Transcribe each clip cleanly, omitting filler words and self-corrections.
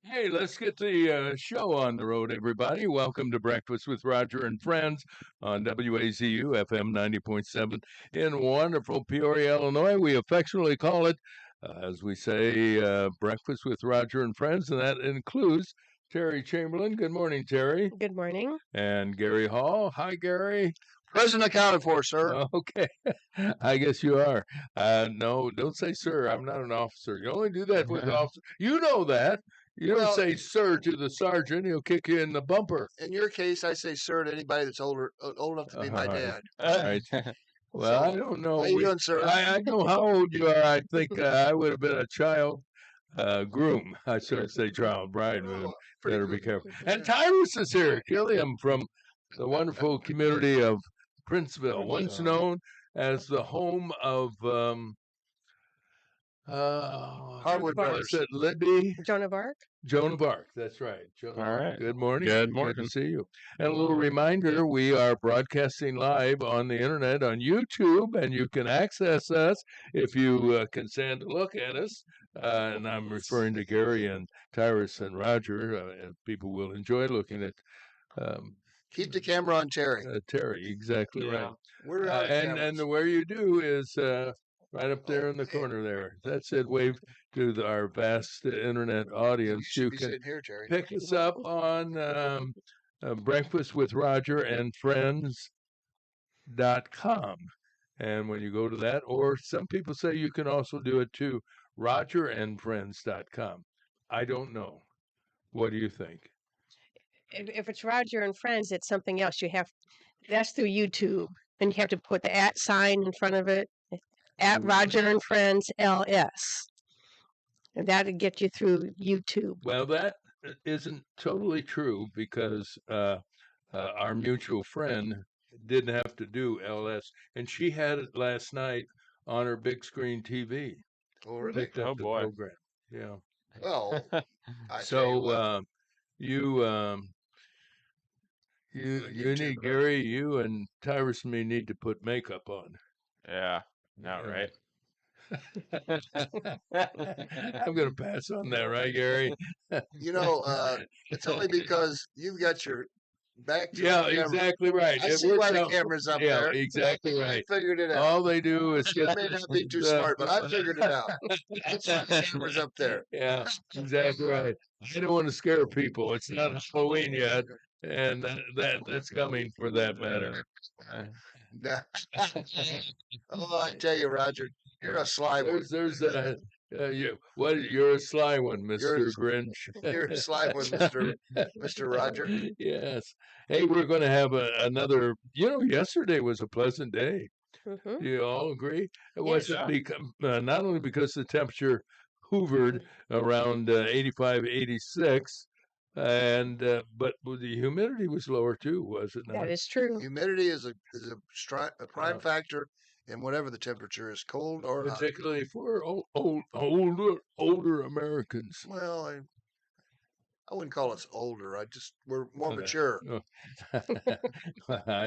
Hey, let's get the show on the road, everybody. Welcome to Breakfast with Roger and Friends on WAZU FM 90.7 in wonderful Peoria, Illinois. We affectionately call it, as we say, Breakfast with Roger and Friends, and that includes Terry Chamberlain. Good morning, Terry. Good morning. And Gary Hall. Hi, Gary. Present accounted for, sir. Okay, I guess you are. No, don't say sir. I'm not an officer. You only do that with officers. You know that. You don't say sir to the sergeant. He'll kick you in the bumper. In your case, I say sir to anybody that's old enough to be my dad. All right. Well, I don't know. How you doing, sir? I know how old you are. I think I would have been a child groom. I shouldn't say child bride. Better be careful. And Tyrus is here. Killiam from the wonderful community of Princeville, once known as the home of Hardwood Brothers. Libby? Joan of Arc. Joan of Arc, that's right. All right. Good morning. Good morning. Good to see you. And a little reminder, we are broadcasting live on the internet on YouTube, and you can access us if you can stand to look at us. And I'm referring to Gary and Tyrus and Roger, and people will enjoy looking at keep the camera on Terry. Terry, exactly right. We're out of and where you do is right up there in the corner there. That's it. Wave to our vast internet audience. You can here, Terry. Pick us up on Breakfast with Roger and Friends.com. And when you go to that, or some people say you can also do it to RogerandFriends.com. I don't know. What do you think? If it's Roger and Friends, it's something else. That's through YouTube, and you have to put the @ sign in front of it. At Roger and Friends LS. And that'll get you through YouTube. Well, that isn't totally true because our mutual friend didn't have to do LS, and she had it last night on her big screen TV. Oh, really? Picked up the boy. program. Yeah. Well, so you need Gary, you and Tyrus and me need to put makeup on. Yeah. Not right. I'm going to pass on that, right, Gary? It's only because you've got your back to Yeah, the camera. exactly right. I see why the camera's up there. Yeah, exactly right. I figured it out. All they do is I may not be too smart, but I figured it out. That's why the camera's up there. Yeah, exactly right. I don't want to scare people. It's not Halloween yet, and that's coming for that matter. Oh, I tell you, Roger, you're a sly one. You're a sly one, Mr. Grinch. You're a sly one, Mr. Roger. Yes. Hey, we're going to have another. Yesterday was a pleasant day. Mm-hmm. Do you all agree? It Yes. wasn't not only because the temperature hovered around 85, 86. But the humidity was lower too, was it not? That is true. Humidity is a prime factor in whatever the temperature is, cold or hot. Particularly for older Americans. Well, I wouldn't call us older. We're more mature.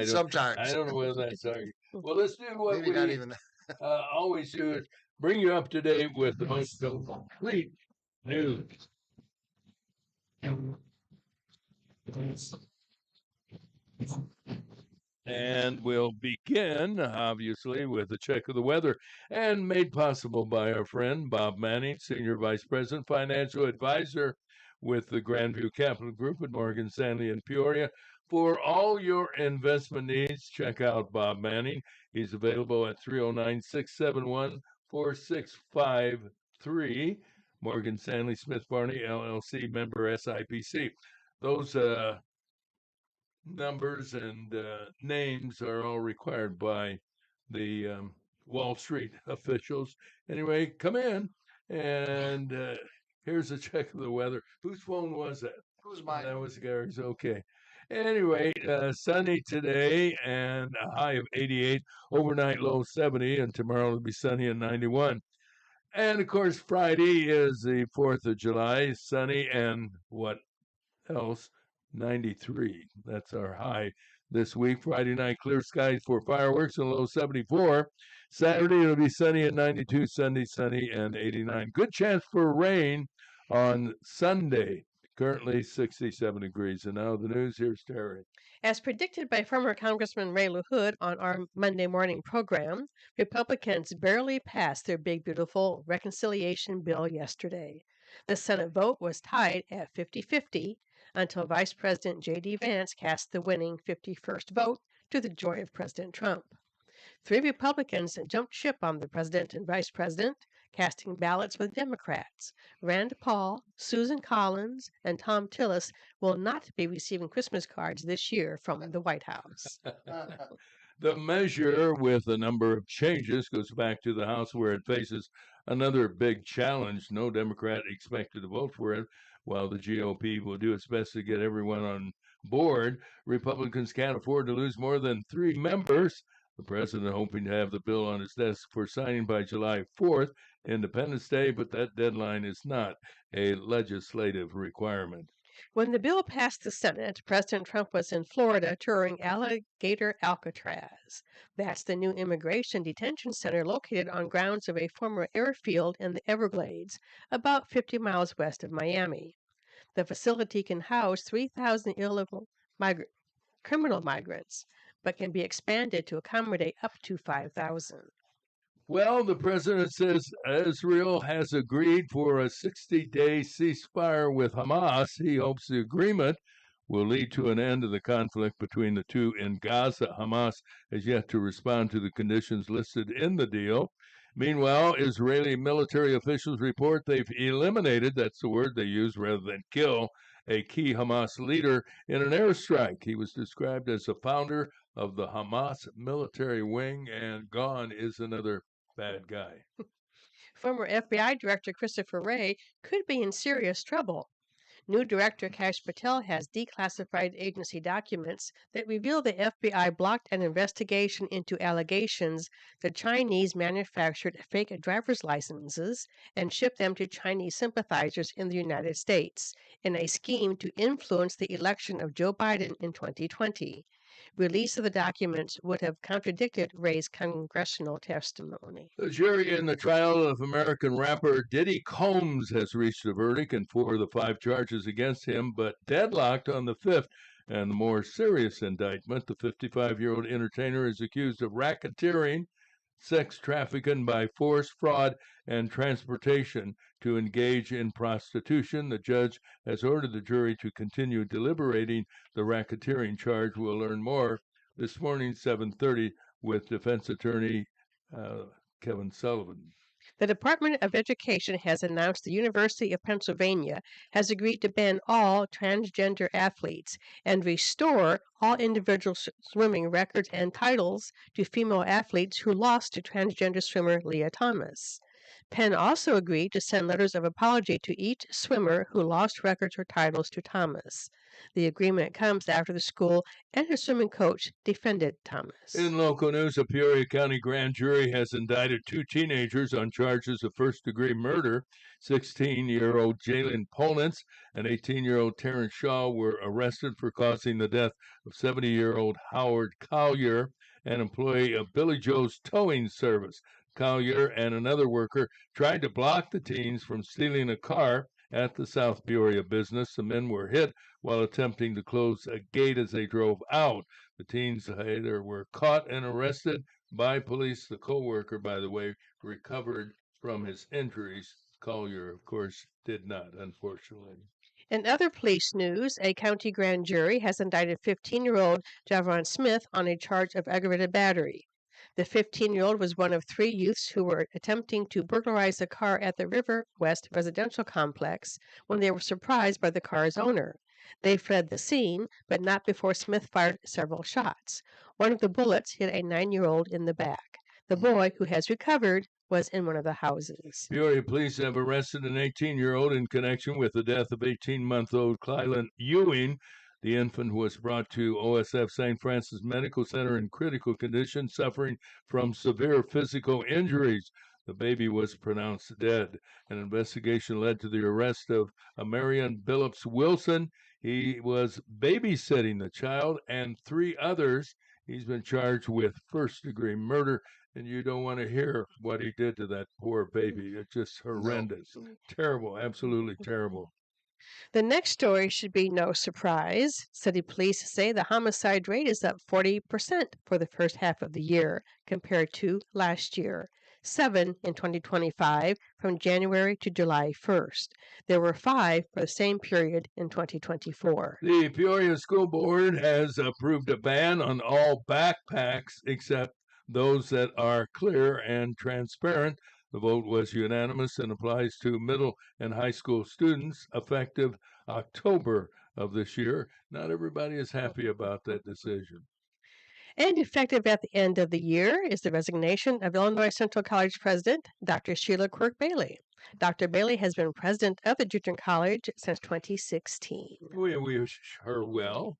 Sometimes. I don't know whether that's argued. Well, let's do what Maybe not even. Always do is bring you up to date with the most complete news. And we'll begin, obviously, with a check of the weather, and made possible by our friend Bob Manning, Senior Vice President, Financial Advisor with the Grandview Capital Group at Morgan Stanley in Peoria. For all your investment needs, check out Bob Manning. He's available at 309-671-4653. Morgan Stanley Smith Barney, LLC, member SIPC. Those numbers and names are all required by the Wall Street officials. Anyway, come in, and here's a check of the weather. Whose phone was that? Who's mine? That was Gary's. Okay. Anyway, sunny today and a high of 88, overnight low 70, and tomorrow will be sunny and 91. And of course, Friday is the 4th of July, sunny and what else? 93. That's our high this week. Friday night, clear skies for fireworks and low 74. Saturday, it'll be sunny at 92. Sunday, sunny and 89. Good chance for rain on Sunday. Currently 67 degrees. And now the news. Here's Terry. As predicted by former Congressman Ray LaHood on our Monday morning program, Republicans barely passed their big, beautiful reconciliation bill yesterday. The Senate vote was tied at 50-50 until Vice President J.D. Vance cast the winning 51st vote to the joy of President Trump. 3 Republicans jumped ship on the president and vice president, casting ballots with Democrats. Rand Paul, Susan Collins, and Tom Tillis will not be receiving Christmas cards this year from the White House. The measure, with a number of changes, goes back to the House where it faces another big challenge. No Democrat expected to vote for it, while the GOP will do its best to get everyone on board. Republicans can't afford to lose more than 3 members. The president hoping to have the bill on his desk for signing by July 4th, Independence Day, but that deadline is not a legislative requirement. When the bill passed the Senate, President Trump was in Florida touring Alligator Alcatraz. That's the new immigration detention center located on grounds of a former airfield in the Everglades, about 50 miles west of Miami. The facility can house 3,000 illegal criminal migrants, but can be expanded to accommodate up to 5,000. Well, the president says Israel has agreed for a 60-day ceasefire with Hamas. He hopes the agreement will lead to an end to the conflict between the two in Gaza. Hamas has yet to respond to the conditions listed in the deal. Meanwhile, Israeli military officials report they've eliminated, that's the word they use rather than kill, a key Hamas leader in an airstrike. He was described as the founder of the Hamas military wing, and gone is another bad guy. Former FBI Director Christopher Wray could be in serious trouble. New Director Kash Patel has declassified agency documents that reveal the FBI blocked an investigation into allegations the Chinese manufactured fake driver's licenses and shipped them to Chinese sympathizers in the United States in a scheme to influence the election of Joe Biden in 2020. Release of the documents would have contradicted Wray's congressional testimony. The jury in the trial of American rapper Diddy Combs has reached a verdict in 4 of the 5 charges against him, but deadlocked on the 5th and the more serious indictment. The 55-year-old entertainer is accused of racketeering, sex trafficking by force, fraud, and transportation to engage in prostitution. The judge has ordered the jury to continue deliberating the racketeering charge. We'll learn more this morning, 7:30, with defense attorney Kevin Sullivan. The Department of Education has announced the University of Pennsylvania has agreed to ban all transgender athletes and restore all individual swimming records and titles to female athletes who lost to transgender swimmer Leah Thomas. Penn also agreed to send letters of apology to each swimmer who lost records or titles to Thomas. The agreement comes after the school and her swimming coach defended Thomas. In local news, a Peoria County grand jury has indicted 2 teenagers on charges of first-degree murder. 16-year-old Jalen Polnitz and 18-year-old Terrence Shaw were arrested for causing the death of 70-year-old Howard Collier, an employee of Billy Joe's towing service. Collier and another worker tried to block the teens from stealing a car at the South Peoria business. The men were hit while attempting to close a gate as they drove out. The teens later were caught and arrested by police. The co-worker, by the way, recovered from his injuries. Collier, of course, did not, unfortunately. In other police news, a county grand jury has indicted 15-year-old Javon Smith on a charge of aggravated battery. The 15-year-old was one of 3 youths who were attempting to burglarize a car at the River West residential complex when they were surprised by the car's owner. They fled the scene, but not before Smith fired several shots. One of the bullets hit a 9-year-old in the back. The boy, who has recovered, was in one of the houses. Peoria police have arrested an 18-year-old in connection with the death of 18-month-old Clyland Ewing. The infant was brought to OSF St. Francis Medical Center in critical condition, suffering from severe physical injuries. The baby was pronounced dead. An investigation led to the arrest of Marion Billups Wilson. He was babysitting the child and 3 others. He's been charged with first-degree murder and you don't want to hear what he did to that poor baby. It's just horrendous. Terrible, absolutely terrible. The next story should be no surprise. City police say the homicide rate is up 40% for the first half of the year compared to last year. 7 in 2025 from January to July 1st. There were 5 for the same period in 2024. The Peoria School Board has approved a ban on all backpacks except those that are clear and transparent. The vote was unanimous and applies to middle and high school students effective October of this year. Not everybody is happy about that decision. And effective at the end of the year is the resignation of Illinois Central College President Dr. Sheila Quirk Bailey. Dr. Bailey has been president of the Junior College since 2016. We wish her well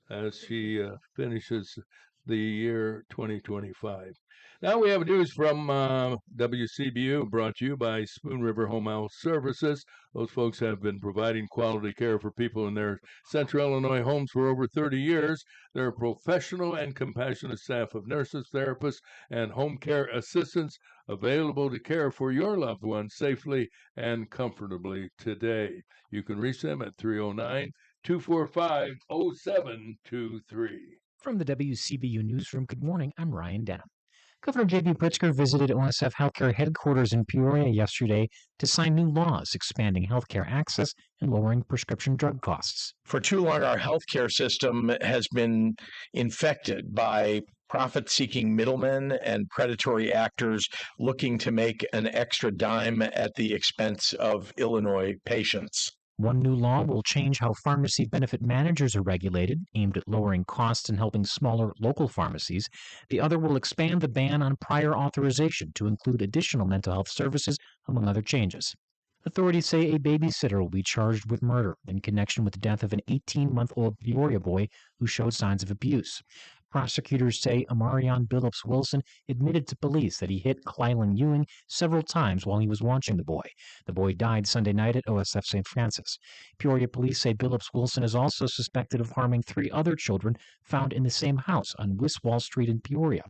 as she finishes the year 2025. Now we have news from WCBU brought to you by Spoon River Home Health Services. Those folks have been providing quality care for people in their Central Illinois homes for over 30 years. They're a professional and compassionate staff of nurses, therapists, and home care assistants available to care for your loved ones safely and comfortably today. You can reach them at 309-245-0723. From the WCBU Newsroom, good morning. I'm Ryan Denham. Governor J.B. Pritzker visited OSF Healthcare headquarters in Peoria yesterday to sign new laws expanding healthcare access and lowering prescription drug costs. For too long, our healthcare system has been infected by profit-seeking middlemen and predatory actors looking to make an extra dime at the expense of Illinois patients. One new law will change how pharmacy benefit managers are regulated, aimed at lowering costs and helping smaller local pharmacies. The other will expand the ban on prior authorization to include additional mental health services, among other changes. Authorities say a babysitter will be charged with murder in connection with the death of an 18-month-old Peoria boy who showed signs of abuse. Prosecutors say Amarion Billups Wilson admitted to police that he hit Clylan Ewing several times while he was watching the boy. The boy died Sunday night at OSF St. Francis. Peoria police say Billups Wilson is also suspected of harming 3 other children found in the same house on Wiswall Street in Peoria.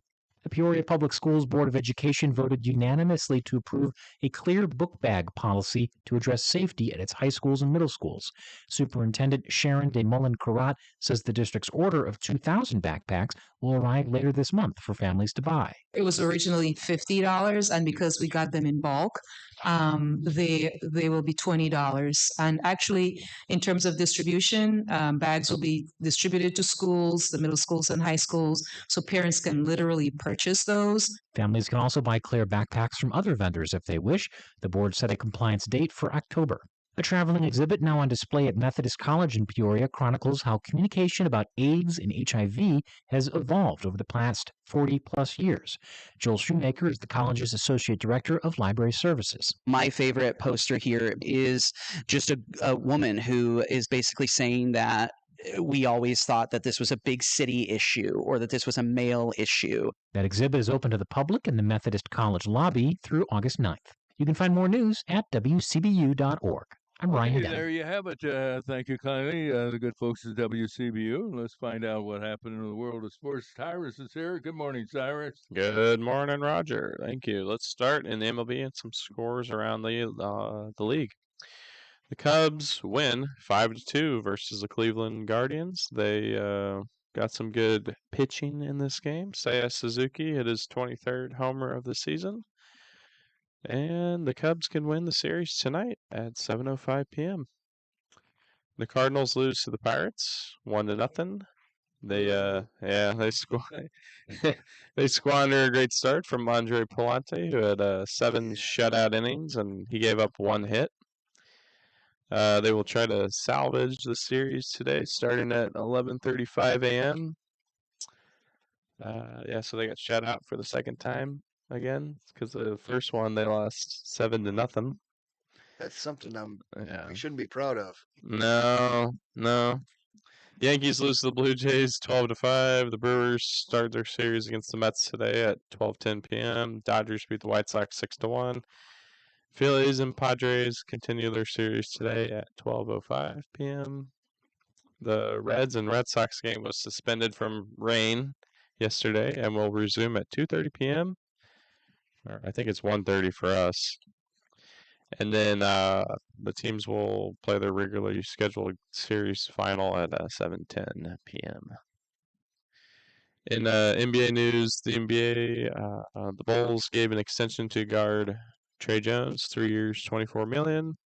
The Peoria Public Schools Board of Education voted unanimously to approve a clear book bag policy to address safety at its high schools and middle schools. Superintendent Sharon DeMullen-Carrot says the district's order of 2,000 backpacks will arrive later this month for families to buy. It was originally $50, and because we got them in bulk, they will be $20. And actually, in terms of distribution, bags will be distributed to schools, the middle schools and high schools, so parents can literally purchase those. Families can also buy clear backpacks from other vendors if they wish. The board set a compliance date for October. A traveling exhibit now on display at Methodist College in Peoria chronicles how communication about AIDS and HIV has evolved over the past 40-plus years. Joel Shoemaker is the college's Associate Director of Library Services. My favorite poster here is just a woman who is basically saying that we always thought that this was a big city issue or that this was a male issue. That exhibit is open to the public in the Methodist College lobby through August 9th. You can find more news at wcbu.org. I'm Ryan Denham. There you have it. Thank you, kindly, the good folks at WCBU. Let's find out what happened in the world of sports. Cyrus is here. Good morning, Cyrus. Good morning, Roger. Thank you. Let's start in the MLB and some scores around the league. The Cubs win 5-2 versus the Cleveland Guardians. They got some good pitching in this game. Seiya Suzuki hit his 23rd homer of the season. And the Cubs can win the series tonight at 7:05 p.m. The Cardinals lose to the Pirates 1-0. They they squander a great start from Andre Pallante, who had 7 shutout innings and he gave up 1 hit. They will try to salvage the series today, starting at 11:35 a.m. So they got shut out for the second time again, because the first one they lost 7-0. That's something we shouldn't be proud of. No. Yankees lose to the Blue Jays 12-5. The Brewers start their series against the Mets today at 12:10 p.m. Dodgers beat the White Sox 6-1. Phillies and Padres continue their series today at 12:05 p.m. The Reds and Red Sox game was suspended from rain yesterday and will resume at 2:30 p.m. Or I think it's 1:30 for us. And then the teams will play their regularly scheduled series final at 7:10 p.m. In NBA news, the the Bulls gave an extension to guard Trey Jones, 3 years, $24 million,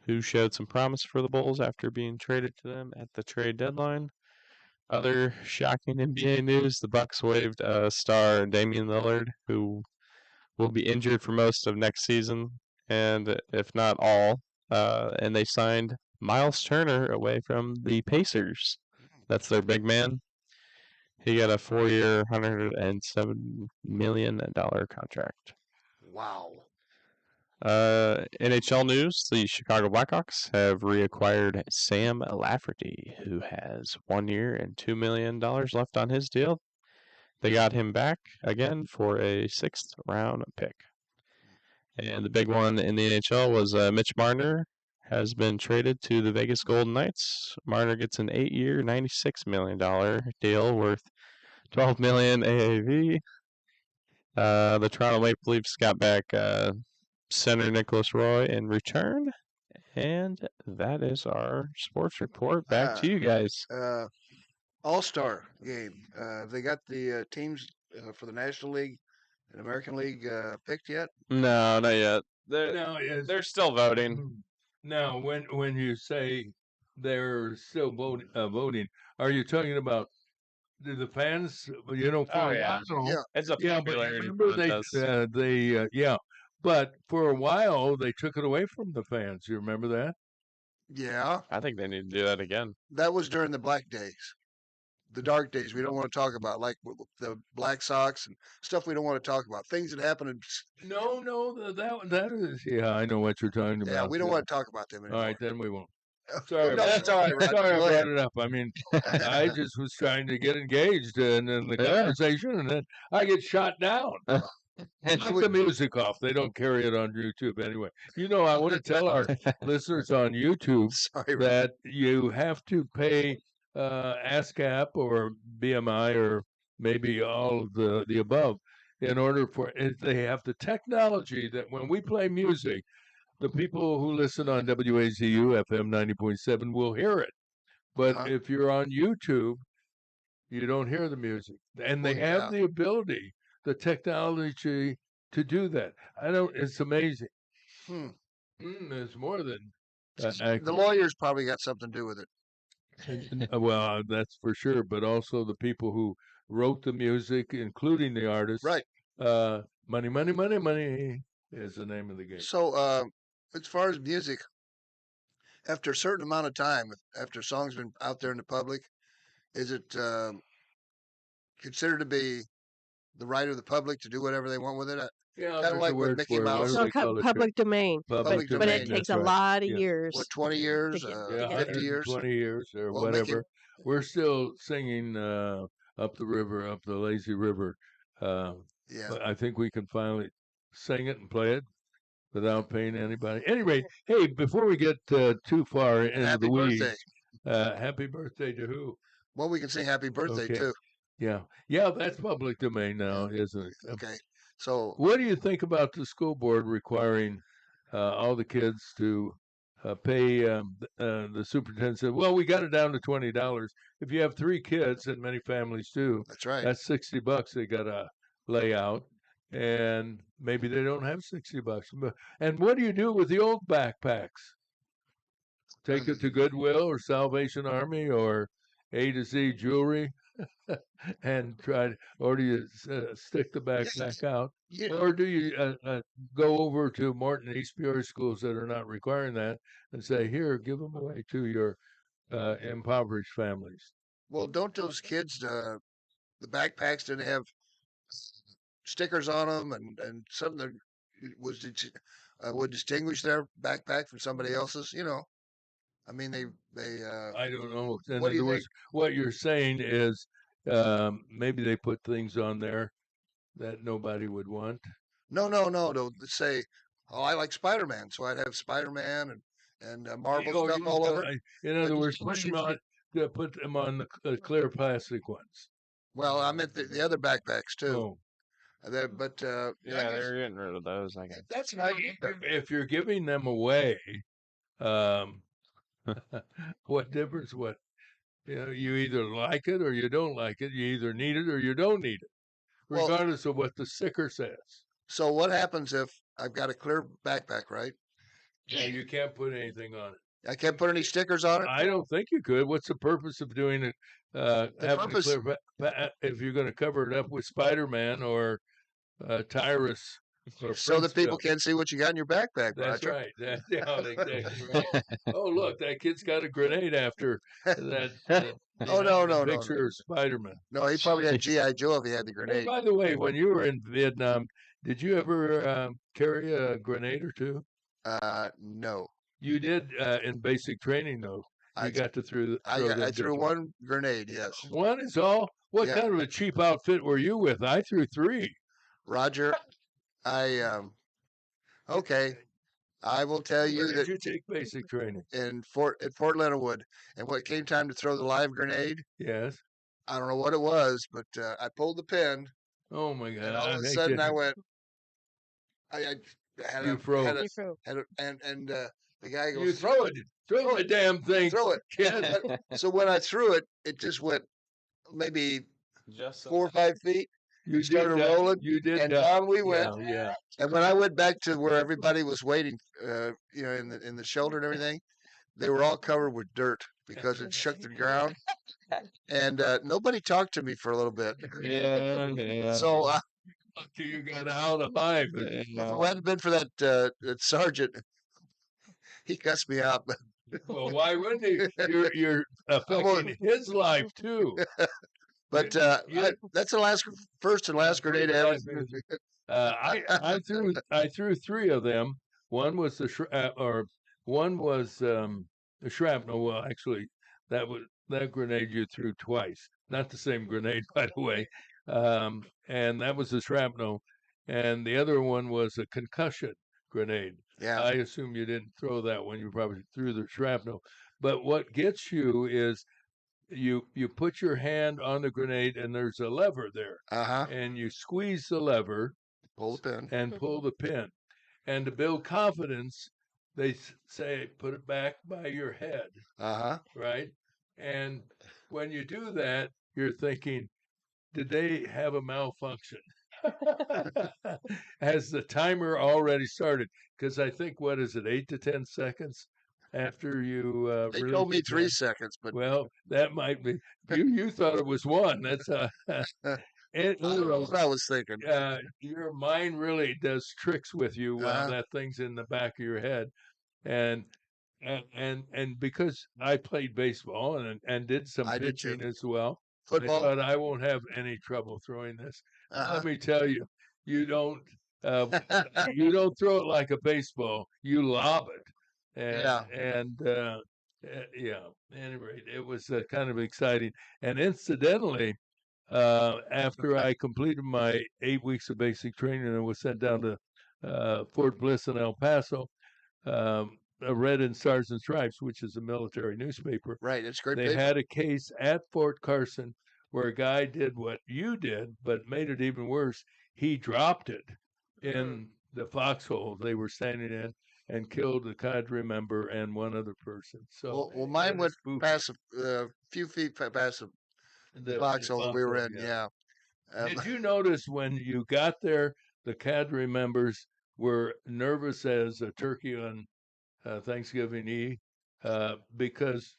who showed some promise for the Bulls after being traded to them at the trade deadline. Other shocking NBA news: the Bucks waived star Damian Lillard, who will be injured for most of next season, and if not all. And they signed Miles Turner away from the Pacers. That's their big man. He got a 4-year, $107 million contract. Wow. NHL news: the Chicago Blackhawks have reacquired Sam Lafferty, who has 1 year and $2 million left on his deal. They got him back again for a 6th-round pick. And the big one in the NHL was Mitch Marner has been traded to the Vegas Golden Knights. Marner gets an 8-year, $96 million deal worth $12 million AAV. The Toronto Maple Leafs got back center Nicholas Roy in return. And that is our sports report. Back to you guys. All-Star game. They got the teams for the National League and American League picked yet? No, not yet. No, They're still voting. Now, when you say they're still voting, are you talking about the fans? You know, for a yeah. while, Yeah. It's a yeah, but popularity remember contest. yeah, but for a while they took it away from the fans. You remember that? Yeah. I think they need to do that again. That was during the black days. The dark days we don't want to talk about, like the Black Sox and stuff we don't want to talk about. Things that happened in No, that is. Yeah, I know what you're talking about. yeah, we don't want to talk about them All anymore. right, then we won't. Sorry, No, that's all right, Rod. sorry I Go ahead. brought it up. I mean, I just was trying to get engaged in the Yeah. conversation, and then I get shot down. I Take would- the music off. They don't carry it on YouTube anyway. You know, I want to tell our listeners on YouTube Sorry, Rod. that you have to pay ASCAP or BMI or maybe all of the above in order for if they have the technology that when we play music, the people who listen on WAZU FM 90.7 will hear it. But Uh-huh. if you're on YouTube, you don't hear the music. And they Well, have yeah. the ability, the technology to do that. It's amazing. Hmm. There's more than The lawyers probably got something to do with it. well, that's for sure. But also the people who wrote the music, including the artists. Right. Money, money, money, money is the name of the game. So, as far as music, after a certain amount of time, after a song's been out there in the public, is it considered to be the right of the public to do whatever they want with it? Yeah, Kinda there's a like with word Mickey for it. Mouse. What do So they call it here? public domain, Public but domain, it takes that's a right. lot of Yeah. years. What, 20 years, get- Yeah, 50 years? 20 years or Well, Mickey- whatever. We're still singing up the river, up the lazy river. Yeah. But I think we can finally sing it and play it without paying anybody. Anyway, hey, before we get too far into Happy the weeds, birthday. happy birthday to who? Well, we can sing happy birthday Okay. too. Yeah, that's public domain now, isn't it? Okay. So, What do you think about the school board requiring all the kids to pay the superintendent? Said, well, we got it down to $20. If you have 3 kids, and many families do, that's right. that's $60 they got to lay out, and maybe they don't have $60. And what do you do with the old backpacks? Take it to Goodwill or Salvation Army or A to Z Jewelry, and or do you stick the backpack out? You- Or do you go over to Morton East Peoria schools that are not requiring that and say, here, give them away to your impoverished families? well, don't those kids, the backpacks didn't have stickers on them and something that would distinguish their backpack from somebody else's, you know? I mean, they I don't know. In What do you other words, what you're saying is maybe they put things on there that nobody would want. no, they'll say, oh, I like Spider-Man, so I'd have Spider-Man and Marvel Oh, stuff you all know, over. in other words, put them on the clear plastic ones. Well, I meant the other backpacks too. Oh, But I Yeah, guess they're getting rid of those. I guess. that's not If you're giving them away, um, what difference? What you either like it or you don't like it. You either need it or you don't need it, well. regardless of what the sticker says. So what happens if I've got a clear backpack, right? Yeah, you can't put anything on it. I can't put any stickers on it. I don't think you could. What's the purpose of doing it? Having purpose- a clear if you're going to cover it up with Spider-Man or Tyrus. Or So that people Flintstone. can't see what you got in your backpack, That's Roger. right. That's exactly right. Oh, look, that kid's got a grenade after that. No. Picture of Spider-Man. No, he probably had GI Joe if he had the Hey, grenade. by the way, when you were in Vietnam, did you ever carry a grenade or two? No. You did in basic training, though. You I got to throw I them threw different. one grenade. Yes, One is all. What Yeah. kind of a cheap outfit were you with? I threw 3. Roger. Okay. I will tell you Where that did you take basic training? at Fort Leonard Wood, and when it came time to throw the live grenade, Yes. I don't know what it was, but I pulled the pin, Oh my God! and all of a They sudden I didn't- went. I had You froze. had a, You threw. had a, and the guy You goes, throw it. Throw the damn thing. throw it. Kid. So when I threw it, it just went maybe Just 4 or 5 feet, You started did that. rolling, You did and that. down we went. Yeah. And when I went back to where everybody was waiting, in the shelter and everything, they were all covered with dirt because it shook the ground. And nobody talked to me for a little bit. Yeah. So Lucky you got out alive. if it hadn't been for that sergeant, he cussed me out. Well, why wouldn't he? You're affecting his life too. But that's the first and last grenade I ever threw. I threw 3 of them. One was the shrapnel. Well, actually, that grenade you threw twice. Not the same grenade, by the way. And that was the shrapnel. And the other one was a concussion grenade. Yeah. I assume you didn't throw that one. You probably threw the shrapnel. But what gets you is you put your hand on the grenade and there's a lever there. Uh-huh. And you squeeze the lever Pull the pin. and pull the pin. And to build confidence, they say put it back by your head, Uh-huh. right? And when you do that, you're thinking, did they have a malfunction? Has the timer already started? Because I think, what is it, 8 to 10 seconds after you They release told me the 3 gun? seconds, but Well, that might be. You thought it was 1. That's I don't know what I was thinking. your mind really does tricks with you while Uh-huh. that thing's in the back of your head, and because I played baseball and did some I did too. pitching as well, I Football. thought I won't have any trouble throwing this. Uh-huh. Let me tell you, you don't you don't throw it like a baseball. You lob it, Yeah. yeah. At any rate, it was kind of exciting. And incidentally, after I completed my 8 weeks of basic training and was sent down to Fort Bliss in El Paso, I read in Stars and Stripes, which is a military newspaper. Right. It's a great They paper. had a case at Fort Carson where a guy did what you did, but made it even worse. He dropped it in the foxhole they were standing in and killed a cadre member and one other person. So Well, mine it went was spooky. past a few feet past the foxhole that we were in. Yeah. Did you notice when you got there, the cadre members were nervous as a turkey on Thanksgiving Eve because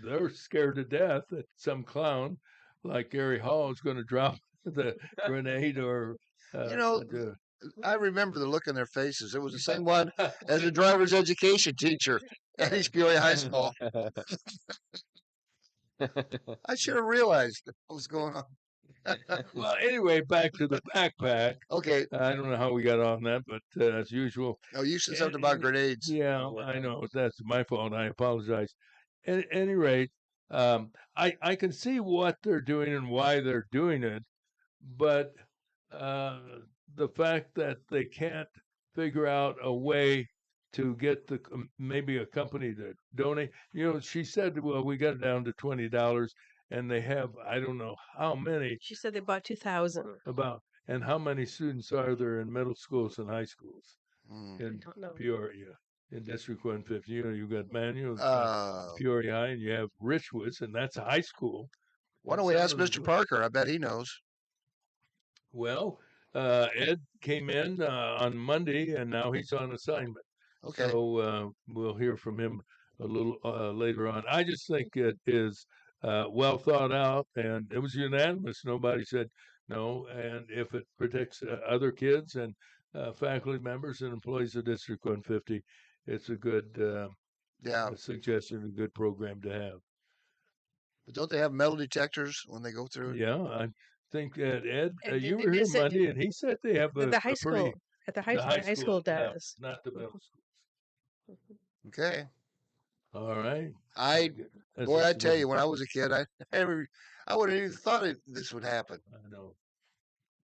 they're scared to death that some clown like Gary Hall is going to drop the grenade or. I remember the look in their faces. It was the same one as a driver's education teacher at East Peoria High School. I should have realized what was going on. Well, anyway, back to the backpack. Okay. I don't know how we got on that, but as usual. Oh, you said something about grenades. Yeah, I know. That's my fault. I apologize. At any rate, I can see what they're doing and why they're doing it, but the fact that they can't figure out a way to get maybe a company to donate. She said, well, we got it down to $20, and they have I don't know how many. She said they bought 2,000. And how many students are there in middle schools and high schools Mm. in Don't know. Peoria? In District 150, you've got Manual, Uh, Peoria High, and you have Richwoods, and that's a high school. why And don't we some ask of the- Mr. Parker? I bet he knows. Well, Ed came in on Monday, and now he's on assignment. Okay. So we'll hear from him a little later on. I just think it is well thought out, and it was unanimous. Nobody said no. And if it protects other kids and faculty members and employees of District 150, it's a good Yeah. suggestion, a good program to have. But don't they have metal detectors when they go through? Yeah, I think that Ed, And you d- were here is it- Monday, and he said they have The high a school pretty at the the high school yeah, does. not the middle schools. Okay. All right. That's Boy, a I tell good- you, when I was a kid, I wouldn't even thought this would happen. I know.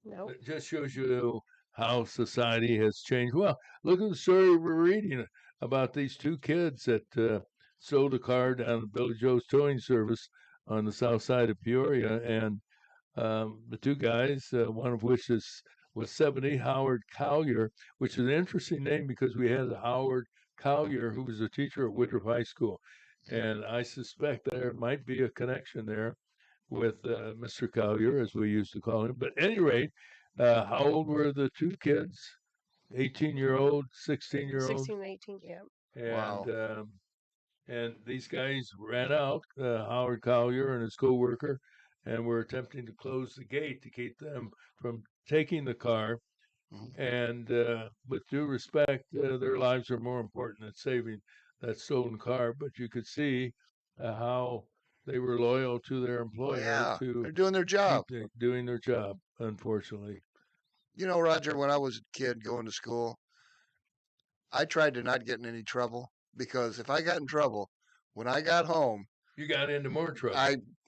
No. It just shows you how society has changed. Well, look at the story we're reading about these two kids that sold a car down at Billy Joe's Towing Service on the south side of Peoria, and the two guys, one of which was 70, Howard Collier, which is an interesting name because we had Howard Collier, who was a teacher at Woodruff High School, and I suspect there might be a connection there with Mr. Collier, as we used to call him. But at any rate, how old were the two kids? 18-year-old, 16-year-old, 16 and 18, yeah. and Wow. and these guys ran out, Howard Collier and his co-worker, and were attempting to close the gate to keep them from taking the car. Mhm. And with due respect, their lives are more important than saving that stolen car. But you could see how they were loyal to their employer Yeah, to they're doing their job. keep doing their job, unfortunately. You know, Roger, when I was a kid going to school, I tried to not get in any trouble because if I got in trouble, when I got home, You got into more trouble.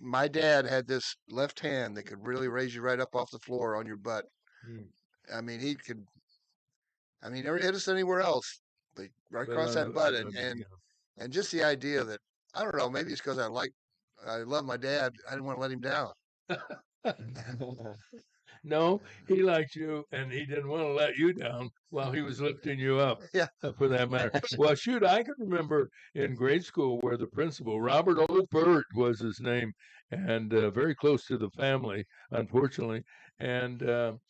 my dad had this left hand that could really raise you right up off the floor on your butt. Hmm. I mean, he could. I mean, never hit us anywhere else, but right But across on that the- butt, on the- and just the idea that I don't know, maybe it's because I love my dad. I didn't want to let him down. No, he liked you, and he didn't want to let you down while he was lifting you up. Yeah. For that matter. Well, shoot, I can remember in grade school where the principal, Robert O'Bird was his name, and very close to the family, unfortunately. And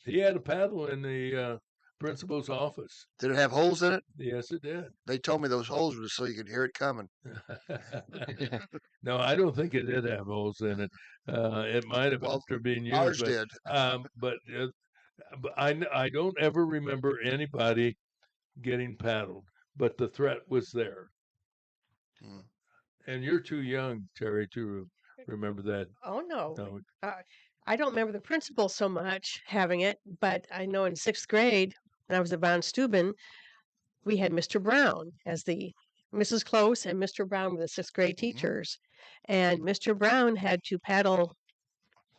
he had a paddle in the principal's office. Did it have holes in it? Yes, it did. They told me those holes were so you could hear it coming. No, I don't think it did have holes in it. It might have Well, after being used. Ours but, did. But I don't ever remember anybody getting paddled, but the threat was there. Hmm. And you're too young, Terry, to remember that. Oh, no. No, I don't remember the principal so much having it, but I know in sixth grade, when I was at Von Steuben, we had Mr. Brown as the Mrs. Close and Mr. Brown were the sixth grade teachers. And Mr. Brown had to paddle.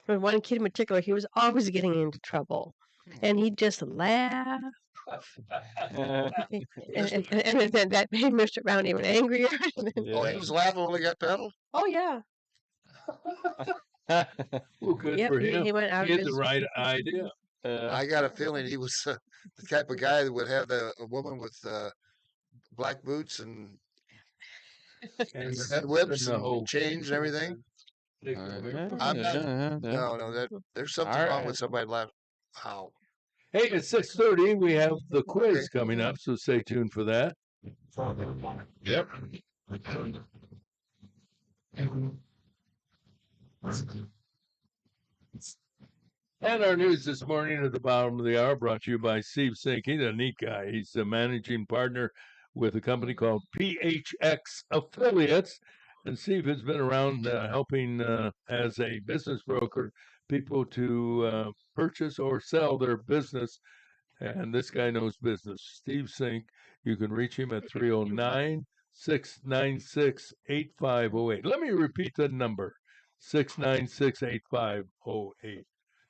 For one kid in particular, he was always getting into trouble. And he'd just laugh. And then that made Mr. Brown even angrier. Oh, he was laughing when we got paddled. Oh, yeah. well, good Yep, for him. he went out He of had the his. right idea. I got a feeling he was the type of guy that would have a woman with black boots and And whips the and whole chains and everything. I'm not- No, there's something All wrong right. with somebody laughing. Wow. Hey, at 6:30 we have the quiz coming up, so stay tuned for that. Yep. And our news this morning at the bottom of the hour brought to you by Steve Sink. He's a neat guy. He's the managing partner with a company called PHX Affiliates. And Steve has been around helping as a business broker people to purchase or sell their business. And this guy knows business. Steve Sink. You can reach him at 309-696-8508. Let me repeat the number, 696-8508.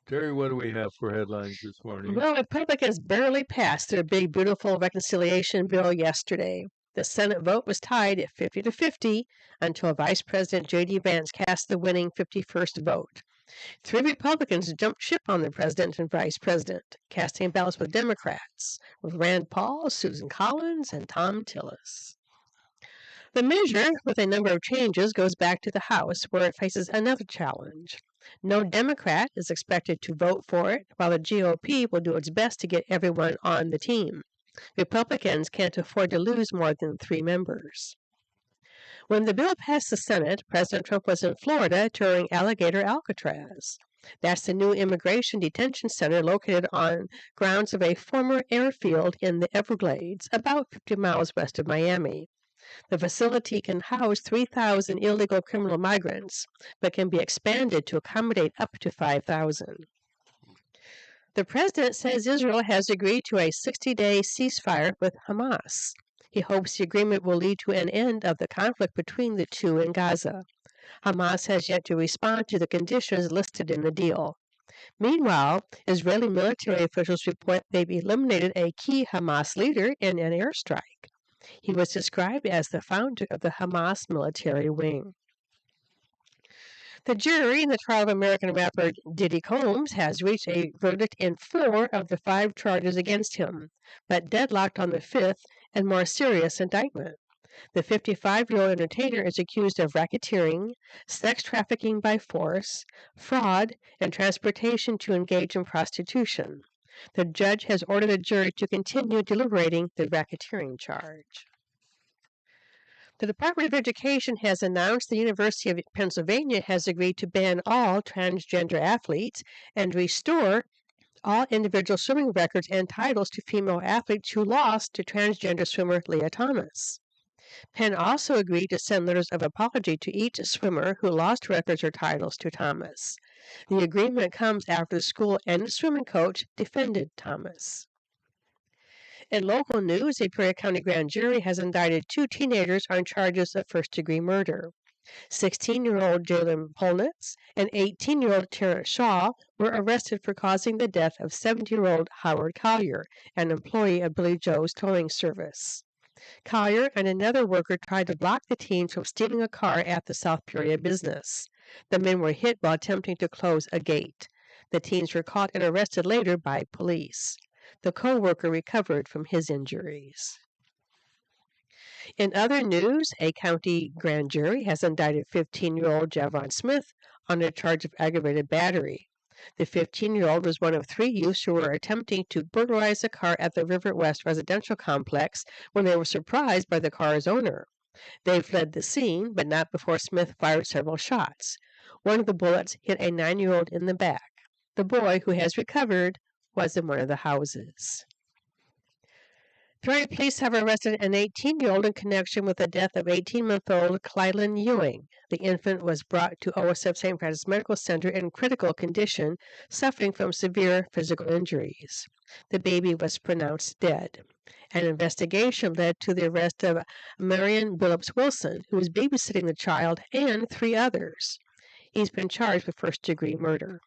Terry, what do we have for headlines this morning? Well, Republicans barely passed their big, beautiful reconciliation bill yesterday. The Senate vote was tied at 50-50 until Vice President J.D. Vance cast the winning 51st vote. 3 Republicans jumped ship on the president and vice president, casting ballots with Democrats, with Rand Paul, Susan Collins, and Tom Tillis. The measure, with a number of changes, goes back to the House, where it faces another challenge. No Democrat is expected to vote for it, while the GOP will do its best to get everyone on the team. Republicans can't afford to lose more than 3 members. When the bill passed the Senate, President Trump was in Florida touring Alligator Alcatraz. That's the new immigration detention center located on grounds of a former airfield in the Everglades, about 50 miles west of Miami. The facility can house 3,000 illegal criminal migrants, but can be expanded to accommodate up to 5,000. The president says Israel has agreed to a 60-day ceasefire with Hamas. He hopes the agreement will lead to an end of the conflict between the two in Gaza. Hamas has yet to respond to the conditions listed in the deal. Meanwhile, Israeli military officials report they've eliminated a key Hamas leader in an airstrike. He was described as the founder of the Hamas military wing. The jury in the trial of American rapper Diddy Combs has reached a verdict in 4 of the 5 charges against him, but deadlocked on the 5th and more serious indictment. The 55-year-old entertainer is accused of racketeering, sex trafficking by force, fraud, and transportation to engage in prostitution. The judge has ordered the jury to continue deliberating the racketeering charge. The Department of Education has announced the University of Pennsylvania has agreed to ban all transgender athletes and restore all individual swimming records and titles to female athletes who lost to transgender swimmer Leah Thomas. Penn also agreed to send letters of apology to each swimmer who lost records or titles to Thomas. The agreement comes after the school and the swimming coach defended Thomas. In local news, a Prairie County grand jury has indicted 2 teenagers on charges of first-degree murder. 16-year-old Jalen Polnitz and 18-year-old Terrence Shaw were arrested for causing the death of 70-year-old Howard Collier, an employee of Billy Joe's towing service. Collier and another worker tried to block the teens from stealing a car at the South Peoria business. The men were hit while attempting to close a gate. The teens were caught and arrested later by police. The co-worker recovered from his injuries. In other news, a county grand jury has indicted 15-year-old Javon Smith on a charge of aggravated battery. The 15-year-old was one of 3 youths who were attempting to burglarize a car at the River West residential complex when they were surprised by the car's owner. They fled the scene, but not before Smith fired several shots. One of the bullets hit a 9-year-old in the back. The boy, who has recovered, was in one of the houses. Peoria police have arrested an 18-year-old in connection with the death of 18-month-old Clylan Ewing. The infant was brought to OSF St. Francis Medical Center in critical condition, suffering from severe physical injuries. The baby was pronounced dead. An investigation led to the arrest of Marion Billups Wilson, who was babysitting the child, and 3 others. He's been charged with first-degree murder.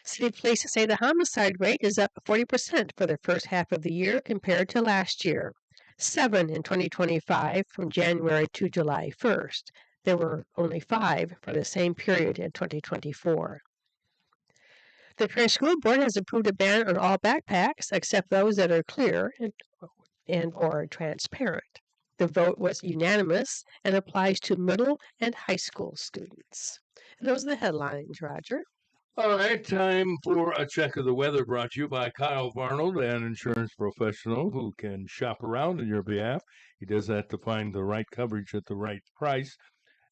City police say the homicide rate is up 40% for the first half of the year compared to last year. 7 in 2025 from January to July 1st. There were only 5 for the same period in 2024. The Prairie School Board has approved a ban on all backpacks except those that are clear and or transparent. The vote was unanimous and applies to middle and high school students. And those are the headlines, Roger. All right, time for a check of the weather brought to you by Kyle Varnold, an insurance professional who can shop around on your behalf. He does that to find the right coverage at the right price,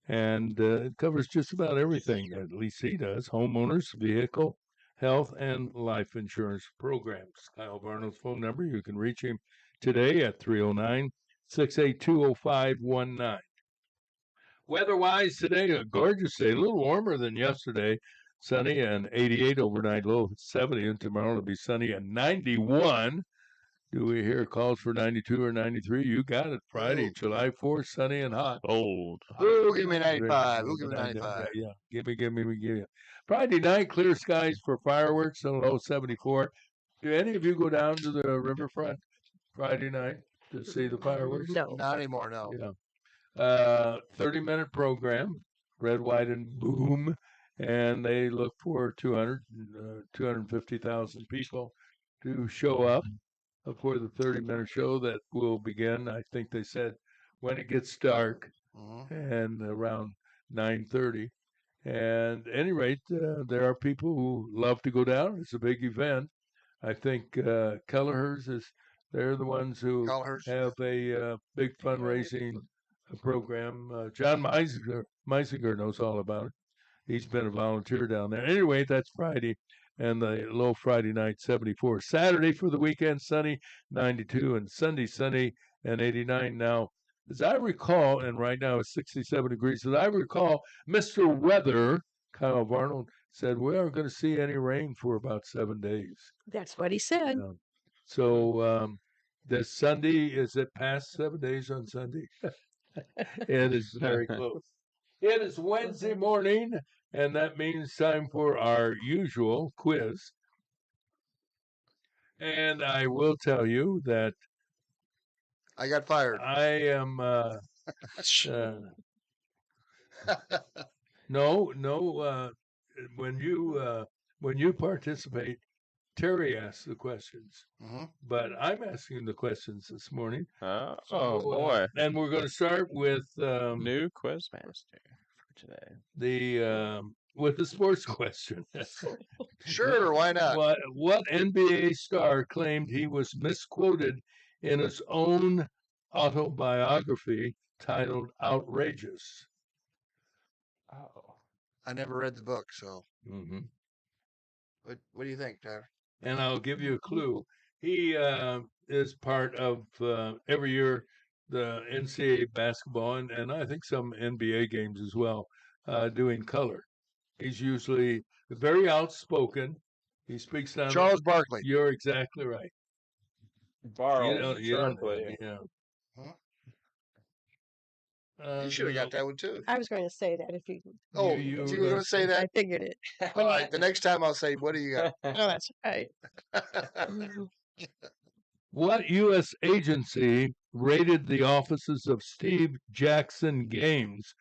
and it covers just about everything, at least he does: homeowners, vehicle, health, and life insurance programs. Kyle Varnold's phone number, you can reach him today at 309-682-0519. Weather-wise today, a gorgeous day, a little warmer than yesterday. Sunny and 88, overnight low 70, and tomorrow it'll be sunny and 91. Do we hear calls for 92 or 93? You got it. Friday, July 4th, sunny and hot. Old. Ooh, give me 95. Ooh, give me 95. Yeah, give me. Friday night, clear skies for fireworks, and low 74. Do any of you go down to the riverfront Friday night to see the fireworks? No. Not anymore, no. Yeah. 30-minute program, red, white, and boom. and they look for 250,000 people to show up for the 30-minute show that will begin. I think they said when it gets dark Mhm. and around 9:30. And at any rate, there are people who love to go down. It's a big event. I think Kelleher's they're the ones who Kelleher's. have a big fundraising program. John Meisinger knows all about it. He's been a volunteer down there. Anyway, that's Friday, and the low Friday night, 74. Saturday for the weekend, sunny, 92, and Sunday, sunny, and 89. Now, as I recall, and right now it's 67 degrees, as I recall, Mr. Weather, Kyle Varnold, said we aren't going to see any rain for about 7 days. That's what he said. So this Sunday, is it past 7 days on Sunday? It is very close. It is Wednesday morning, and that means time for our usual quiz. And I will tell you that I got fired. I am no. When you participate, Terry asks the questions, Mhm. but I'm asking the questions this morning. Oh, So, boy. and we're going to start with New quiz master for today. the sports question. Sure, why not? What NBA star claimed he was misquoted in his own autobiography titled "Outrageous"? Oh. I never read the book, so Mm-hmm. what do you think, Tyler? And I'll give you a clue. He is part of every year the NCAA basketball and I think some NBA games as well, doing color. He's usually very outspoken. He speaks down. Charles Barkley. You're exactly right. Barkley. Yeah. Huh? Uh, You should have got that one too. I was going to say that if you. Oh, you you were going to say that? I figured it. All right, the next time I'll say, what do you got? Oh, that's right. What U.S. agency rated the offices of Steve Jackson Games,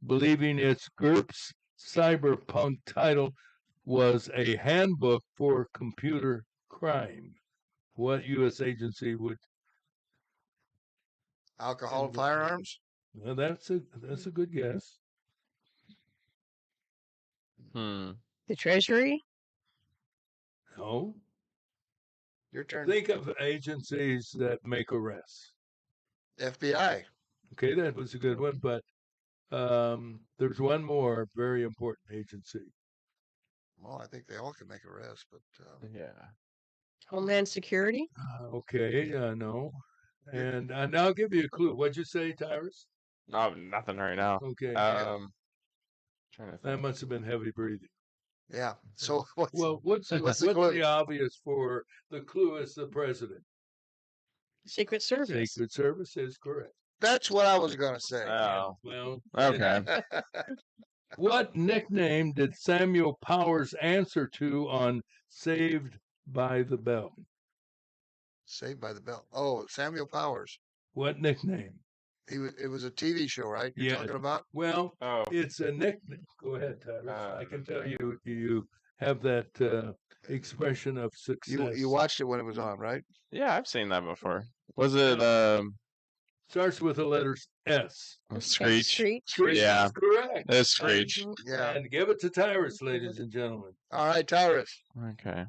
believing its GURPS cyberpunk title was a handbook for computer crime? What U.S. agency would? Alcohol and firearms? Well, that's a good guess. The Treasury? No. Your turn. Think of agencies that make arrests. FBI. Okay, that was a good one, but there's one more very important agency. Well, I think they all can make arrests, but Yeah. Homeland Security? Okay, no. And I'll give you a clue. What'd you say, Tyrus? Oh, nothing right now. Okay, Trying to that think. must have been heavy breathing. yeah. So what's What's what's the the clue? obvious for the clue is the president? Secret Service. Secret Service is correct. That's what I was going to say. Oh, Well, okay. what nickname did Samuel Powers answer to on Saved by the Bell? Saved by the Bell. Oh, Samuel Powers. What nickname? It was a TV show, right? You're Yeah. talking about? Well, Oh, it's a nickname. Go ahead, Tyrus. I can tell you have that expression of success. You watched it when it was on, right? yeah, I've seen that before. Was it Starts with the letters S. Screech? Screech. Yeah. Is correct. It's Screech. Yeah. And give it to Tyrus, ladies and gentlemen. All right, Tyrus. Okay.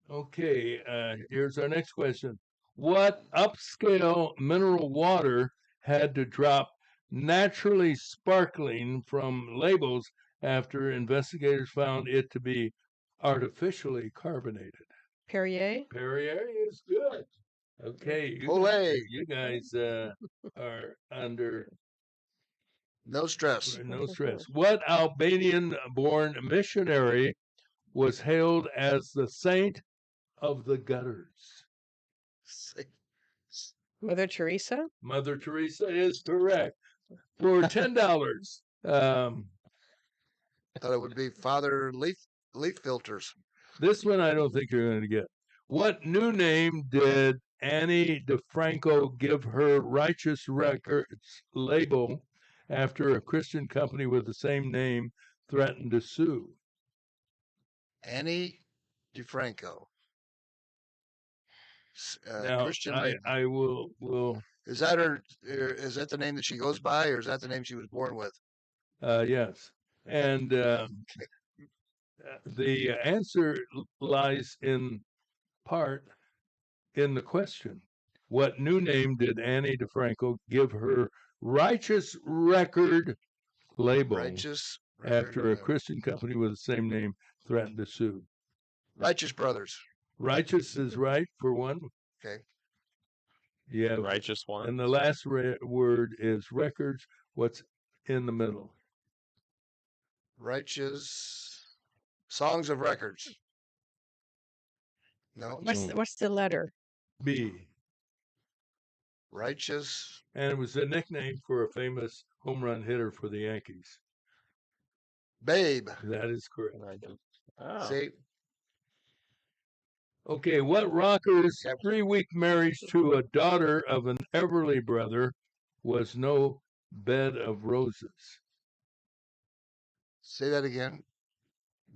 Okay, here's our next question. What upscale mineral water had to drop naturally sparkling from labels after investigators found it to be artificially carbonated? Perrier? Perrier is good. Okay, Olay. you guys are under No stress. no stress. What Albanian-born missionary was hailed as the saint of the gutters? Mother Teresa? Mother Teresa is correct. For $10, Thought it would be Father Leaf Filters. this one I don't think you're going to get. What new name did Annie DeFranco give her Righteous Records label after a Christian company with the same name threatened to sue? Annie DeFranco. Now, Christian I, name. I will Is that her? Is that the name that she goes by, or is that the name she was born with? yes. And the answer lies in part in the question. What new name did Annie DeFranco give her righteous record label Righteous. after a Christian company with the same name threatened to sue? Righteous Brothers. Righteous is right for one. Okay. Yeah. Righteous one. And the last word is records. What's in the middle? Righteous Songs of Records. No. What's the letter? B. Righteous. And it was a nickname for a famous home run hitter for the Yankees. Babe. That is correct. Oh. See, Okay, what rocker's Yep. 3-week marriage to a daughter of an Everly brother was no bed of roses? say that again.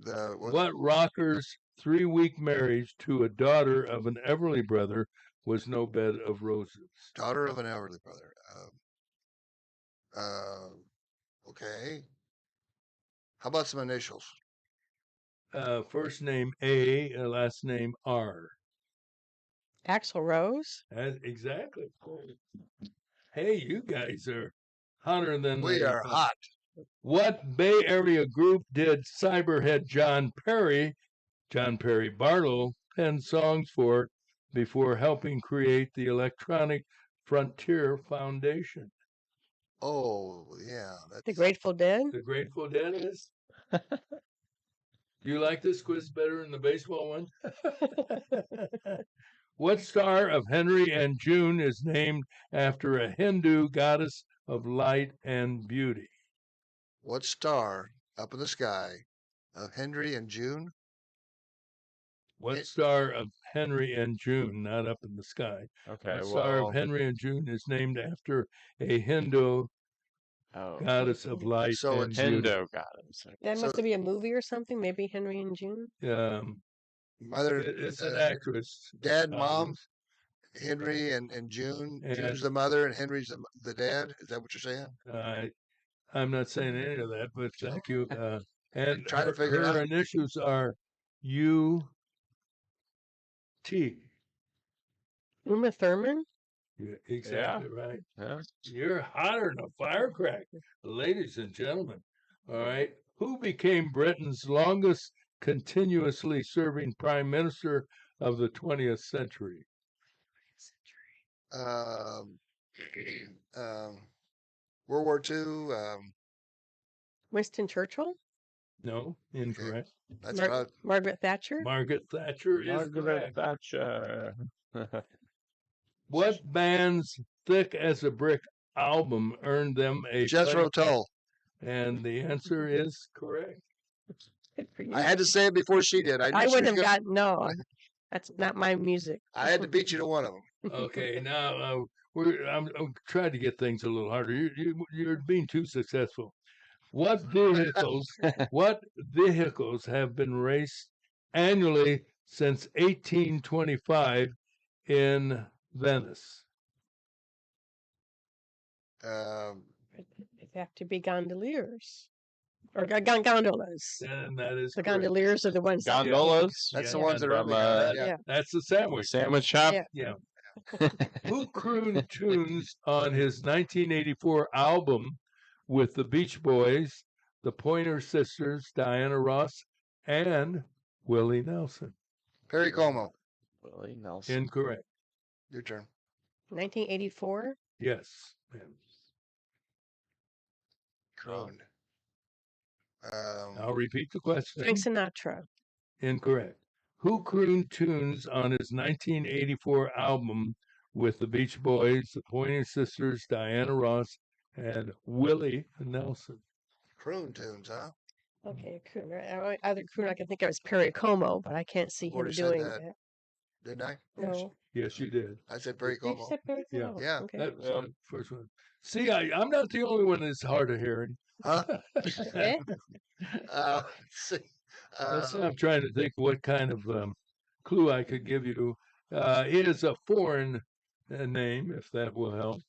What rocker's 3-week marriage to a daughter of an Everly brother was no bed of roses? Daughter of an elderly brother. Okay. How about some initials? First name A, last name R. Axl Rose? Exactly. Hey, you guys are hotter than We the- are hot. What Bay Area group did cyberhead John Perry Barlow, pen songs for before helping create the Electronic Frontier Foundation? Oh, yeah. That's The Grateful Dead? The Grateful Dead is? Do you like this quiz better than the baseball one? What star of Henry and June is named after a Hindu goddess of light and beauty? What star up in the sky of Henry and June? What It- star of Henry and June, not up in the sky? Okay. What star Well. of Henry and June is named after a Hindu Oh. goddess of light So and it's beauty? Hendo got it. That So- must be a movie or something. Maybe Henry and June. Mother, It's an actress. dad, mom, Henry and June. And- June's the mother and Henry's the dad. Is that what you're saying? I'm not saying any of that, but thank you. And Trying to figure it her out. initials are UT. Uma Thurman? You're exactly right. Yeah. You're hotter than a firecracker, ladies and gentlemen. All right. Who became Britain's longest continuously serving prime minister of the 20th century? World War II. Winston Churchill? No, incorrect. That's what I, Margaret Thatcher? Margaret Thatcher is Margaret correct. Thatcher. What band's Thick as a Brick album earned them a Jethro Tull. And the answer is correct. Good for you. I had to say it before she did. I, knew I she wouldn't was have gonna- gotten, no, that's not my music. I had to beat you to one of them. Okay, now I'm trying to get things a little harder. You're being too successful. What vehicles have been raced annually since 1825 in Venice? They have to be gondoliers. Or gondolas. And that is The correct. gondoliers are the ones that. Gondolas. That's the Yeah, ones that are from, really good. Yeah. Yeah. That's the sandwich. Sandwich shop. Yeah. Yeah. Who crooned tunes on his 1984 album with the Beach Boys, the Pointer Sisters, Diana Ross, and Willie Nelson? Perry Como. Willie Nelson. Incorrect. Your turn. 1984? Yes. ma'am. Crooned. I'll repeat the question. Frank Sinatra. Incorrect. Who crooned tunes on his 1984 album with the Beach Boys, the Pointer Sisters, Diana Ross, and Willie Nelson? Croon tunes, huh? Okay, other crooner I can think of is Perry Como, but I can't see him Already said doing that. that. Didn't I? No. Yes, you did. I said Perry You Como. said Perry Yeah. Como. Yeah. Okay. That was the first one. See, I'm not the only one that's hard of hearing. Huh? Eh? Let's see. I'm trying to think what kind of clue I could give you. It is a foreign name, if that will help.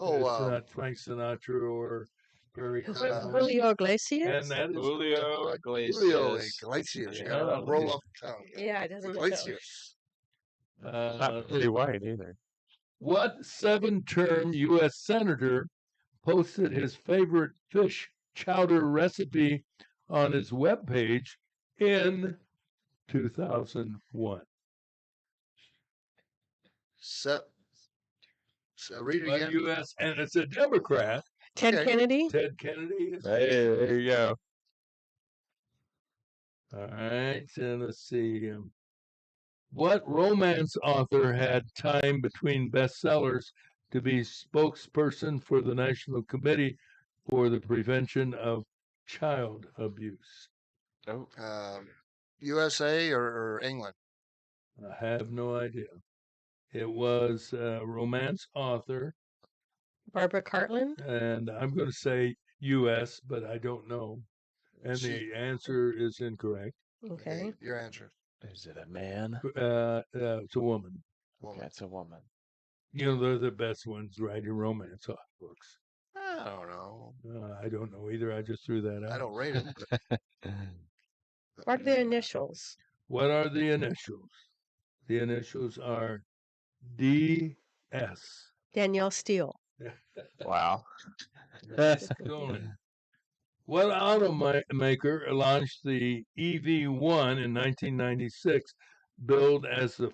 It's not Frank Sinatra or Perry Como. Julio Iglesias? And that is Julio Julio Iglesias. Iglesias. You Yeah. got to roll off the tongue. Yeah, it doesn't Iglesias. Not pretty white either. What 7-term U.S. senator posted his favorite fish chowder recipe on his webpage in 2001? So read it What again. U.S. and it's a Democrat. Ted Okay. Kennedy? Ted Kennedy. Is Hey, there you go. All right, and let's see. What romance author had time between bestsellers to be spokesperson for the National Committee for the Prevention of Child Abuse? Oh, USA or England? I have no idea. It was a romance author, Barbara Cartland? and I'm going to say U.S., but I don't know. And She- the answer is incorrect. Okay. Your answer. is it a man? It's a woman. Woman. Okay, it's a woman. You know, they're the best ones writing romance books. I don't know. I don't know either. I just threw that out. I don't rate it. What are the initials? What are the initials? The initials are DS. Danielle Steele. Wow. Going. What automaker launched the EV1 in 1996, billed as the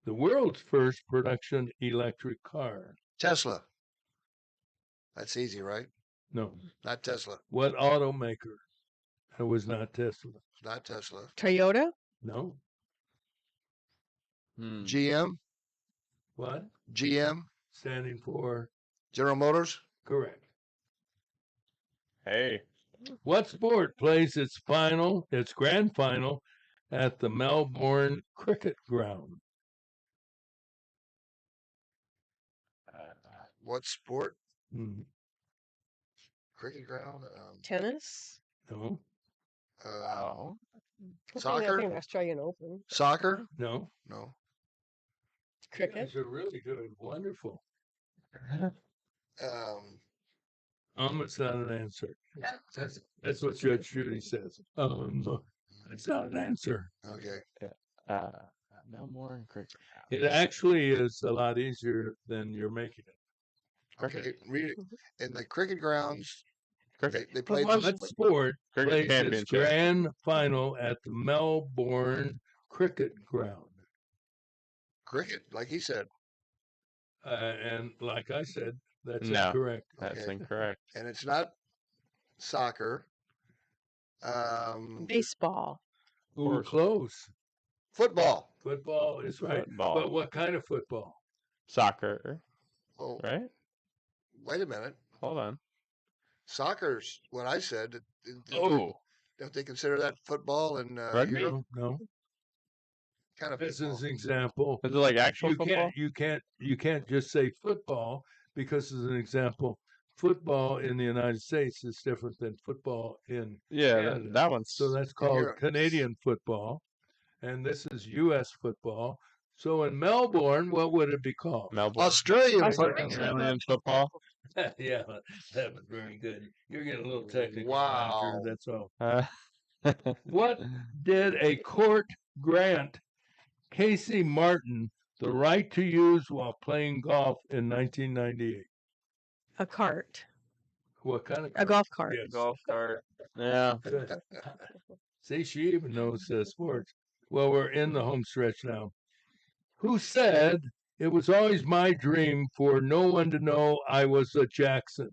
world's first production electric car? Tesla. That's easy, right? No. Not Tesla. What automaker? It was not Tesla. It's not Tesla. Toyota? No. Hmm. GM. What? GM. Standing for General Motors. correct. Hey. What sport plays its grand final at the Melbourne Cricket Ground? What sport? Hmm, Cricket ground. Tennis? No, Oh. Soccer? I think Australian Open. Soccer? no. No. Cricket? These are really good. Wonderful. Um, It's not an answer. That's what Judge Judy says. It's not an answer. okay. Melbourne and cricket. It actually is a lot easier than you're making it. Okay. Read it. In the cricket grounds, Cricket. they played one- What sport Cricket plays its championship. grand final at the Melbourne Cricket Ground? cricket, like he said. And like I said, that's No. incorrect. That's Okay. incorrect. And it's not soccer. Baseball. Ooh, close. Football. Football is right. Football. But what kind of football? Soccer, Oh, right? wait a minute. Hold on. Soccer's what I said. Oh. Don't they consider that football and Rugby? Europe? No. Kind of This is football. an example. Is it like actual You football? can't just say football because as an example, football in the United States is different than football in Yeah, Canada. that one's. So that's called Europe. Canadian football, and this is U.S. football. So in Melbourne, what would it be called? Melbourne. Australia. Australian football. Yeah, that was very good. You're getting a little technical, Wow. Roger, that's all. Uh, What did a court grant Casey Martin the right to use while playing golf in 1998? A cart. What kind of A golf cart. Yes. golf cart. Yeah. Good. See, she even knows sports. Well, we're in the home stretch now. Who said it was always my dream for no one to know I was a Jackson?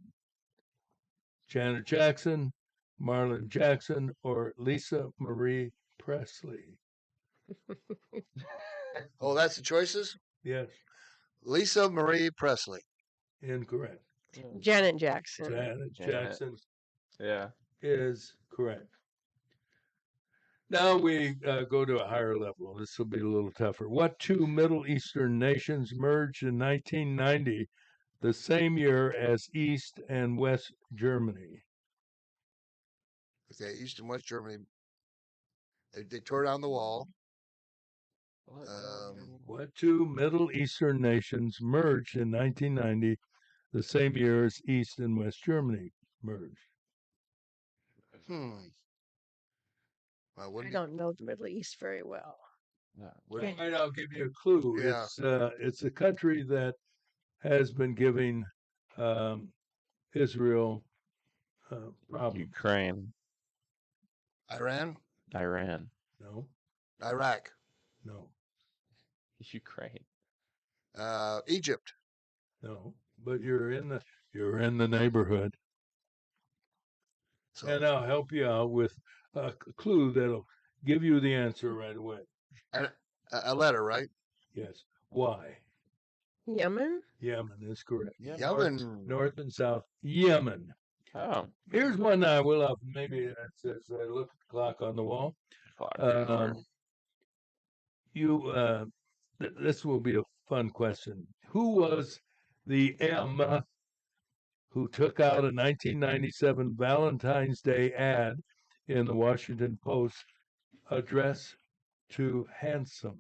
Janet Jackson, Marlon Jackson, or Lisa Marie Presley? Oh, that's the choices? Yes, Lisa Marie Presley. incorrect. Janet Jackson. Janet Janet. Jackson Yeah. is correct. Now we go to a higher level. This will be a little tougher. What two Middle Eastern nations merged in 1990, the same year as East and West Germany? Okay, East and West Germany. They tore down the wall. What two Middle Eastern nations merged in 1990, the same year as East and West Germany merged? Well, I don't know the Middle East very well. All right, I'll give you a clue. Yeah. It's a country that has been giving Israel problems. Ukraine, Iran, Iran, No, Iraq, no, Ukraine. Egypt. no. But you're in the neighborhood, So and I'll help you out with a clue that'll give you the answer right away. a letter, right? Yes. Why? Yemen? Yemen is correct. Yemen. North and South. Yemen. Oh, Here's one I will have. Maybe that's as I look at the clock on the wall. This will be a fun question. Who was the M who took out a 1997 Valentine's Day ad in the Washington Post addressed to Handsome?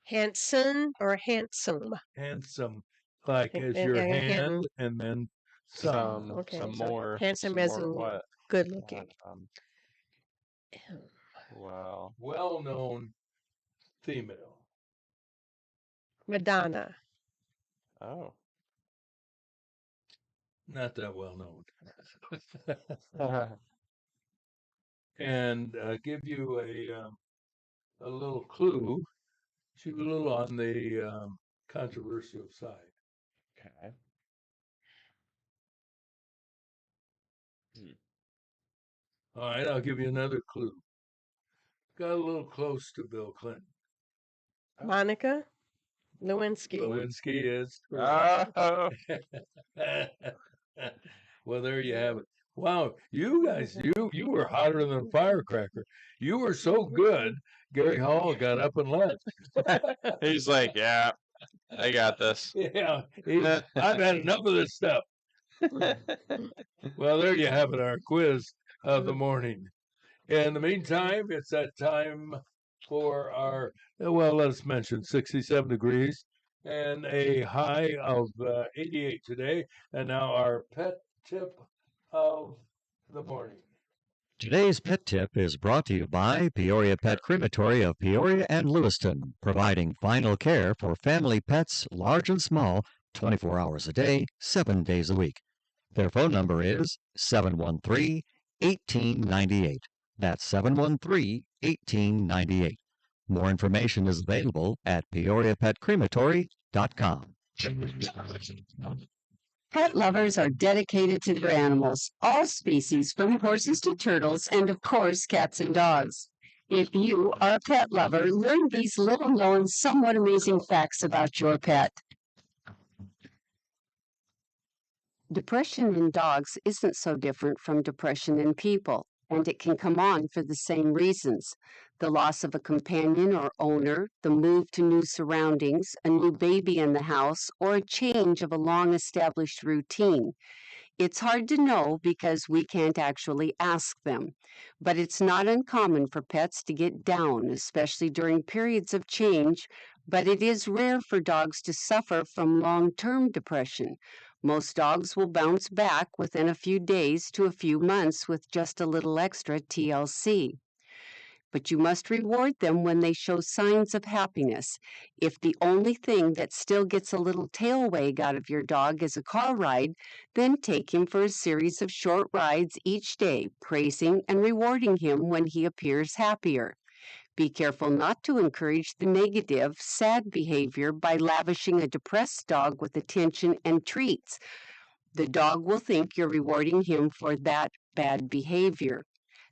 Hanson or handsome? Handsome, like And- as and- your and hand Hanson. and then some. Okay, some so more. handsome some as more in what? good looking. Well, Well-known female. Madonna. oh. Not that well known. And give you a little clue. She's a little on the controversial side. Okay. All right, I'll give you another clue. Got a little close to Bill Clinton. Monica Lewinsky. Lewinsky is. Oh, Well, there you have it. Wow, you guys, you were hotter than a firecracker. You were so good. Gary Hall got up and left. he's like, yeah, I got this. Yeah, I've had enough of this stuff. Well, there you have it, our quiz of the morning. In the meantime, it's that time for our, well, let's mention 67 degrees and a high of 88 today. And now our pet tip of the morning. Today's pet tip is brought to you by Peoria Pet Crematory of Peoria and Lewiston, providing final care for family pets large and small, 24 hours a day, 7 days a week. Their phone number is 713-1898. That's 713-1898. More information is available at peoriapetcrematory.com. Pet lovers are dedicated to their animals, all species from horses to turtles, and of course, cats and dogs. If you are a pet lover, learn these little-known, somewhat amazing facts about your pet. Depression in dogs isn't so different from depression in people, and it can come on for the same reasons. The loss of a companion or owner, the move to new surroundings, a new baby in the house, or a change of a long-established routine. It's hard to know because we can't actually ask them, but it's not uncommon for pets to get down, especially during periods of change, but it is rare for dogs to suffer from long-term depression. Most dogs will bounce back within a few days to a few months with just a little extra TLC. But you must reward them when they show signs of happiness. If the only thing that still gets a little tail wag out of your dog is a car ride, then take him for a series of short rides each day, praising and rewarding him when he appears happier. Be careful not to encourage the negative, sad behavior by lavishing a depressed dog with attention and treats. The dog will think you're rewarding him for that bad behavior.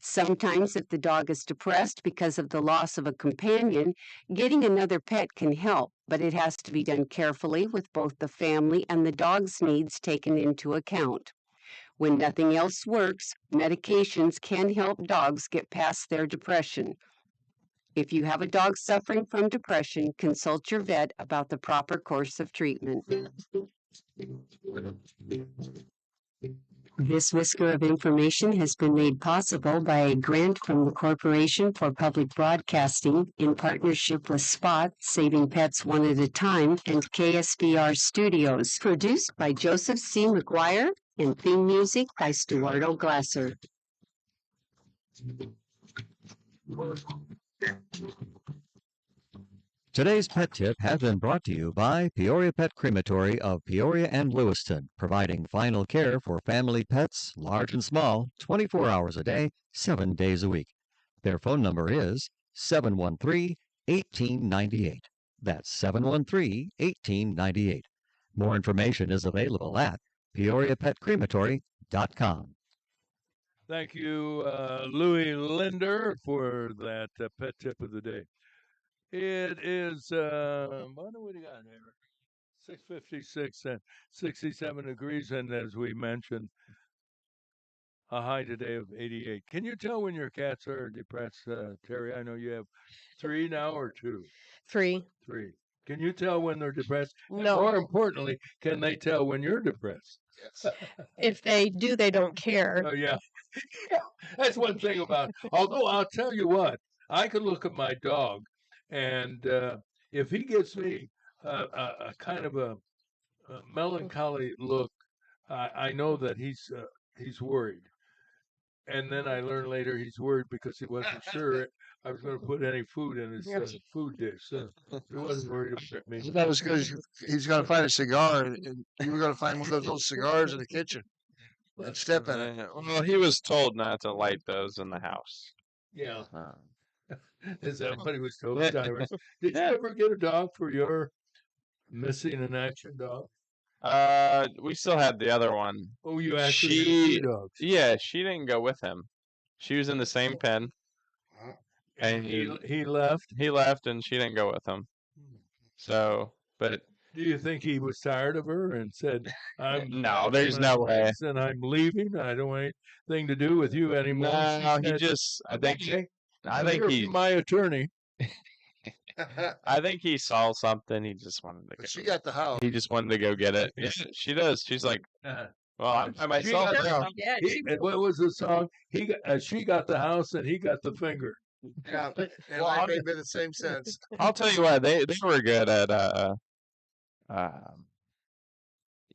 Sometimes, if the dog is depressed because of the loss of a companion, getting another pet can help, but it has to be done carefully with both the family and the dog's needs taken into account. When nothing else works, medications can help dogs get past their depression. If you have a dog suffering from depression, consult your vet about the proper course of treatment. This whisker of information has been made possible by a grant from the Corporation for Public Broadcasting in partnership with Spot, Saving Pets One at a Time, and KSBR Studios. Produced by Joseph C. McGuire and theme music by Stuardo Glasser. Today's pet tip has been brought to you by Peoria Pet Crematory of Peoria and Lewiston, providing final care for family pets, large and small, 24 hours a day, 7 days a week. Their phone number is 713-1898. That's 713-1898. More information is available at peoriapetcrematory.com. Thank you, Louis Linder, for that pet tip of the day. It is, what do we got here? 6:56 and 67 degrees, and as we mentioned, a high today of 88. Can you tell when your cats are depressed, Terry? I know you have 3 now or 2? 3. 3. Can you tell when they're depressed? And No. more importantly, can they tell when you're depressed? Yes. If they do, they don't care. Oh, yeah. That's one thing about it. Although I'll tell you what, I could look at my dog, and if he gives me a kind of a melancholy look, I know that he's worried. And then I learned later he's worried because he wasn't sure I was going to put any food in his food dish. So he wasn't worried about me. That was because he's going to find a cigar, and you were going to find one of those little cigars in the kitchen and step in it. Well, he was told not to light those in the house. Yeah. Is that what he was told, Cyrus? Did you ever get a dog for your missing in action dog? We still had the other one. Oh, you actually had 2 dogs. Yeah, she didn't go with him. She was in the same pen, and he left. he left, and she didn't go with him. So, but Do you think he was tired of her and said, no, there's no way. And I'm leaving. I don't want anything to do with you anymore. No, She he said, just. I think "Okay, You're you're my attorney." I think he saw something. He just wanted to. But she got the house. He just wanted to go get it. Yeah, she does. She's like, well, I'm by She myself got the- now. Yeah, And what was the song? She got the house and he got the finger. Yeah, and Well, life I'm- ain't been the same since. I'll tell you what, they were good at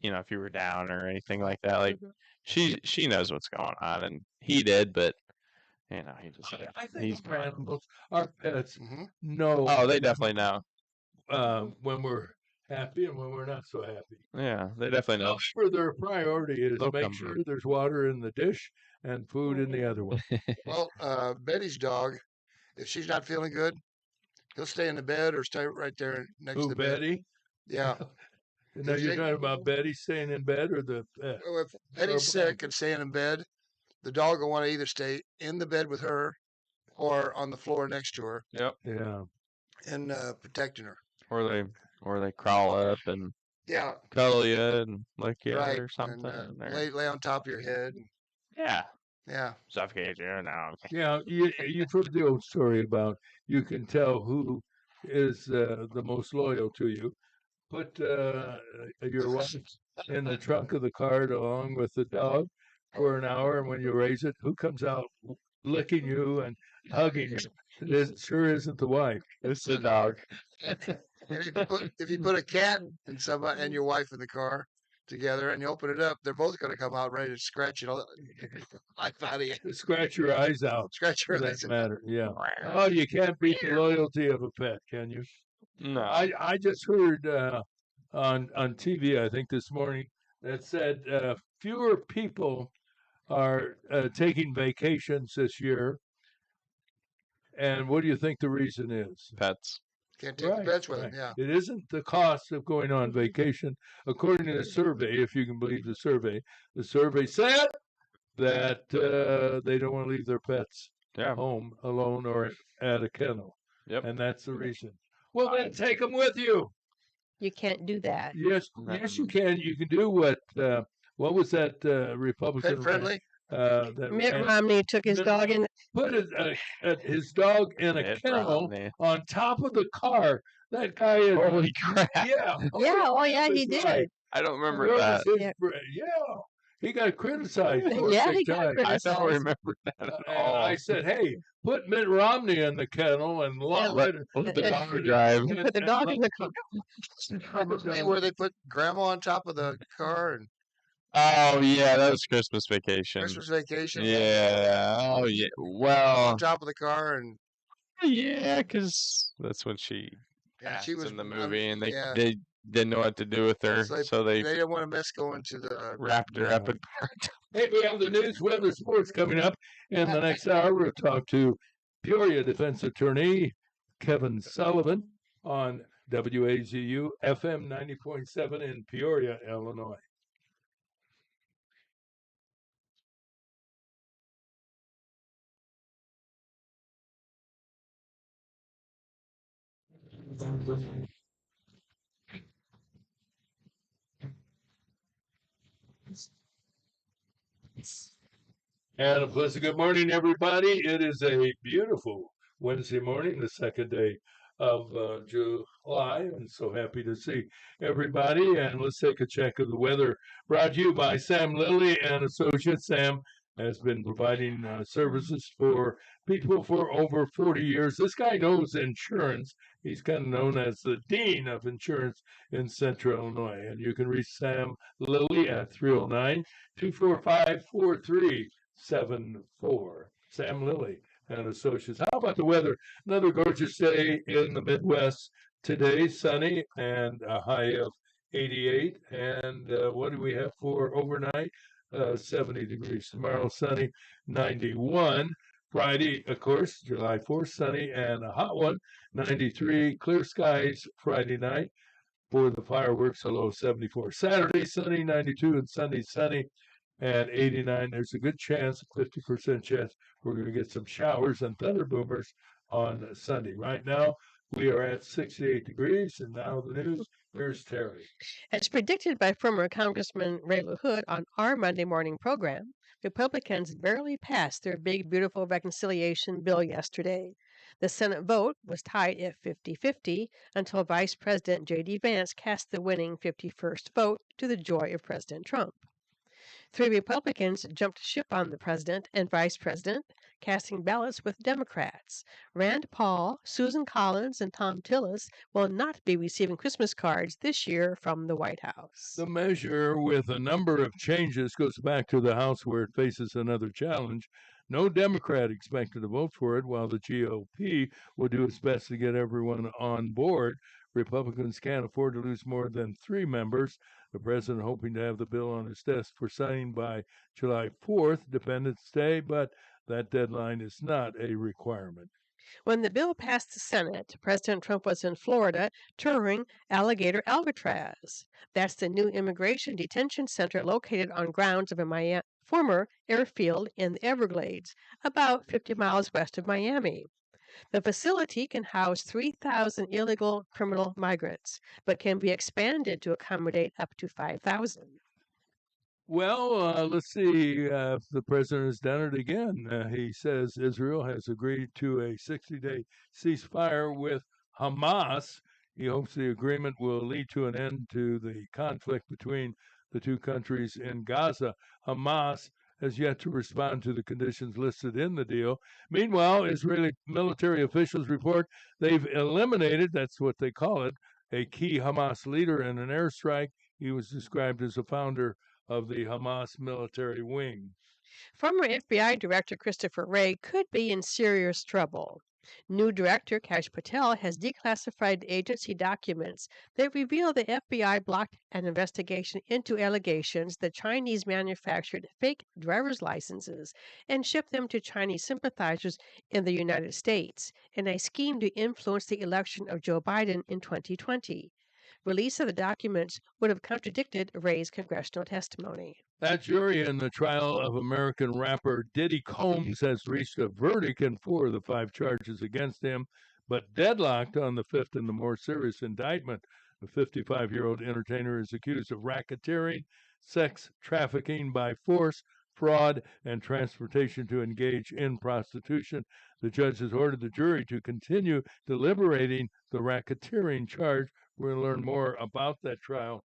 if you were down or anything like that. Like she knows what's going on, and he did, but he just I he's think our animals, our pets, Mhm. know oh, they definitely know. when we're happy and when we're not so happy. Yeah, they definitely know. For their priority is They'll make come sure back. there's water in the dish and food in the other one. Well, Betty's dog, if she's not feeling good, he'll stay in the bed or stay right there next to Who, the bed. Betty? Yeah. No, you're talking about Betty staying in bed or the pet? Well, if Betty's sick and staying in bed, the dog will want to either stay in the bed with her or on the floor next to her Yep. Yeah. and protecting her. Or they crawl up and Yeah, cuddle you and lick you right. or something. And, or- lay on top of your head. yeah, Yeah. suffocate you. No. Yeah, you've heard the old story about you can tell who is the most loyal to you. Put your wife in the trunk of the car along with the dog for an hour, and when you raise it, who comes out licking you and hugging you? It sure isn't the wife. It's the dog. And if you put a cat and somebody and your wife in the car together and you open it up, they're both going to come out ready to scratch you. Life out of you. Scratch your eyes out. Scratch For your that legs. matter. Yeah. Oh, you can't beat the loyalty of a pet, can you? No. I just heard on TV, I think this morning, that said fewer people are taking vacations this year. And what do you think the reason is? Pets. Can't take the pets with them. Yeah. It isn't the cost of going on vacation. According to the survey, if you can believe the survey said that they don't want to leave their pets Yeah. home alone or at a kennel. Yep. And that's the reason. Well, then take them with you. you can't do that. Yes, yes, you can. You can do what was that Republican? Pet friendly. That Mitt ran- Romney took his dog in. put his dog in a Mitt kennel Romney. on top of the car. That guy is Holy crap. yeah. Yeah, oh yeah, he That's did. right. I don't remember That that. was his Yeah. yeah. He got criticized for Yeah, it he big got time. I don't criticized. remember that at And all. I said, "Hey, put Mitt Romney in the kennel and Yeah, Let the dog drive. Put the dog in the car. Where they put grandma on top of the car and Oh yeah, that was Christmas Vacation. Christmas Vacation. Yeah. Oh yeah. On Well, top of the car, and yeah, because that's when she yeah, passed she was in the I movie, mean, and they yeah. they didn't know what to do with her, so they they didn't want to miss going to the wrapped her up in Hey, we have the news, weather, sports coming up in the next hour. We'll talk to Peoria defense attorney Kevin Sullivan on WAZU FM 90.7 in Peoria, Illinois. And a pleasant good morning, everybody. It is a beautiful Wednesday morning, the second day of July. I'm so happy to see everybody. And let's take a check of the weather. Brought to you by Sam Lilly and Associates. Sam has been providing services for people for over 40 years. This guy knows insurance. He's kind of known as the dean of insurance in Central Illinois. And you can reach Sam Lilly at 309-245-4374. Sam Lilly and Associates. How about the weather? Another gorgeous day in the Midwest today, sunny and a high of 88. And what do we have for overnight? 70 degrees. Tomorrow, sunny, 91. Friday, of course, July 4th, sunny and a hot one, 93. Clear skies Friday night for the fireworks, a low 74. Saturday, sunny, 92, and Sunday, sunny and 89. There's a good chance, 50% chance, we're going to get some showers and thunder boomers on Sunday. Right now, we are at 68 degrees, and now the news. Here's Terry. As predicted by former Congressman Ray LaHood on our Monday morning program, Republicans barely passed their big, beautiful reconciliation bill yesterday. The Senate vote was tied at 50-50 until Vice President J.D. Vance cast the winning 51st vote to the joy of President Trump. 3 Republicans jumped ship on the president and vice president, casting ballots with Democrats. Rand Paul, Susan Collins, and Tom Tillis will not be receiving Christmas cards this year from the White House. The measure, with a number of changes, goes back to the House where it faces another challenge. No Democrat expected to vote for it, while the GOP will do its best to get everyone on board. Republicans can't afford to lose more than 3 members. The president hoping to have the bill on his desk for signing by July 4th, Independence Day, but that deadline is not a requirement. When the bill passed the Senate, President Trump was in Florida touring Alligator Alcatraz. That's the new immigration detention center located on grounds of a former airfield in the Everglades, about 50 miles west of Miami. The facility can house 3,000 illegal criminal migrants, but can be expanded to accommodate up to 5,000. Well, let's see if the president has done it again. He says Israel has agreed to a 60-day ceasefire with Hamas. He hopes the agreement will lead to an end to the conflict between the two countries in Gaza. Hamas has yet to respond to the conditions listed in the deal. Meanwhile, Israeli military officials report they've eliminated, that's what they call it, a key Hamas leader in an airstrike. He was described as a founder of the Hamas military wing. Former FBI Director Christopher Wray could be in serious trouble. New Director Kash Patel has declassified agency documents that reveal the FBI blocked an investigation into allegations that Chinese manufactured fake driver's licenses and shipped them to Chinese sympathizers in the United States in a scheme to influence the election of Joe Biden in 2020. Release of the documents would have contradicted Wray's congressional testimony. That jury in the trial of American rapper Diddy Combs has reached a verdict in 4 of the 5 charges against him, but deadlocked on the 5th and the more serious indictment. The 55-year-old entertainer is accused of racketeering, sex trafficking by force, fraud, and transportation to engage in prostitution. The judge has ordered the jury to continue deliberating the racketeering charge. We're going to learn more about that trial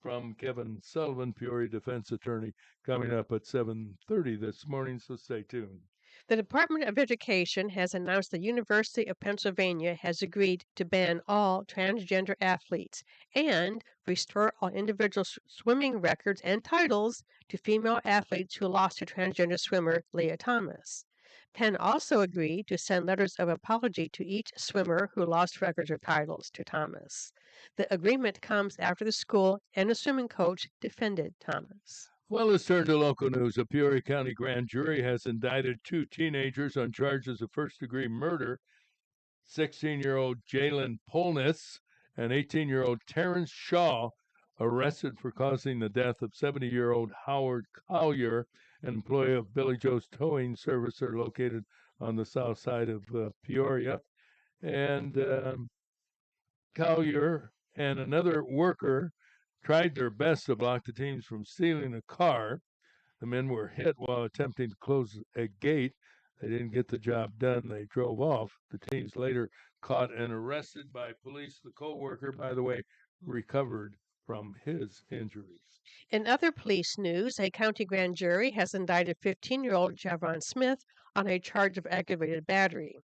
from Kevin Sullivan, Peoria defense attorney, coming up at 7:30 this morning, so stay tuned. The Department of Education has announced the University of Pennsylvania has agreed to ban all transgender athletes and restore all individual swimming records and titles to female athletes who lost to transgender swimmer Leah Thomas. Penn also agreed to send letters of apology to each swimmer who lost records or titles to Thomas. The agreement comes after the school and a swimming coach defended Thomas. Well, let's turn to local news. A Peoria County grand jury has indicted 2 teenagers on charges of first-degree murder. 16-year-old Jalen Polnitz and 18-year-old Terrence Shaw arrested for causing the death of 70-year-old Howard Collier, an employee of Billy Joe's Towing Service. Are located on the south side of Peoria. And Collier and another worker tried their best to block the teams from stealing a car. The men were hit while attempting to close a gate. They didn't get the job done. They drove off. The teams later caught and arrested by police. The co-worker, by the way, recovered from his injuries. In other police news, a county grand jury has indicted 15-year-old Javon Smith on a charge of aggravated battery.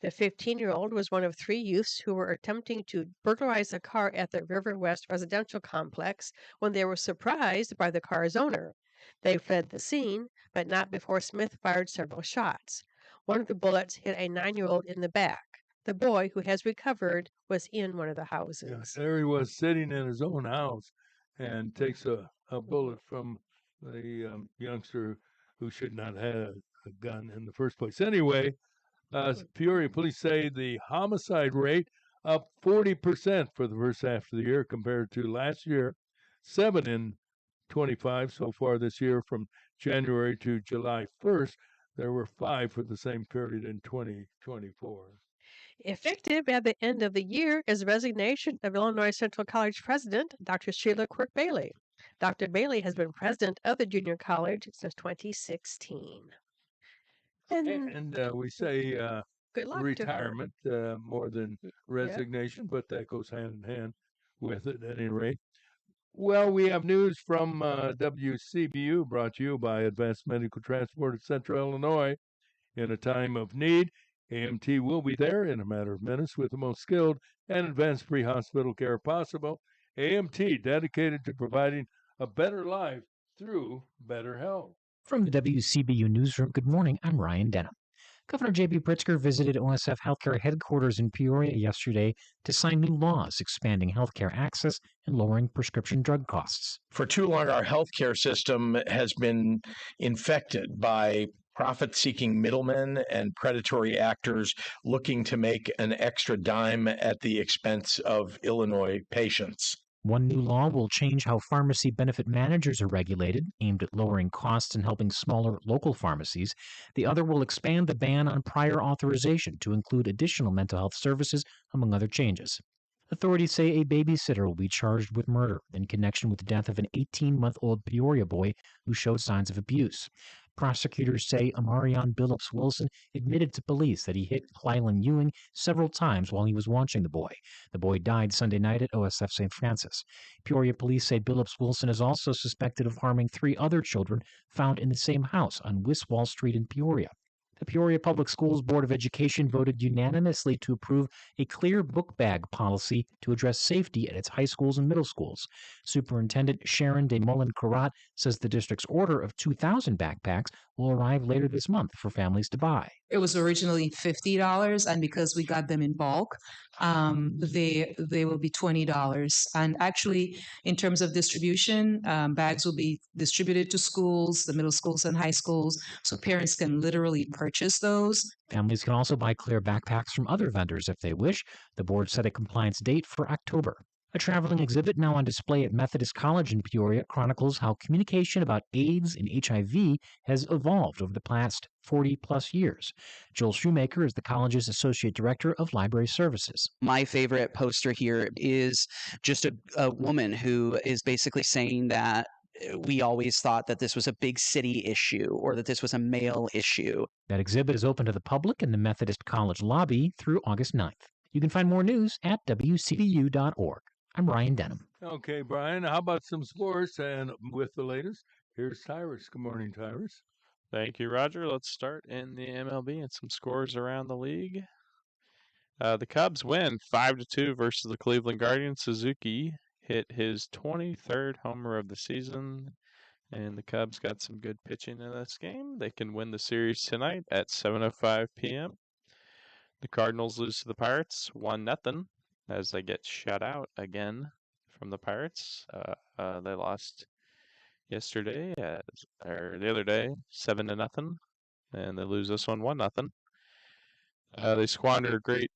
The 15-year-old was one of 3 youths who were attempting to burglarize a car at the River West residential complex when they were surprised by the car's owner. They fled the scene, but not before Smith fired several shots. One of the bullets hit a 9-year-old in the back. The boy, who has recovered, was in one of the houses. Yeah, there he was sitting in his own house and takes a bullet from the youngster who should not have a gun in the first place. Anyway, Peoria police say the homicide rate up 40% for the first half of the year compared to last year. 7 in 25 so far this year. From January to July 1st, there were 5 for the same period in 2024. Effective at the end of the year is resignation of Illinois Central College president, Dr. Sheila Quirk Bailey. Dr. Bailey has been president of the junior college since 2016. And we say Good luck retirement more than resignation, but that goes hand in hand with it at any rate. Well, we have news from WCBU, brought to you by Advanced Medical Transport of Central Illinois. In a time of need, AMT will be there in a matter of minutes with the most skilled and advanced pre-hospital care possible. AMT, dedicated to providing a better life through better health. From the WCBU Newsroom, good morning. I'm Ryan Denham. Governor J.B. Pritzker visited OSF Healthcare headquarters in Peoria yesterday to sign new laws expanding healthcare access and lowering prescription drug costs. For too long, our healthcare system has been infected by profit-seeking middlemen and predatory actors looking to make an extra dime at the expense of Illinois patients. One new law will change how pharmacy benefit managers are regulated, aimed at lowering costs and helping smaller local pharmacies. The other will expand the ban on prior authorization to include additional mental health services, among other changes. Authorities say a babysitter will be charged with murder in connection with the death of an 18-month-old Peoria boy who showed signs of abuse. Prosecutors say Amarion Billups Wilson admitted to police that he hit Clylan Ewing several times while he was watching the boy. The boy died Sunday night at OSF St. Francis. Peoria police say Billups Wilson is also suspected of harming 3 other children found in the same house on Wiswall Street in Peoria. The Peoria Public Schools Board of Education voted unanimously to approve a clear book bag policy to address safety at its high schools and middle schools. Superintendent Sharon DeMolin-Karat says the district's order of 2,000 backpacks will arrive later this month for families to buy. It was originally $50, and because we got them in bulk, they will be $20. And actually, in terms of distribution, bags will be distributed to schools, the middle schools and high schools, so parents can literally purchase those. Families can also buy clear backpacks from other vendors if they wish. The board set a compliance date for October. A traveling exhibit now on display at Methodist College in Peoria chronicles how communication about AIDS and HIV has evolved over the past 40-plus years. Joel Shoemaker is the college's Associate Director of Library Services. My favorite poster here is just a woman who is basically saying that we always thought that this was a big city issue or that this was a male issue. That exhibit is open to the public in the Methodist College lobby through August 9th. You can find more news at WCBU.org. I'm Ryan Denham. Okay, Brian, how about some sports? And with the latest, here's Tyrus. Good morning, Tyrus. Thank you, Roger. Let's start in the MLB and some scores around the league. The Cubs win 5-2 versus the Cleveland Guardians. Suzuki hit his 23rd homer of the season, and the Cubs got some good pitching in this game. They can win the series tonight at 7:05 p.m. The Cardinals lose to the Pirates 1-0 as they get shut out again from the Pirates. They lost yesterday or the other day 7-0, and they lose this one 1-0. They squander a great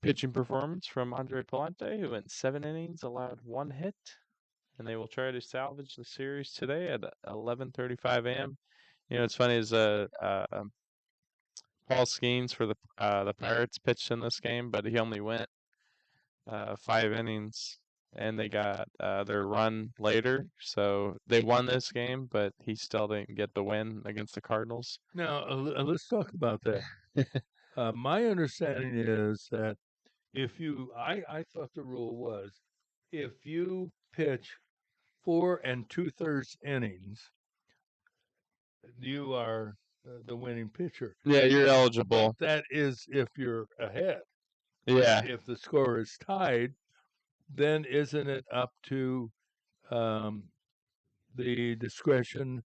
pitching performance from Andre Palante, who in 7 innings allowed 1 hit, and they will try to salvage the series today at 11:35 a.m. You know, it's funny is Paul Skeens for the Pirates pitched in this game, but he only went 5 innings, and they got their run later, so they won this game, but he still didn't get the win against the Cardinals. Now, let's talk about that. My understanding is that I thought the rule was if you pitch 4 2/3 innings, you are the winning pitcher. Yeah, you're eligible. That is if you're ahead. Yeah. If the score is tied, then isn't it up to the discretion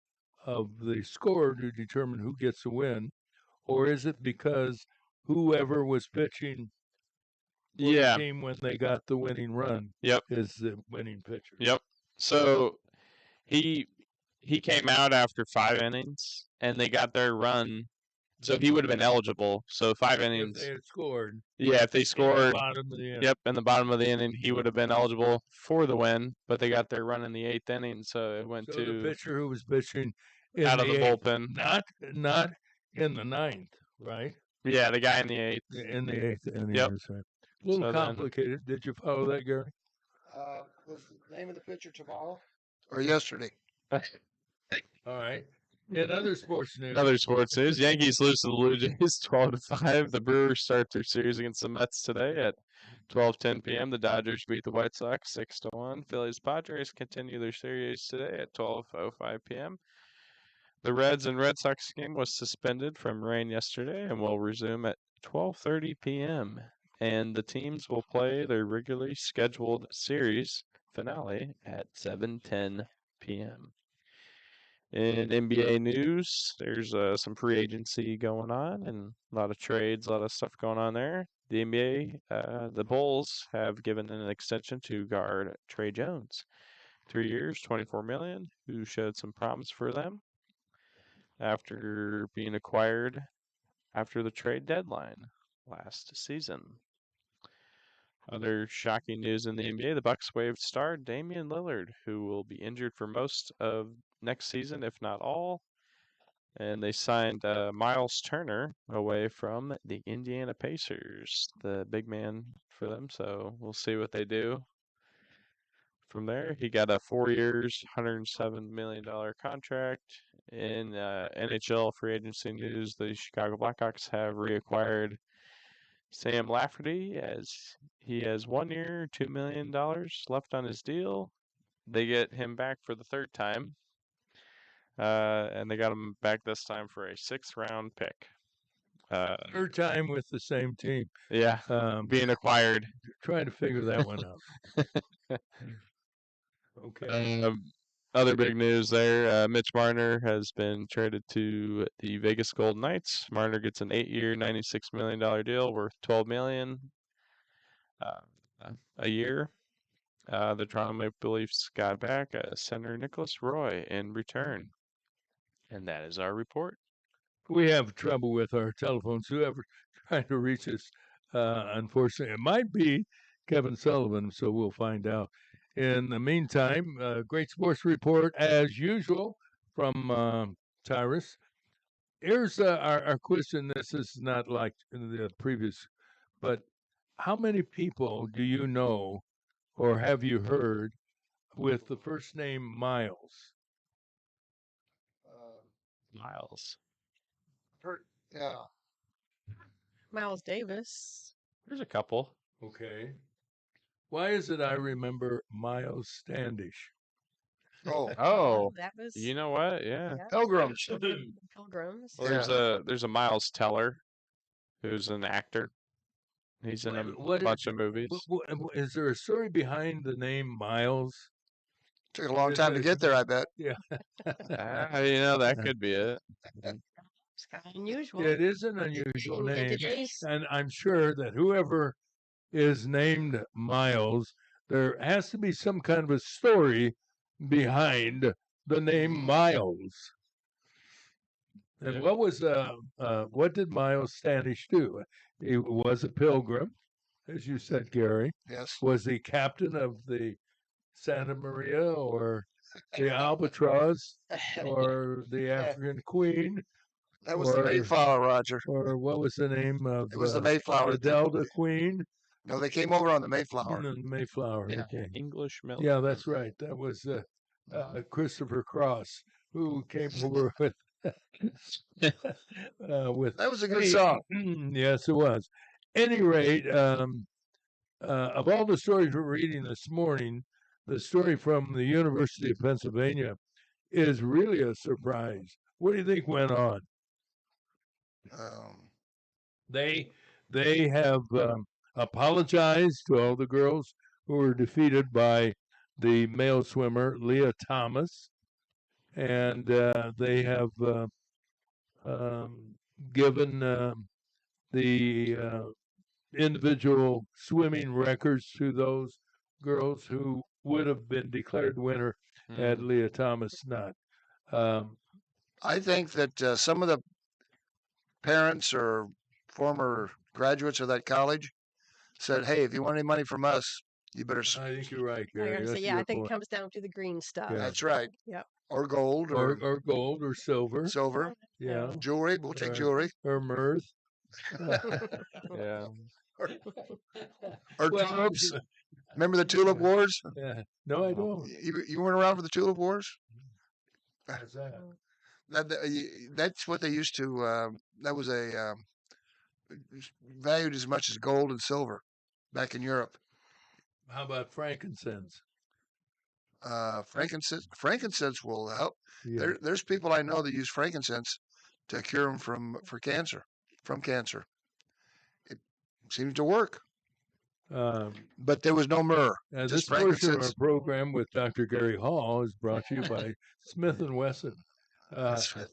of the scorer to determine who gets the win? Or is it because whoever was pitching for the team when they got the winning run is the winning pitcher? Yep. So he came out after 5 innings, and they got their run. So he would have been eligible. So 5 innings. If they had scored. Yeah, if they scored. Bottom of the inning. Yep, in the bottom of the inning, he would have been eligible for the win, but they got their run in the 8th inning, so it went So to the pitcher who was pitching out of the eighth, bullpen. not in the 9th, right? Yeah, the guy in the 8th. In the 8th inning. Yep. That's right. A little So then- complicated. Did you follow that, Gary? Was the name of the pitcher tomorrow or yesterday? All right. In other sports news. Other sports news: Yankees lose to the Blue Jays 12-5. The Brewers start their series against the Mets today at 12:10 p.m. The Dodgers beat the White Sox 6-1. Phillies Padres continue their series today at 12:05 p.m. The Reds and Red Sox game was suspended from rain yesterday and will resume at 12:30 p.m. And the teams will play their regularly scheduled series finale at 7:10 p.m. In NBA news, there's some free agency going on and a lot of trades, a lot of stuff going on there. The NBA, the Bulls have given an extension to guard Trey Jones, 3 years, $24 million, who showed some promise for them after being acquired after the trade deadline last season. Other shocking news in the NBA, the Bucks waived star Damian Lillard, who will be injured for most of next season, if not all. And they signed Miles Turner away from the Indiana Pacers, the big man for them. So we'll see what they do from there. He got a 4 years, $107 million contract. In NHL free agency news, the Chicago Blackhawks have reacquired Sam Lafferty, as he has 1 year, $2 million left on his deal. They get him back for the 3rd time. And they got him back this time for a 6th round pick. 3rd time with the same team. Yeah, being acquired. Trying to figure that one out. Okay. Other big news there, Mitch Marner has been traded to the Vegas Golden Knights. Marner gets an 8-year, $96 million deal worth $12 million a year. The Toronto Maple Leafs got back center Nicholas Roy in return. And that is our report. We have trouble with our telephones. Whoever trying to reach us, unfortunately, it might be Kevin Sullivan, so we'll find out. In the meantime, great sports report as usual from Tyrus. Here's our question. This is not like the previous, but how many people do you know or have you heard with the first name Miles? Miles. Yeah. Miles Davis. There's a couple. Okay. Why is it I remember Miles Standish? Oh, Oh, that was you know what? Yeah. yeah, Pilgrims. Pilgrims. Well, Yeah. there's a Miles Teller who's an actor. He's in a What is, bunch of movies. is there a story behind the name Miles? Took a long Is time to it- get there, I bet. Yeah. You know, that could be it. It's kind of unusual. It is an unusual It name, is. and I'm sure that whoever is named Miles, there has to be some kind of a story behind the name Miles. And Yeah. what did Miles Standish do? He was a pilgrim, as you said, Gary. Yes. Was he captain of the Santa Maria or the Albatross or the African Queen? That was the Or- Mayflower, Roger. Or what was the name of It was the Mayflower. the Delta Queen? No, they came over on the Mayflower. The Mayflower. Yeah. Okay. English milk. Yeah, that's right. That was Christopher Cross who came over with with. That was a good Hey, song. Yes, it was. Any rate, of all the stories we're reading this morning, the story from the University of Pennsylvania is really a surprise. What do you think went on? They have apologized to all the girls who were defeated by the male swimmer Leah Thomas, and they have given the individual swimming records to those girls who would have been declared winner had Leah Thomas not. I think that some of the parents or former graduates of that college said, "Hey, if you want any money from us, you better." I think you're right, I was Gary. gonna That's say, a yeah, I good think point. it comes down to the green stuff. Yeah. That's right. Yep. Or gold, Or gold or silver. silver, Yeah. jewelry. We'll take Or- jewelry. Or mirth. Yeah. Or Well, tulips. Remember the Tulip Wars? Yeah. No, I don't. You weren't around for the Tulip Wars? How's that? That's what they used to. That was valued as much as gold and silver back in Europe. How about frankincense? Frankincense will help. Yeah. There's people I know that use frankincense to cure them from cancer. It seems to work, but there was no myrrh. This Just portion of our frankincense. program with Dr. Gary Hall is brought to you by Smith and Wesson.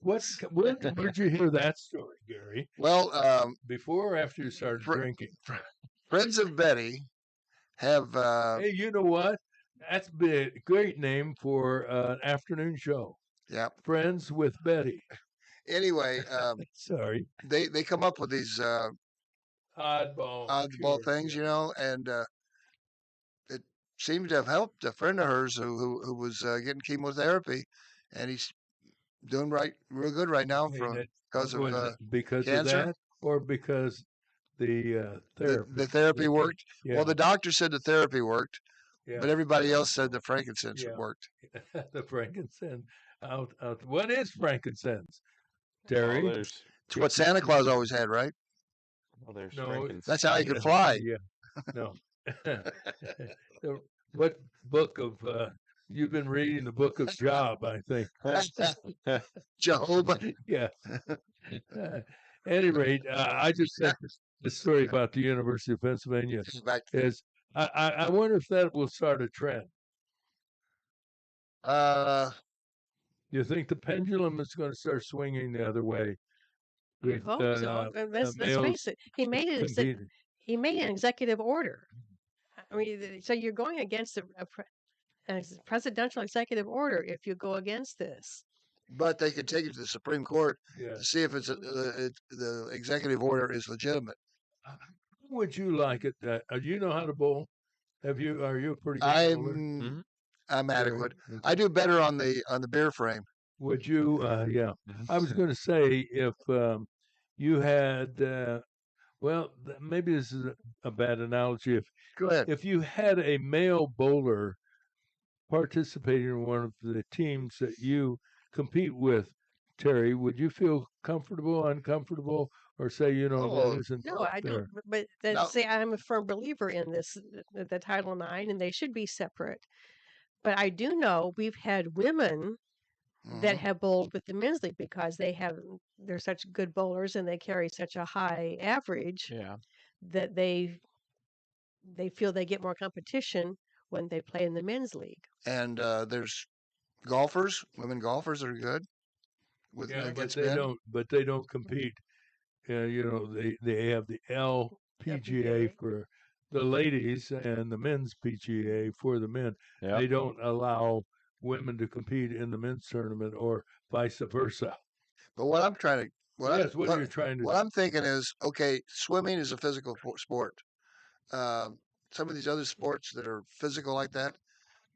Where'd you hear that story, Gary? Well, Before or after you started drinking? Friends of Betty have. Hey, you know what? That's a great name for an afternoon show. Yeah. Friends with Betty. Anyway, Sorry. they come up with these Oddball oddball things, and it seemed to have helped a friend of hers who was getting chemotherapy, and he's doing real good right now because Was of it because cancer. of that, or because the therapy? The therapy worked. Yeah. Well, the doctor said the therapy worked, Yeah. but everybody else said the frankincense Yeah. worked. The frankincense. Out. What is frankincense, Well, Terry? there's It's what Santa Claus always had, right? No, frankincense. That's how he could fly. Yeah. No. What book of you've been reading? The book of Job, I think. Jehovah. Yeah. At any rate, I just said the story about the University of Pennsylvania Back. is. I wonder if that will start a trend. You think the pendulum is going to start swinging the other way? I with, hope so. Let's males face it. He made it. competing? He made an executive order. I mean, so you're going against a presidential executive order if you go against this. But they could take it to the Supreme Court Yeah. to see if the executive order is legitimate. How would you like it? Do you know how to bowl? Are you a pretty good bowler? I'm Very adequate. good. I do better on the beer frame. Would you? Yeah. I was going to say if you had. Well, maybe this is a bad analogy. Go ahead. If you had a male bowler participating in one of the teams that you compete with, Terry, would you feel comfortable, uncomfortable, or say, Oh, that isn't No, I don't. fair? But Now- see, I'm a firm believer in this, the Title IX, and they should be separate. But I do know we've had women that Mhm. have bowled with the men's league because they're such good bowlers and they carry such a high average Yeah. that they feel they get more competition when they play in the men's league. And there's golfers, women golfers that are good with Yeah, but against they men. don't. But they don't compete. They have the LPGA LPGA. for the ladies and the men's PGA for the men. Yeah. They don't allow women to compete in the men's tournament or vice versa. But what I'm trying to That's what you're trying to. what I'm thinking is, okay, swimming is a physical sport. Some of these other sports that are physical like that,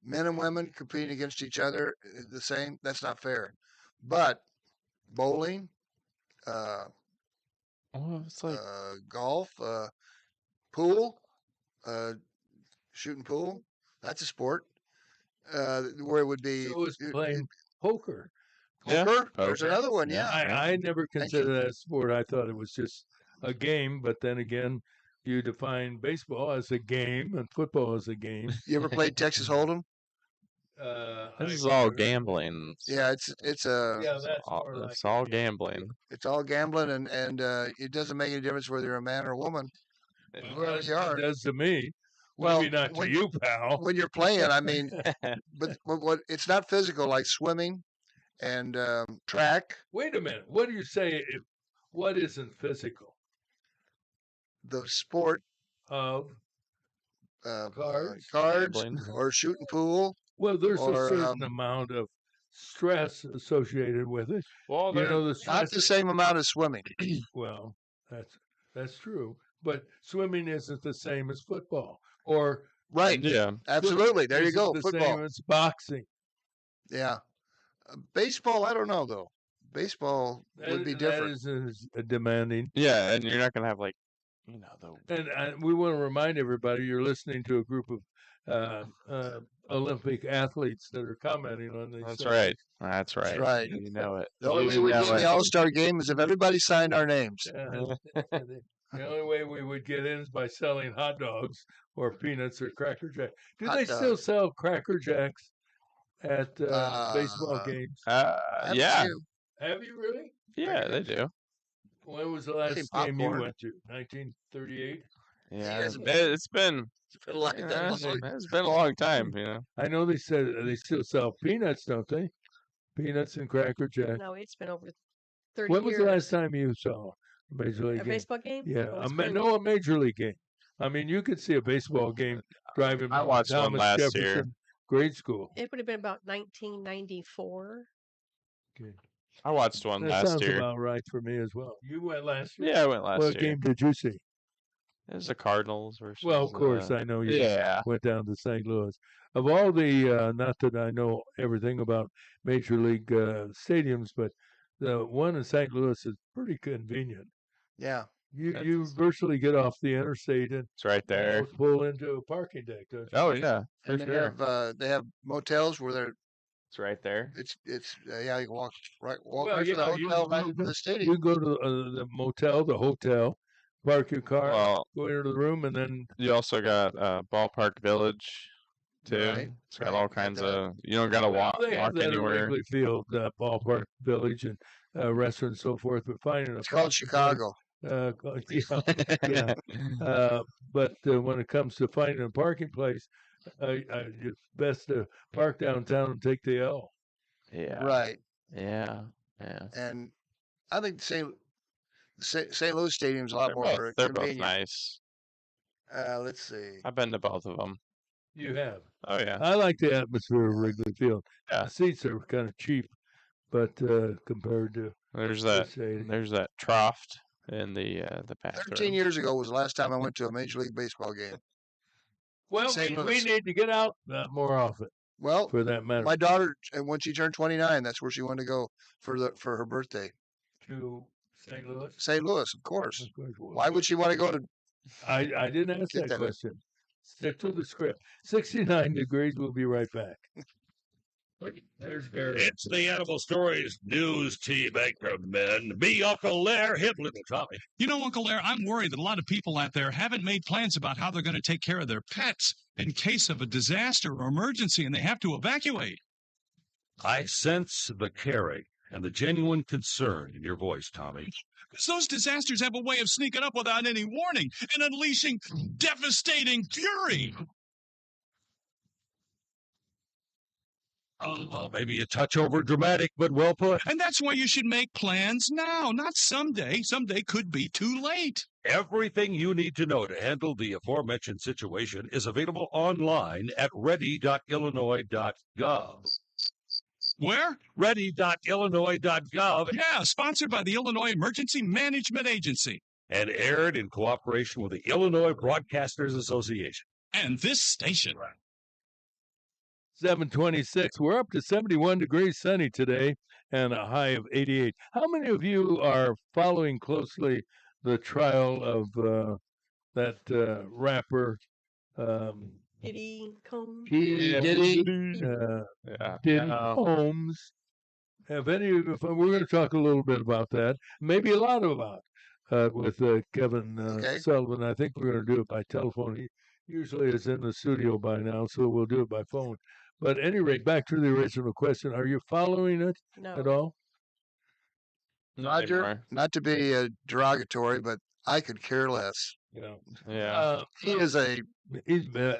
men and women competing against each other the same. That's not fair. But bowling, uh, Oh, it's like golf, pool, shooting pool, that's a sport. Where it would be So is playing poker. Yeah, poker. There's poker. another one. Yeah. Yeah. I never Thank you. considered that a sport. I thought it was just a game. But then again, you define baseball as a game and football as a game. You ever played Texas Hold'em? This I is all never- gambling. Yeah, it's a Yeah, that's more like It's a all game. gambling. it's all gambling, and it doesn't make any difference whether you're a man or a woman. Well, Wherever you are. it does to me. Well, Maybe not to when- you, pal. When you're playing, I mean, but what it's not physical like swimming and track. Wait a minute. What do you say? What isn't physical? The sport Of Cards? cards Gambling. or shooting pool. well, there's Or, a certain amount of stress associated with it. Well, You know, the Not stress. the same amount as swimming. Well, that's true. But swimming isn't the same as football, or Right. yeah. Absolutely. There you isn't go. the Football. same as boxing. Yeah. Baseball, I don't know though. Baseball would be different. That is demanding. Yeah, and you're not gonna have like, the And we want to remind everybody you're listening to a group of Olympic athletes that are commenting on these. That's things. right. That's right. right. You know it. The only way You we'd know win the it. All-Star game is if everybody signed our names. The only way we would get in is by selling hot dogs or peanuts or Cracker Jack. Do Hot they still dogs. sell Cracker Jacks at baseball games? I haven't Yeah. seen 'em. Have you really? Yeah, they do. When was the last Seen game you popcorn. went to? 1938. Yeah, Yes. it's been It's been like that it's long. it's been a long time. You know. I know they said they still sell peanuts, don't they? Peanuts and Cracker Jack. No, it's been over 30 When was years. the last time you saw a major league A game? baseball game? Yeah, Oh, it's a major league game. I mean, you could see a baseball game driving I by watched one Thomas last Jefferson year. grade school. It would have been about 1994. Okay. I watched one That last sounds year. about right for me as well. You went last year. Yeah, I went last What year. game did you see? It was the Cardinals versus. Well, of course, I know you Yeah. went down to St. Louis. Of all the, not that I know everything about major league stadiums, but the one in St. Louis is pretty convenient. Yeah. You virtually get off the interstate and It's right there. pull into a parking deck, don't you? Oh yeah, for And sure. they have motels where they're It's right there. it's yeah, you can walk right Well, from the yeah, hotel right to the you stadium. go to the motel, the hotel, park your car, Well, go into the room, and then you also got Ballpark Village too. Right, It's got right. all kinds of. You don't gotta walk they have walk that at anywhere. Wrigley Field, ballpark village, and restaurants and so forth. But finding a It's called parking Chicago. yeah. But when it comes to finding a parking place, it's best to park downtown and take the L. Yeah. Right. Yeah. Yeah. And I think St. Louis Stadium's a lot more They're both convenient. nice. Let's see. I've been to both of them. You have. Oh yeah. I like the atmosphere of Wrigley Field. Yeah. The seats are kind of cheap, but compared to There's the that. stadium. There's that trough in the 13 bathroom. years ago was the last time I went to a Major League Baseball game. Well, St. we Louis. need to get out more often, Well, for that matter. my daughter, and when she turned 29, that's where she wanted to go for her birthday. To St. Louis. St. Louis, of course. Of course. Why would she want to go to? I didn't ask Get that that. question. Stick to the script. 69 degrees. We'll be right back. There's Barry. It's the Animal Stories news team, Anchorman. Me, Uncle Lair, him, little Tommy. You know, Uncle Lair, I'm worried that a lot of people out there haven't made plans about how they're going to take care of their pets in case of a disaster or emergency and they have to evacuate. I sense the caring and the genuine concern in your voice, Tommy. Because those disasters have a way of sneaking up without any warning and unleashing devastating fury. Maybe a touch over dramatic, but well put. And that's why you should make plans now, not someday. Someday could be too late. Everything you need to know to handle the aforementioned situation is available online at ready.illinois.gov. Where? Ready.illinois.gov. Yeah, sponsored by the Illinois Emergency Management Agency. And aired in cooperation with the Illinois Broadcasters Association. And this station. 726. We're up to 71 degrees sunny today and a high of 88. How many of you are following closely the trial of that rapper? Diddy Combs. Diddy Yeah. Holmes. Have any? We're going to talk a little bit about that. Maybe a lot about with Kevin Sullivan. I think we're going to do it by telephone. He usually is in the studio by now, so we'll do it by phone. But at any rate, back to the original question: are you following it at all? Roger, not to be derogatory, but I could care less. Yeah. He's a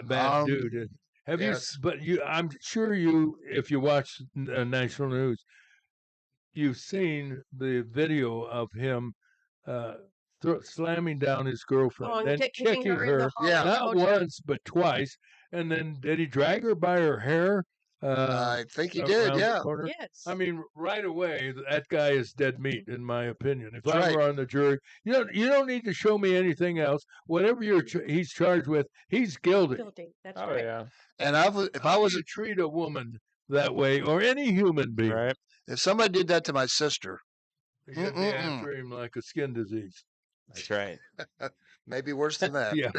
bad dude. Have yes. you? But I'm sure if you watch national news, you've seen the video of him slamming down his girlfriend, then kicking her, not once but twice. And then did he drag her by her hair? I think he did. Yeah. Yes. I mean, right away, that guy is dead meat, in my opinion. If I Right. were on the jury, you don't need to show me anything else. Whatever he's charged with, he's guilty. That's Oh, right. yeah. And if I was to treat a woman that way, or any human being, Right. if somebody did that to my sister, you'd be after him like a skin disease. That's right. maybe worse than that. Yeah,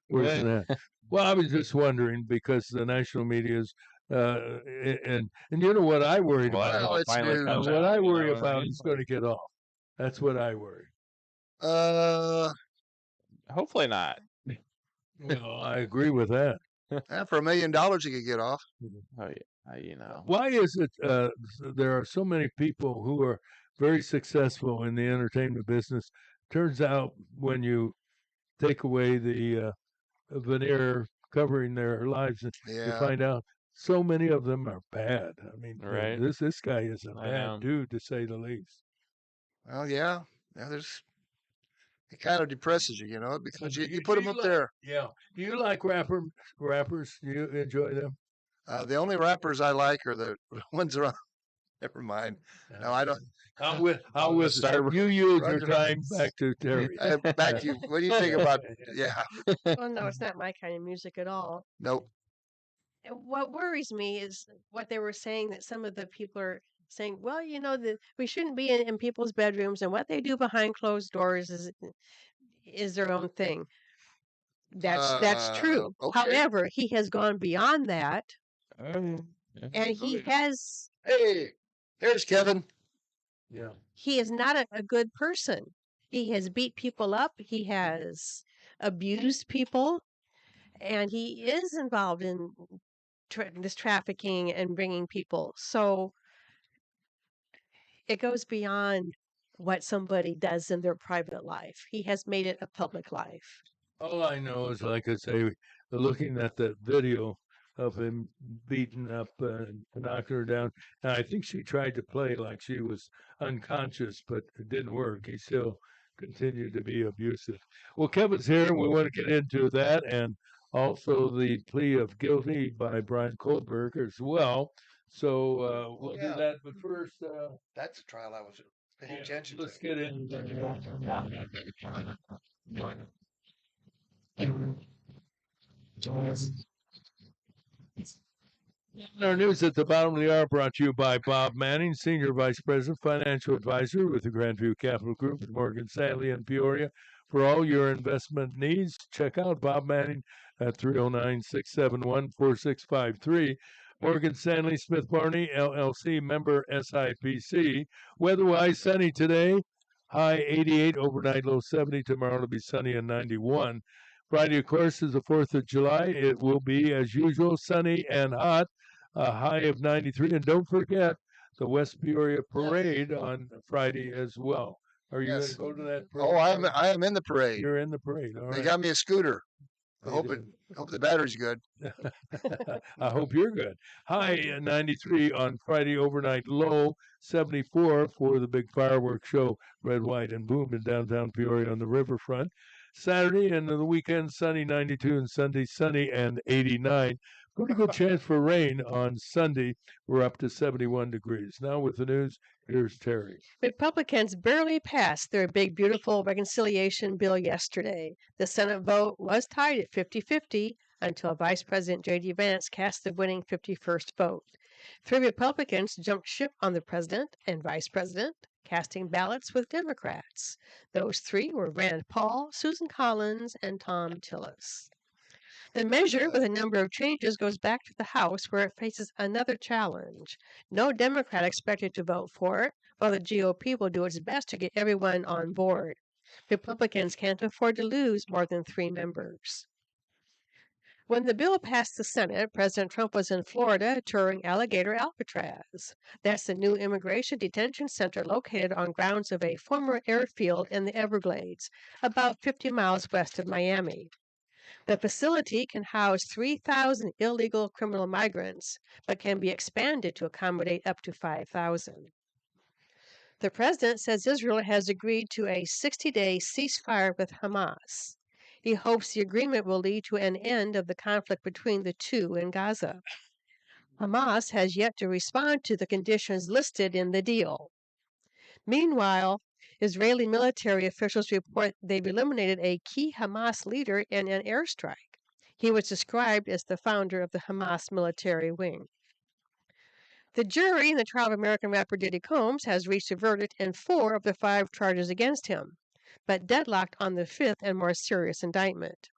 worse than that. Well, I was just wondering because the national media is, and you know what I worried about? Well, it's Finally news. comes What out, I you worry know, about is going to get off. That's what I worry. Hopefully not. Well, I agree with that. For $1 million, you could get off. Oh, yeah. You know. Why is it there are so many people who are very successful in the entertainment business? Turns out when you take away the veneer covering their lives, and you Yeah. find out so many of them are bad. I mean, Right. this guy is a I bad know. dude, to say the least. Well, yeah. It kind of depresses you, because you put Do them you up like- there. Yeah. Do you like rappers? Do you enjoy them? The only rappers I like are the ones around. Never mind. No, I don't. I'll with start you use your Roger. time back to Terry. Back to you. What do you think about? Yeah. Well, no, it's not my kind of music at all. Nope. And what worries me is what they were saying, that some of the people are saying, well, that we shouldn't be in people's bedrooms, and what they do behind closed doors is their own thing. That's true. Okay. However, he has gone beyond that, Yeah. and he has Hey, here's Kevin. Yeah. he is not a good person. He has beat people up. He has abused people, and he is involved in this trafficking and bringing people. So it goes beyond what somebody does in their private life. He has made it a public life. All I know is, like I say, looking at that video of him beating up and knocking her down. And I think she tried to play like she was unconscious, but it didn't work. He still continued to be abusive. Well, Kevin's here, and we want to get into that, and also the plea of guilty by Brian Kohlberg as well. So we'll do that. But first, That's the trial I was paying attention to. let's get into Our news at the bottom of the hour brought to you by Bob Manning, Senior Vice President, Financial Advisor with the Grandview Capital Group at Morgan Stanley in Peoria. For all your investment needs, check out Bob Manning at 309-671-4653. Morgan Stanley Smith Barney, LLC, member SIPC. Weather-wise, sunny today, high 88, overnight low 70. Tomorrow it'll be sunny and 91. Friday, of course, is the 4th of July. It will be, as usual, sunny and hot, a high of 93. And don't forget the West Peoria Parade on Friday as well. Are you Yes. going to go to that parade? Oh, I am in the parade. You're in the parade. All They right. got me a scooter. I They hope do. hope the battery's good. I hope you're good. High 93 on Friday, overnight low 74 for the big fireworks show, Red, White, and Boom in downtown Peoria on the riverfront. Saturday and the weekend, sunny 92, and Sunday, sunny and 89. Pretty good chance for rain on Sunday. We're up to 71 degrees. Now with the news, here's Terry. Republicans barely passed their big, beautiful reconciliation bill yesterday. The Senate vote was tied at 50-50 until Vice President J.D. Vance cast the winning 51st vote. 3 Republicans jumped ship on the president and vice president, casting ballots with Democrats. Those 3 were Rand Paul, Susan Collins, and Tom Tillis. The measure with a number of changes goes back to the House, where it faces another challenge. No Democrat expected to vote for it, while the GOP will do its best to get everyone on board. Republicans can't afford to lose more than 3 members. When the bill passed the Senate, President Trump was in Florida touring Alligator Alcatraz. That's the new immigration detention center located on grounds of a former airfield in the Everglades, about 50 miles west of Miami. The facility can house 3,000 illegal criminal migrants, but can be expanded to accommodate up to 5,000. The president says Israel has agreed to a 60-day ceasefire with Hamas. He hopes the agreement will lead to an end of the conflict between the two in Gaza. Hamas has yet to respond to the conditions listed in the deal. Meanwhile, Israeli military officials report they've eliminated a key Hamas leader in an airstrike. He was described as the founder of the Hamas military wing. The jury in the trial of American rapper Diddy Combs has reached a verdict in 4 of the 5 charges against him, but deadlocked on the 5th and more serious indictment.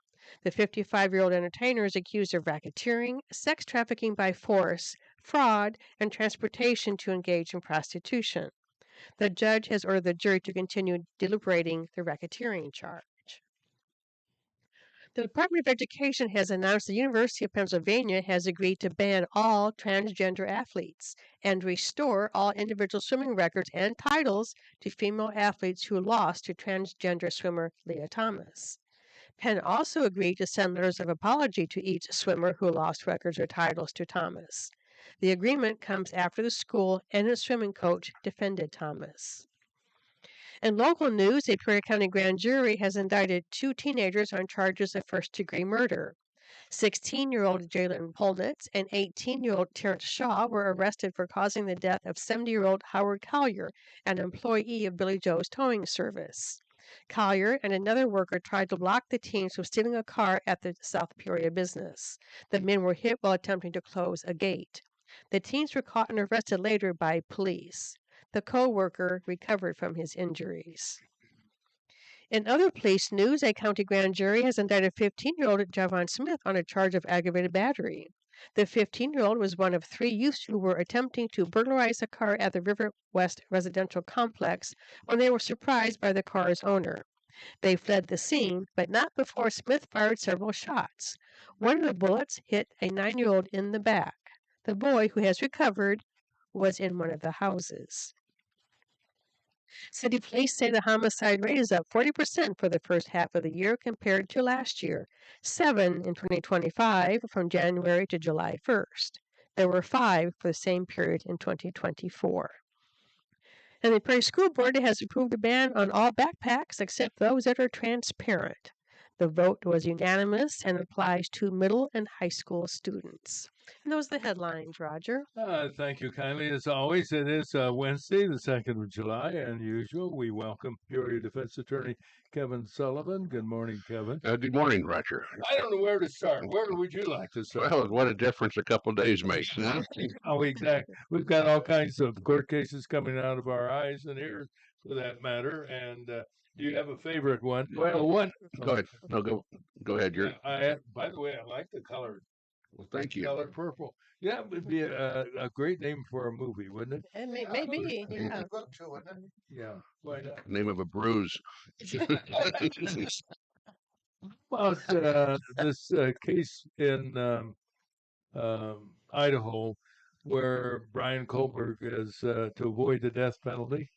The 55-year-old entertainer is accused of racketeering, sex trafficking by force, fraud, and transportation to engage in prostitution. The judge has ordered the jury to continue deliberating the racketeering charge. The Department of Education has announced the University of Pennsylvania has agreed to ban all transgender athletes and restore all individual swimming records and titles to female athletes who lost to transgender swimmer Leah Thomas. Penn also agreed to send letters of apology to each swimmer who lost records or titles to Thomas. The agreement comes after the school and its swimming coach defended Thomas. In local news, a Peoria County grand jury has indicted 2 teenagers on charges of first-degree murder. 16-year-old Jalen Polnitz and 18-year-old Terrence Shaw were arrested for causing the death of 70-year-old Howard Collier, an employee of Billy Joe's towing service. Collier and another worker tried to block the teens from stealing a car at the South Peoria business. The men were hit while attempting to close a gate. The teens were caught and arrested later by police. The co-worker recovered from his injuries. In other police news, a county grand jury has indicted 15-year-old Javon Smith on a charge of aggravated battery. The 15-year-old was one of 3 youths who were attempting to burglarize a car at the River West residential complex when they were surprised by the car's owner. They fled the scene, but not before Smith fired several shots. One of the bullets hit a 9-year-old in the back. The boy, who has recovered, was in one of the houses. City police say the homicide rate is up 40% for the first half of the year compared to last year, 7 in 2025 from January to July 1st. There were 5 for the same period in 2024. And the Prairie School Board has approved a ban on all backpacks except those that are transparent. The vote was unanimous and applies to middle and high school students. And those are the headlines, Roger. Thank you kindly. As always, it is Wednesday, the 2nd of July, and usual, we welcome Peoria Defense Attorney Kevin Sullivan. Good morning, Kevin. Good morning, Roger. I don't know where to start. Where would you like to start? Well, what a difference a couple of days makes, huh? Oh, exactly. We've got all kinds of court cases coming out of our eyes and ears, for that matter. And do you have a favorite one? Well, one. Go ahead. No, go ahead. By the way, I like the color Well, thank you. Color Purple. Yeah, it would be a great name for a movie, wouldn't it? It may be, yeah. Yeah, why not? Name of a bruise. Well, it's, this case in Idaho where Brian Kohlberg is to avoid the death penalty,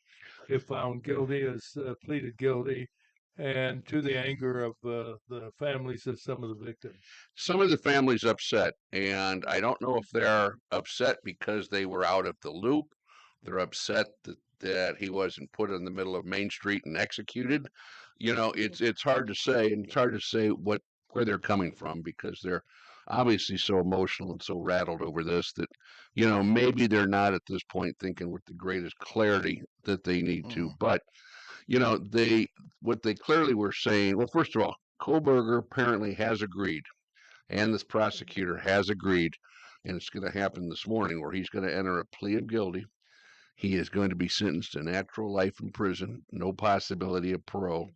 if found guilty, is pleaded guilty, and to the anger of the families of some of the victims. Some of the families upset, and I don't know if they're upset because they were out of the loop. They're upset that he wasn't put in the middle of Main Street and executed. You know, it's hard to say, and it's hard to say where they're coming from because they're obviously so emotional and so rattled over this that, you know, maybe they're not at this point thinking with the greatest clarity that they need to. But, you know, what they clearly were saying, well, first of all, Kohlberger apparently has agreed, and this prosecutor has agreed, and it's going to happen this morning where he's going to enter a plea of guilty. He is going to be sentenced to natural life in prison, no possibility of parole,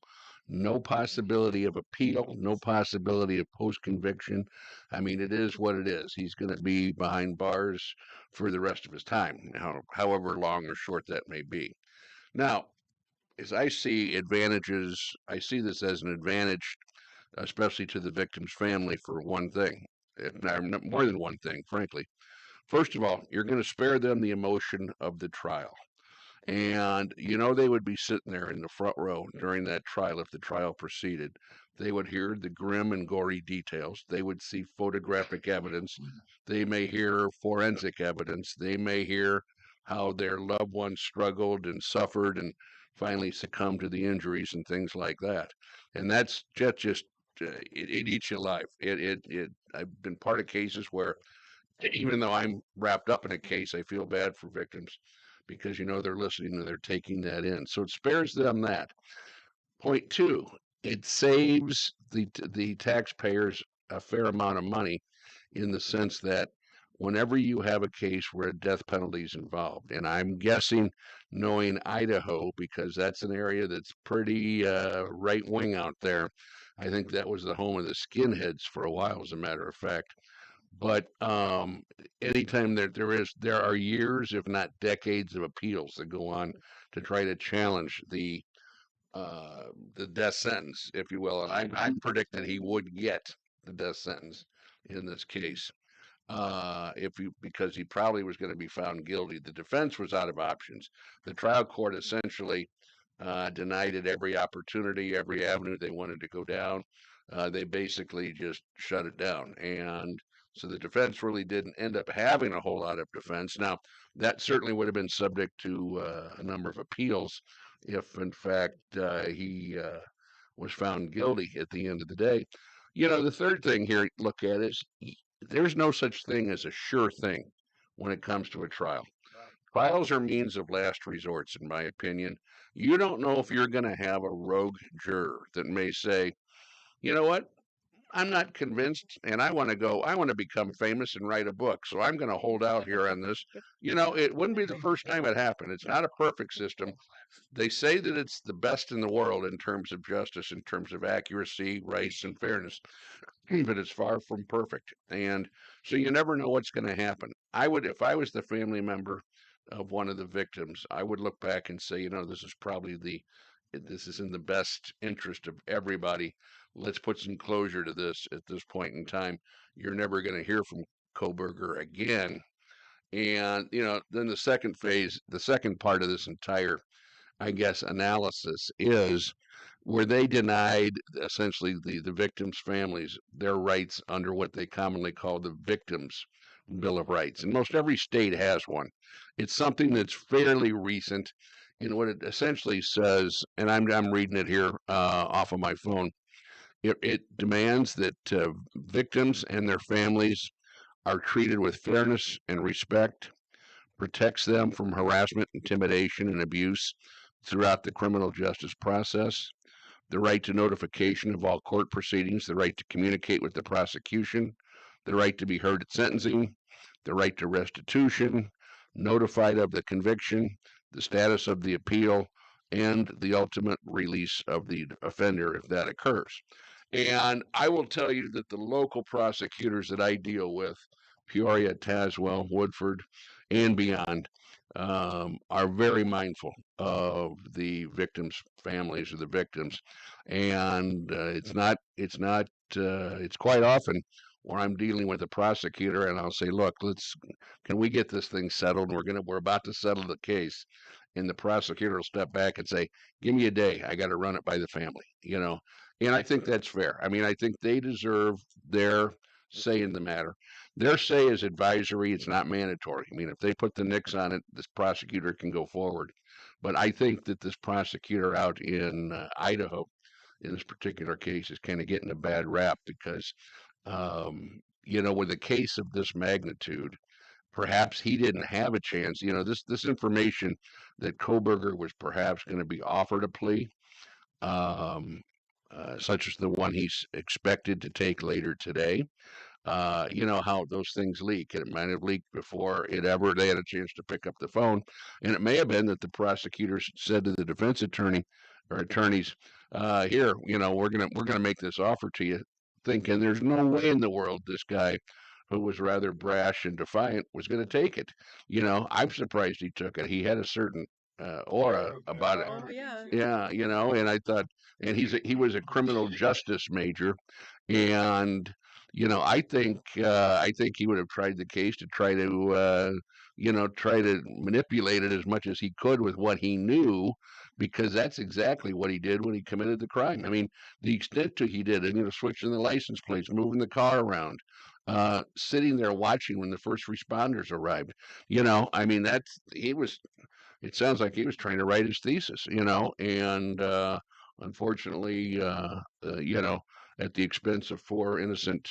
no possibility of appeal, no possibility of post-conviction. I mean, it is what it is. He's going to be behind bars for the rest of his time, however long or short that may be. Now, as I see advantages, I see this as an advantage, especially to the victim's family, for one thing, if not more than one thing, frankly. First of all, you're going to spare them the emotion of the trial. And, you know, they would be sitting there in the front row during that trial if the trial proceeded. They would hear the grim and gory details. They would see photographic evidence. They may hear forensic evidence. They may hear how their loved ones struggled and suffered and finally succumbed to the injuries and things like that. And that's just it eats you alive. I've been part of cases where even though I'm wrapped up in a case, I feel bad for victims because, you know, they're listening and they're taking that in. So it spares them that. Point two, it saves the taxpayers a fair amount of money in the sense that whenever you have a case where a death penalty is involved, and I'm guessing, knowing Idaho, because that's an area that's pretty right wing out there. I think that was the home of the skinheads for a while, as a matter of fact. But anytime there are years, if not decades, of appeals that go on to try to challenge the death sentence, if you will. And I'm predicting he would get the death sentence in this case, because he probably was going to be found guilty. The defense was out of options. The trial court essentially denied it every opportunity, every avenue they wanted to go down. They basically just shut it down, and so the defense really didn't end up having a whole lot of defense. Now, that certainly would have been subject to a number of appeals if, in fact, he was found guilty at the end of the day. You know, the third thing here, look at is there's no such thing as a sure thing when it comes to a trial. Trials are means of last resorts, in my opinion. You don't know if you're going to have a rogue juror that may say, you know what? I'm not convinced, and I want to become famous and write a book, so I'm going to hold out here on this. You know, it wouldn't be the first time it happened. It's not a perfect system. They say that it's the best in the world in terms of justice, in terms of accuracy, rights, and fairness, but it's far from perfect. And so you never know what's going to happen. If I was the family member of one of the victims, I would look back and say, you know, this is in the best interest of everybody. Let's put some closure to this at this point in time. You're never going to hear from Kohlberger again. And, you know, then the second part of this entire, I guess, analysis is where they denied essentially the victims' families their rights under what they commonly call the Victims' Bill of Rights. And most every state has one. It's something that's fairly recent. And what it essentially says, and I'm reading it here off of my phone, it demands that victims and their families are treated with fairness and respect, protects them from harassment, intimidation, and abuse throughout the criminal justice process, the right to notification of all court proceedings, the right to communicate with the prosecution, the right to be heard at sentencing, the right to restitution, notified of the conviction, the status of the appeal, and the ultimate release of the offender if that occurs. And I will tell you that the local prosecutors that I deal with, Peoria, Tazewell, Woodford, and beyond, are very mindful of the victims' families of the victims, and it's quite often where I'm dealing with a prosecutor and I'll say, look, can we get this thing settled? We're about to settle the case, and the prosecutor will step back and say, give me a day, I got to run it by the family, and I think that's fair. I mean, I think they deserve their say in the matter. Their say is advisory, it's not mandatory. I mean, if they put the nix on it, this prosecutor can go forward. But I think that this prosecutor out in Idaho, in this particular case, is kind of getting a bad rap because, with a case of this magnitude, perhaps he didn't have a chance. This information that Koberger was perhaps going to be offered a plea, such as the one he's expected to take later today. You know how those things leak, and it might have leaked before they had a chance to pick up the phone, and it may have been that the prosecutors said to the defense attorney or attorneys, "Here, we're gonna make this offer to you," thinking there's no way in the world this guy, who was rather brash and defiant, was going to take it. I'm surprised he took it. He had a certain aura about it. Oh, yeah. Yeah, and I thought, and he was a criminal justice major, and I think he would have tried the case to try to manipulate it as much as he could with what he knew, because that's exactly what he did when he committed the crime. I mean, the extent to he did it, switching the license plates, moving the car around, sitting there watching when the first responders arrived. I mean, it sounds like he was trying to write his thesis, and unfortunately, at the expense of four innocent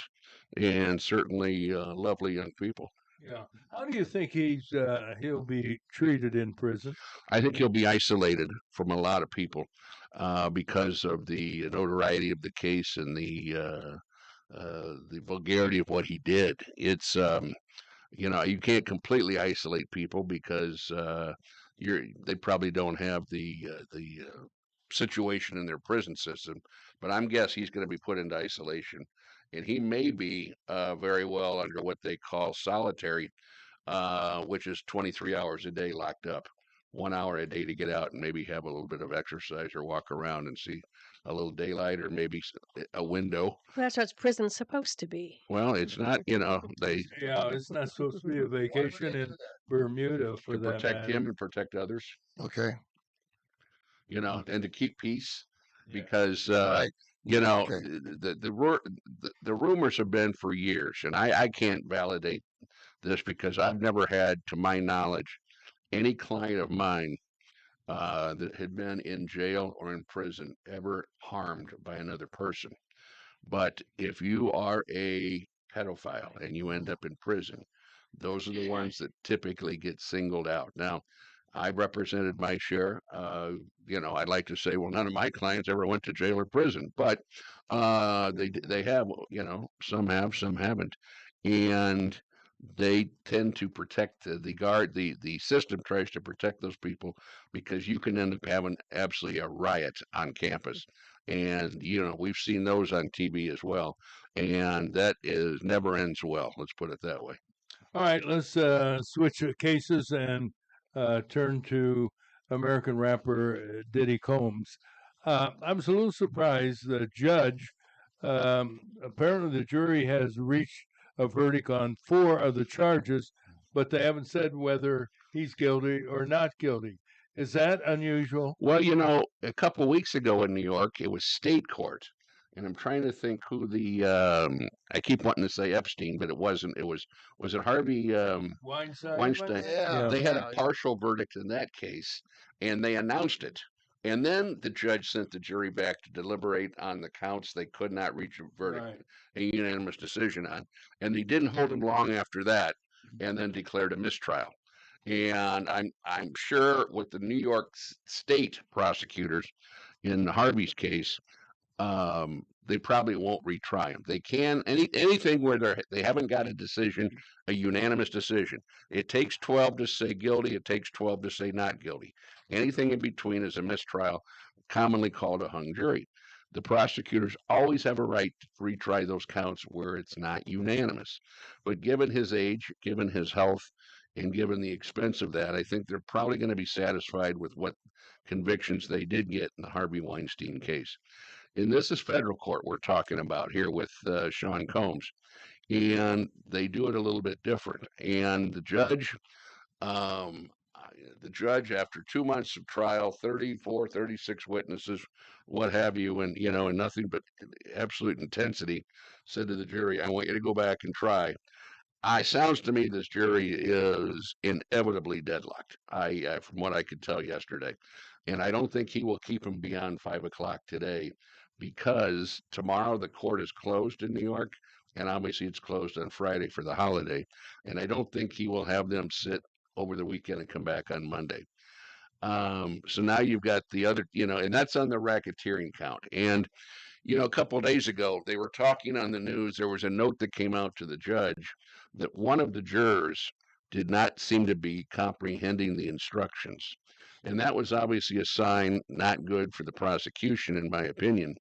and certainly lovely young people. Yeah. How do you think he'll be treated in prison? I think he'll be isolated from a lot of people because of the notoriety of the case and the vulgarity of what he did. It's you can't completely isolate people because they probably don't have the situation in their prison system. But I'm guess he's going to be put into isolation, and he may be very well under what they call solitary, which is 23 hours a day locked up, 1 hour a day to get out and maybe have a little bit of exercise or walk around and see a little daylight or maybe a window. Well, that's what prison's supposed to be. Well, it's not, they. Yeah, it's not supposed to be a vacation in Bermuda for to that protect matter. him and protect others. Okay. And to keep peace, because Right. Okay. the rumors have been for years, and I can't validate this because I've never had, to my knowledge, any client of mine that had been in jail or in prison ever harmed by another person. But if you are a pedophile and you end up in prison, those are the ones that typically get singled out. Now, I represented my share. I'd like to say, well, none of my clients ever went to jail or prison, but they have. Some have, some haven't, and they tend to protect the guard. The system tries to protect those people because you can end up having absolutely a riot on campus, and we've seen those on TV as well, and that never ends well. Let's put it that way. All right, let's switch cases and turn to American rapper Diddy Combs. I was a little surprised the judge, apparently the jury has reached a verdict on 4 of the charges, but they haven't said whether he's guilty or not guilty. Is that unusual? Well, a couple of weeks ago in New York, it was state court. And I'm trying to think who I keep wanting to say Epstein, but it wasn't. Was it Harvey Weinstein? Yeah. They had a partial verdict in that case, and they announced it. And then the judge sent the jury back to deliberate on the counts they could not reach a verdict, a unanimous decision on. And they didn't hold him long after that, and then declared a mistrial. And I'm sure with the New York State prosecutors in Harvey's case, they probably won't retry him. They can anything where they haven't got a decision, a unanimous decision. It takes 12 to say guilty. It takes 12 to say not guilty. Anything in between is a mistrial, commonly called a hung jury. The prosecutors always have a right to retry those counts where it's not unanimous. But given his age, given his health, and given the expense of that, I think they're probably going to be satisfied with what convictions they did get in the Harvey Weinstein case. And this is federal court we're talking about here with Sean Combs. And they do it a little bit different. And um, the judge, after 2 months of trial, 34, 36 witnesses, what have you, and and nothing but absolute intensity, said to the jury, "I want you to go back and try." Sounds to me this jury is inevitably deadlocked. From what I could tell yesterday, and I don't think he will keep him beyond 5 o'clock today, because tomorrow the court is closed in New York, and obviously it's closed on Friday for the holiday, and I don't think he will have them sit over the weekend and come back on Monday. So now you've got the other, and that's on the racketeering count. And a couple of days ago, they were talking on the news. There was a note that came out to the judge that one of the jurors did not seem to be comprehending the instructions. And that was obviously a sign not good for the prosecution, in my opinion.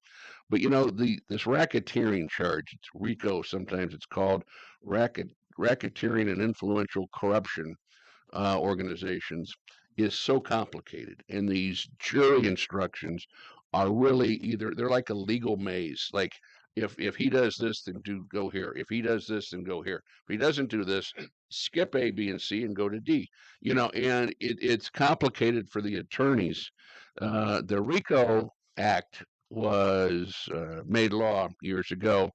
But this racketeering charge, it's RICO, sometimes it's called racketeering and influential corruption organizations, is so complicated. And these jury instructions are really they're like a legal maze. Like if he does this, then go here. If he does this, then go here. If he doesn't do this, skip A, B, and C and go to D. And it's complicated for the attorneys. The RICO Act was made law years ago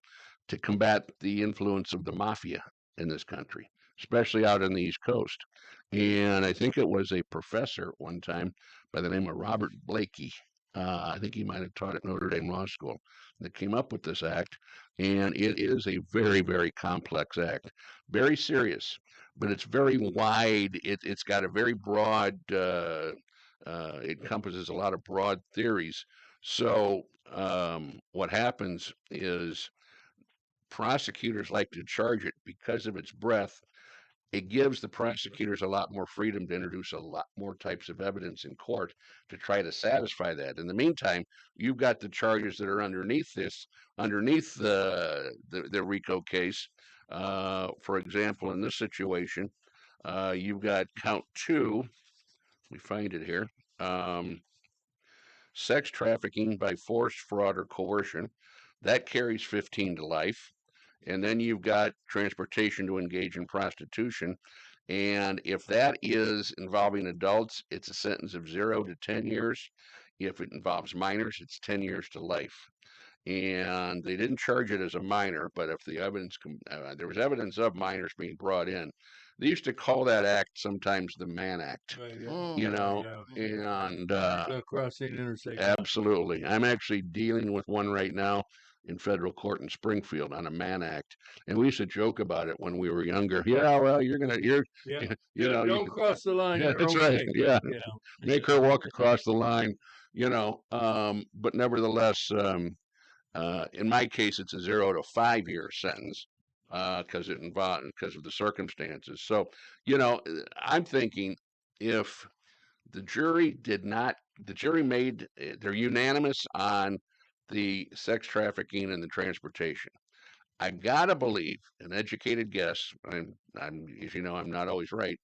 to combat the influence of the mafia in this country, especially out on the East Coast. And I think it was a professor at one time by the name of Robert Blakey. I think he might have taught at Notre Dame Law School, that came up with this act. And it is a very, very complex act, very serious, but it's very wide. It's got a very broad, it encompasses a lot of broad theories. So what happens is prosecutors like to charge it because of its breadth. It gives the prosecutors a lot more freedom to introduce a lot more types of evidence in court to try to satisfy that. In the meantime, you've got the charges that are underneath the RICO case. For example, in this situation, you've got count 2. Let me find it here. Sex trafficking by force, fraud, or coercion. That carries 15 to life. And then you've got transportation to engage in prostitution. And if that is involving adults, it's a sentence of 0 to 10 years. If it involves minors, it's 10 years to life. And they didn't charge it as a minor, but if the evidence, there was evidence of minors being brought in. They used to call that act sometimes the Mann Act, and crossing interstate. Absolutely. I'm actually dealing with one right now in federal court in Springfield on a Mann Act, and we used to joke about it when we were younger. Yeah, well, don't cross the line. Yeah, that's right. Yeah, make her walk across the line. But nevertheless, in my case, it's a 0 to 5 year sentence because of the circumstances. So, I'm thinking if the jury they're unanimous on the sex trafficking and the transportation. I've got to believe, an educated guess, I'm as you know, I'm not always right,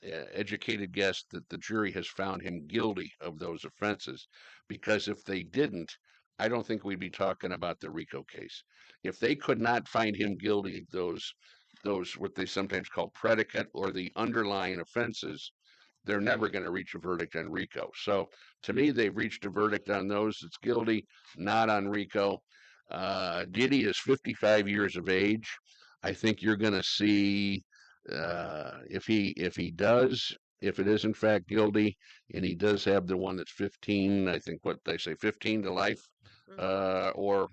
educated guess that the jury has found him guilty of those offenses, because if they didn't, I don't think we'd be talking about the RICO case. If they could not find him guilty of those what they sometimes call predicate or the underlying offenses, they're never going to reach a verdict on RICO. So to me, they've reached a verdict on those that's guilty, not on RICO. Diddy is 55 years of age. I think you're going to see if it is in fact guilty, and he does have the one that's 15, I think what they say, 15 to life, or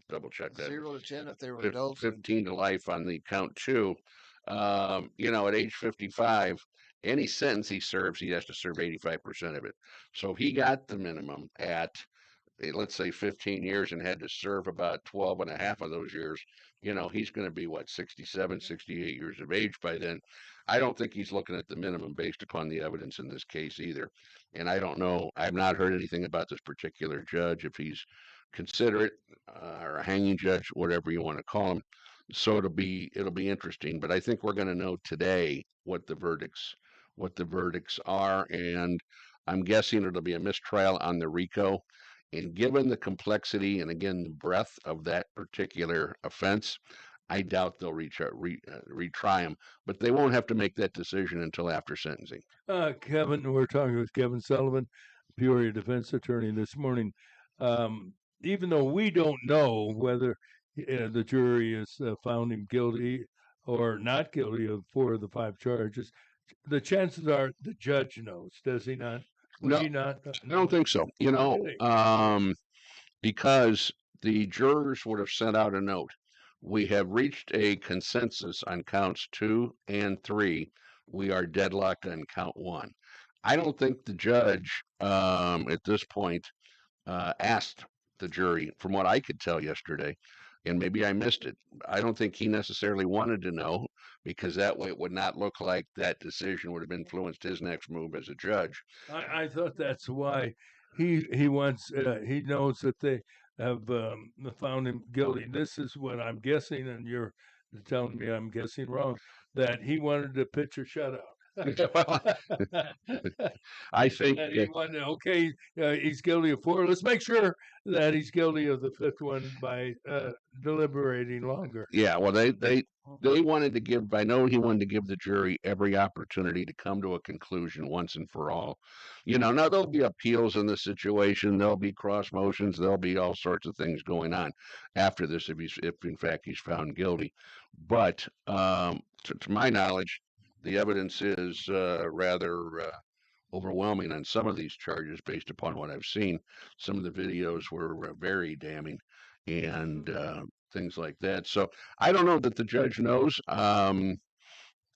double check that. 0 to 10 if they were adults. 15 to life on the count 2. At age 55, any sentence he serves, he has to serve 85% of it. So if he got the minimum at, let's say, 15 years and had to serve about 12 and a half of those years, he's going to be 67, 68 years of age by then. I don't think he's looking at the minimum based upon the evidence in this case either. And I don't know. I've not heard anything about this particular judge, if he's considerate or a hanging judge, whatever you want to call him. So it'll be interesting. But I think we're going to know today what the verdicts are, and I'm guessing it'll be a mistrial on the RICO. And given the complexity and again the breadth of that particular offense, I doubt they'll retry him, but they won't have to make that decision until after sentencing. Kevin, we're talking with Kevin Sullivan, Peoria defense attorney this morning. Even though we don't know whether the jury has found him guilty or not guilty of 4 of the 5 charges, the chances are the judge knows, does he not? Would No, he not? I don't think so. You know, Really? because the jurors would have sent out a note. We have reached a consensus on counts 2 and 3. We are deadlocked on count 1. I don't think the judge at this point asked the jury, from what I could tell yesterday, and maybe I missed it. I don't think he necessarily wanted to know, because that way it would not look like that decision would have influenced his next move as a judge. I thought that's why he wants he knows that they have found him guilty. This is what I'm guessing, and you're telling me I'm guessing wrong. That he wanted to pitch a shutout. I think And he wanted, okay, he's guilty of 4. Let's make sure that he's guilty of the 5th one by deliberating longer. Yeah, well, they wanted to give. I know he wanted to give the jury every opportunity to come to a conclusion once and for all. You know, now there'll be appeals in this situation. There'll be cross motions. There'll be all sorts of things going on after this, if in fact he's found guilty. But to my knowledge, the evidence is rather overwhelming on some of these charges based upon what I've seen. Some of the videos were very damning, and things like that. So I don't know that the judge knows, in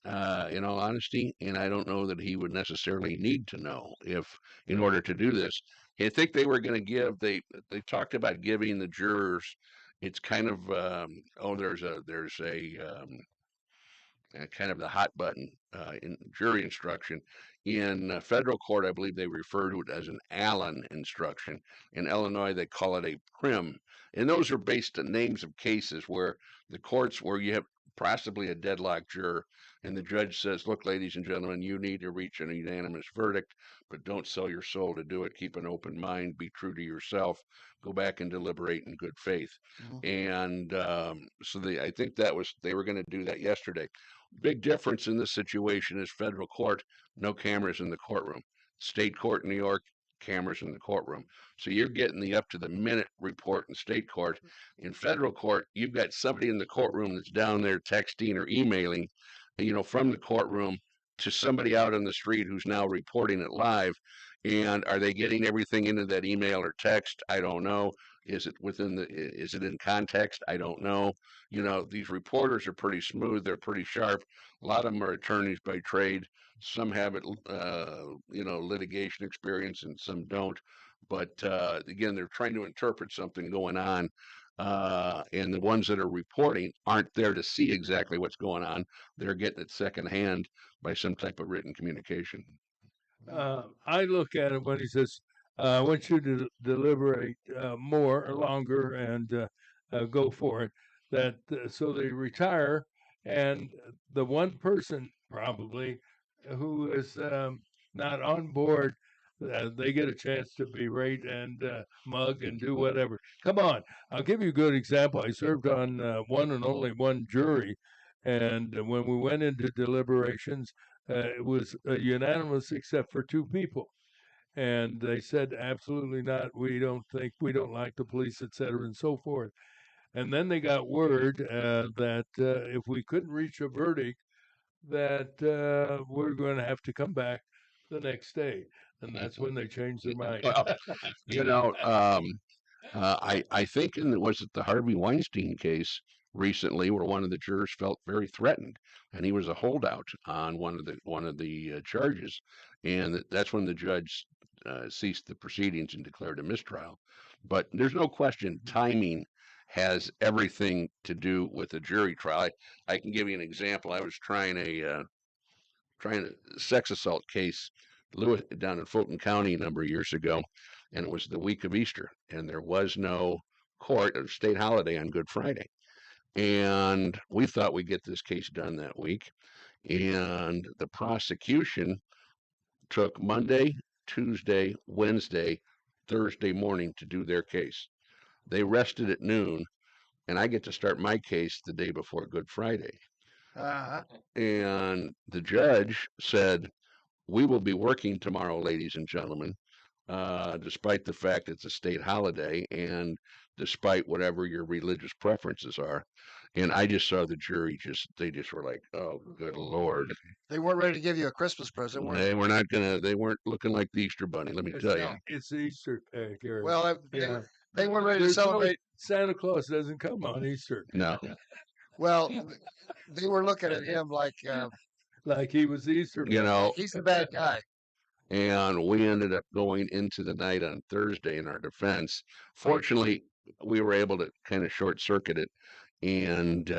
all honesty, and I don't know that he would necessarily need to know if in order to do this. I think they were going to give. They talked about giving the jurors. It's kind of there's a kind of the hot button in jury instruction. In federal court, I believe they refer to it as an Allen instruction. In Illinois, they call it a prim. And those are based on names of cases where the courts, where you have possibly a deadlocked juror, and the judge says, look, ladies and gentlemen, you need to reach an unanimous verdict, but don't sell your soul to do it. Keep an open mind, be true to yourself, go back and deliberate in good faith. And so I think they were going to do that yesterday. Big difference in this situation is federal court, no cameras in the courtroom. State court in New York, cameras in the courtroom. So you're getting the up to the minute report in state court. In federal court, you've got somebody in the courtroom that's down there texting or emailing, from the courtroom to somebody out on the street who's now reporting it live. And are they getting everything into that email or text? I don't know. Is it in context? I don't know. These reporters are pretty smooth. They're pretty sharp. A lot of them are attorneys by trade. Some have litigation experience and some don't. But again, they're trying to interpret something going on. And the ones that are reporting aren't there to see exactly what's going on. They're getting it secondhand by some type of written communication. I look at it when he says, I want you to deliberate more or longer and go for it. That so they retire, and the one person probably who is not on board, they get a chance to berate and mug and do whatever. Come on, I'll give you a good example. I served on one and only one jury, and when we went into deliberations, it was unanimous except for 2 people. And they said, absolutely not. We don't like the police, et cetera, and so forth. And then they got word that if we couldn't reach a verdict, that we're going to have to come back the next day. And that's when they changed their mind. I think was it the Harvey Weinstein case recently where one of the jurors felt very threatened, and he was a holdout on one of the charges, and that's when the judge ceased the proceedings and declared a mistrial. But there's no question timing has everything to do with a jury trial. I can give you an example. I was trying trying to sex assault case Lewis down in Fulton County a number of years ago, and it was the week of Easter, and there was no court, a state holiday on Good Friday. And we thought we'd get this case done that week. And the prosecution took Monday, Tuesday, Wednesday, Thursday morning to do their case. They rested at noon, and I get to start my case the day before Good Friday. And the judge said, "We will be working tomorrow, ladies and gentlemen, despite the fact it's a state holiday and despite whatever your religious preferences are." And I just saw the jury they just were like, "Oh, good Lord." They weren't ready to give you a Christmas present, were they? They weren't looking like the Easter Bunny, let me tell you. It's Easter, Gary. Well, yeah. they weren't ready to There's no- celebrate. Santa Claus doesn't come on Easter. No. Well, they were looking at him like he was Easter. You know, he's the bad guy. And we ended up going into the night on Thursday in our defense. Fortunately, we were able to kind of short circuit it, and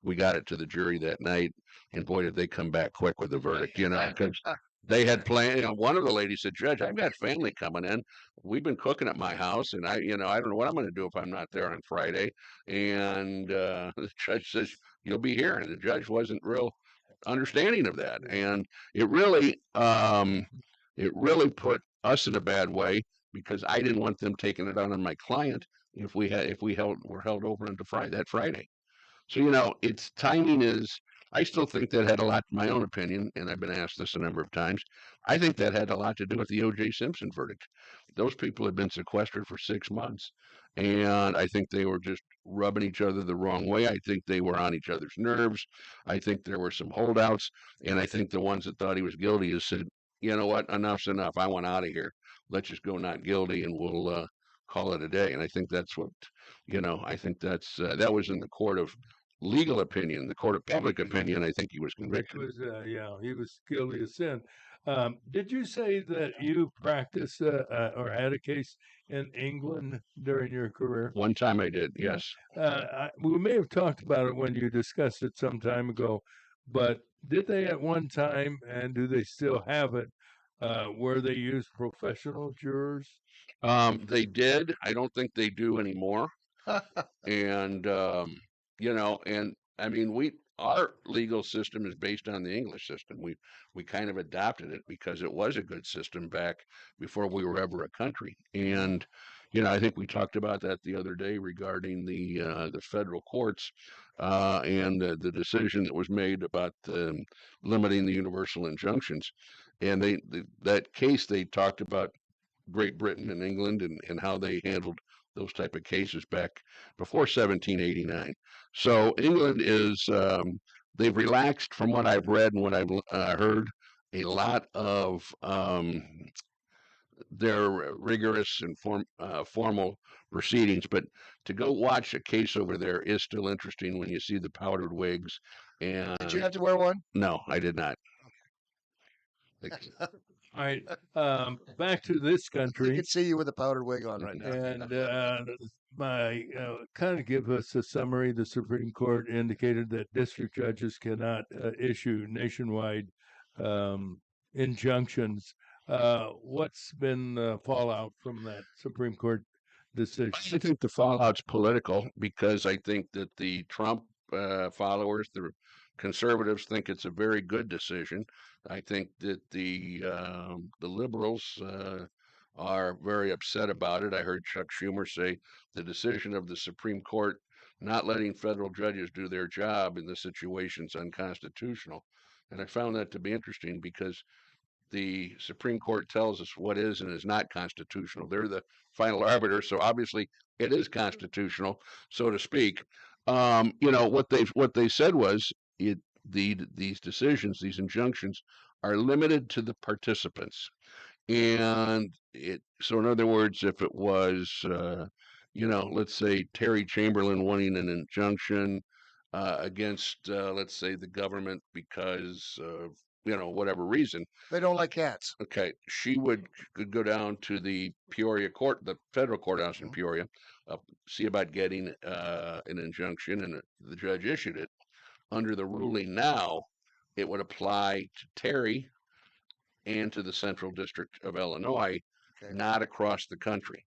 we got it to the jury that night. And boy, did they come back quick with the verdict, because they had planned. One of the ladies said, "Judge, I've got family coming in. We've been cooking at my house, and I don't know what I'm going to do if I'm not there on Friday." And the judge says, "You'll be here." And the judge wasn't real understanding of that, and it really put us in a bad way, because I didn't want them taking it out on my client if we were held over until Friday. So its timing is. I still think that had a lot, in my own opinion, and I've been asked this a number of times. I think that had a lot to do with the O.J. Simpson verdict. Those people had been sequestered for 6 months, and I think they were just rubbing each other the wrong way. I think they were on each other's nerves. I think there were some holdouts, and I think the ones that thought he was guilty has said, "You know what? Enough's enough. I want out of here. Let's just go not guilty, and we'll call it a day." And I think that's what, I think that was in the court of legal opinion, the court of public opinion. I think he was convicted. He was guilty of sin. Did you say that you practiced or had a case in England during your career? One time I did, yes. We may have talked about it when you discussed it some time ago, but did they at one time, and do they still have it, where they use professional jurors? They did. I don't think they do anymore. And and I mean, our legal system is based on the English system. We kind of adopted it because it was a good system back before we were ever a country. And I think we talked about that the other day regarding the federal courts and the decision that was made about limiting the universal injunctions. And that case, they talked about Great Britain and England and how they handled those type of cases back before 1789. So England is, they've relaxed, from what I've read and what I've heard, a lot of their rigorous and formal proceedings. But to go watch a case over there is still interesting when you see the powdered wigs. And did you have to wear one? No, I did not. All right, back to this country. You can see you with a powdered wig on right now. And kind of give us a summary. The Supreme Court indicated that district judges cannot issue nationwide injunctions. What's been the fallout from that Supreme Court decision? I think the fallout's political, because I think that the Trump followers, the conservatives, think it's a very good decision. I think that the liberals are very upset about it. I heard Chuck Schumer say the decision of the Supreme Court not letting federal judges do their job in this situation is unconstitutional. And I found that to be interesting, because the Supreme Court tells us what is and is not constitutional. They're the final arbiter, so obviously it is constitutional, so to speak. What they said was these decisions, these injunctions, are limited to the participants. And so in other words, if it was, let's say Terry Chamberlain wanting an injunction against, let's say, the government because of, whatever reason. They don't like cats. Okay. She could go down to the Peoria court, the federal courthouse in Peoria, see about getting an injunction, and the judge issued it. Under the ruling now, it would apply to Terry and to the Central District of Illinois, Okay. not across the country.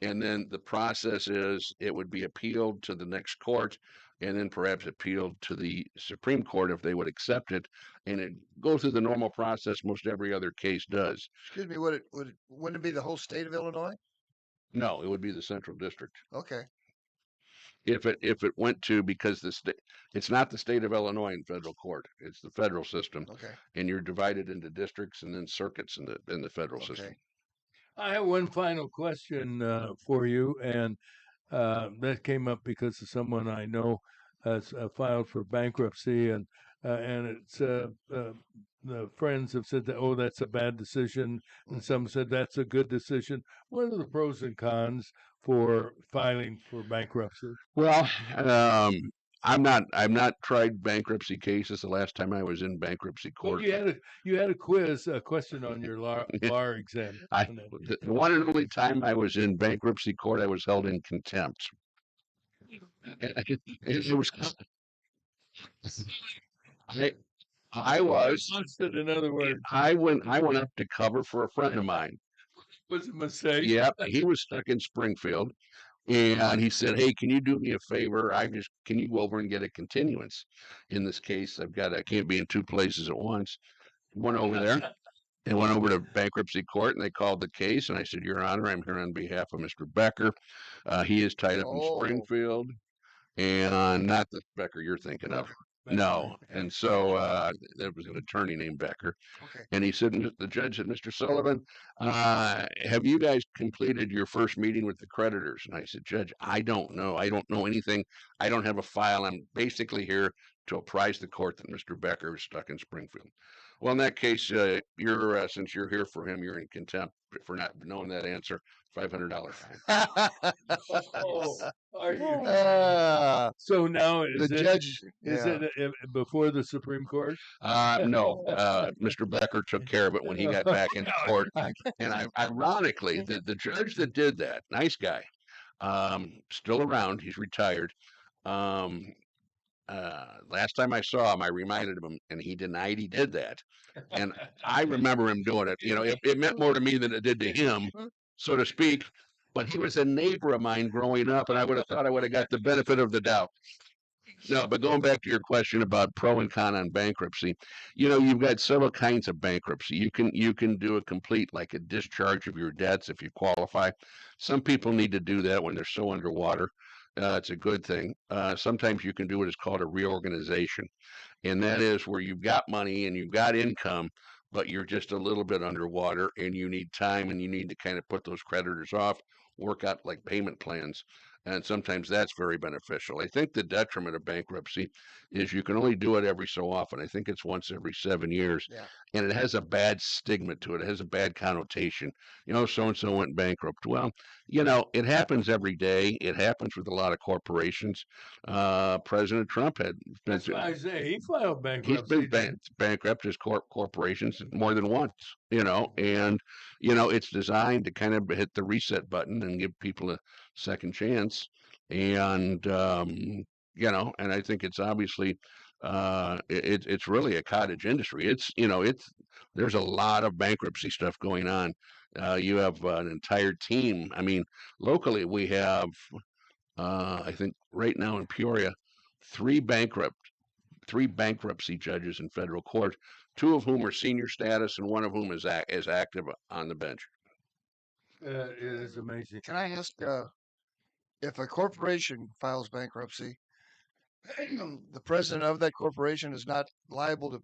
And then the process is it would be appealed to the next court and then perhaps appealed to the Supreme Court if they would accept it. And it goes through the normal process most every other case does. Excuse me, wouldn't it be the whole state of Illinois? No, it would be the Central District. Okay. If it went to, because the state, it's not the state of Illinois in federal court, it's the federal system. Okay. And you're divided into districts and then circuits in the federal system. Okay. I have one final question for you, and that came up because of someone I know has filed for bankruptcy, and it's the friends have said that, oh, that's a bad decision, and some said that's a good decision. What are the pros and cons for filing for bankruptcy? Well, I've not tried bankruptcy cases. The last time I was in bankruptcy Well, court, you had a question on your bar exam. the one and only time I was in bankruptcy court, I was held in contempt. And it was, I was, in other words, I went up to cover for a friend of mine. Was a mistake. Yep, he was stuck in Springfield, and he said, "Hey, can you do me a favor? Can you go over and get a continuance? In this case, I can't be in two places at once." Went over there and went over to bankruptcy court, and they called the case, and I said, "Your Honor, I'm here on behalf of Mr. Becker. He is tied up in Springfield, and not the Becker you're thinking of." No. And so there was an attorney named Becker. Okay. And he said, the judge said, "Mr. Sullivan, have you guys completed your first meeting with the creditors?" And I said, "Judge, I don't know. I don't know anything. I don't have a file. I'm basically here to apprise the court that Mr. Becker is stuck in Springfield." Well, in that case, since you're here for him, you're in contempt for not knowing that answer. $500 fine. Oh, are you? So now the judge is it before the Supreme Court? No, Mr. Becker took care of it when he got back into court. And ironically, the judge that did that, nice guy, still around, he's retired. Last time I saw him, I reminded him, and he denied he did that. And I remember him doing it. You know, it meant more to me than it did to him, so to speak. But he was a neighbor of mine growing up, and I would have thought I would have got the benefit of the doubt. No, but going back to your question about pro and con on bankruptcy, you know, you've got several kinds of bankruptcy. You can do a complete, like a discharge of your debts if you qualify. Some people need to do that when they're so underwater. It's a good thing. Sometimes you can do what is called a reorganization, and that is where you've got money and you've got income, but you're just a little bit underwater, and you need time, and you need to kind of put those creditors off, work out like payment plans. And sometimes that's very beneficial. I think the detriment of bankruptcy is you can only do it every so often. I think it's once every 7 years. Yeah. And it has a bad stigma to it. It has a bad connotation. You know, so-and-so went bankrupt. Well, you know, it happens every day. It happens with a lot of corporations. President Trump had been That's what I say. He filed bankruptcy. He's been bankrupt his corporations more than once, you know, and, you know, it's designed to kind of hit the reset button and give people a second chance. And, you know, and I think it's obviously, it's really a cottage industry. It's, you know, there's a lot of bankruptcy stuff going on. You have an entire team. I mean, locally we have, I think right now in Peoria, three bankruptcy judges in federal court, two of whom are senior status and one of whom is active on the bench. It is amazing. Can I ask, if a corporation files bankruptcy, the president of that corporation is not liable to,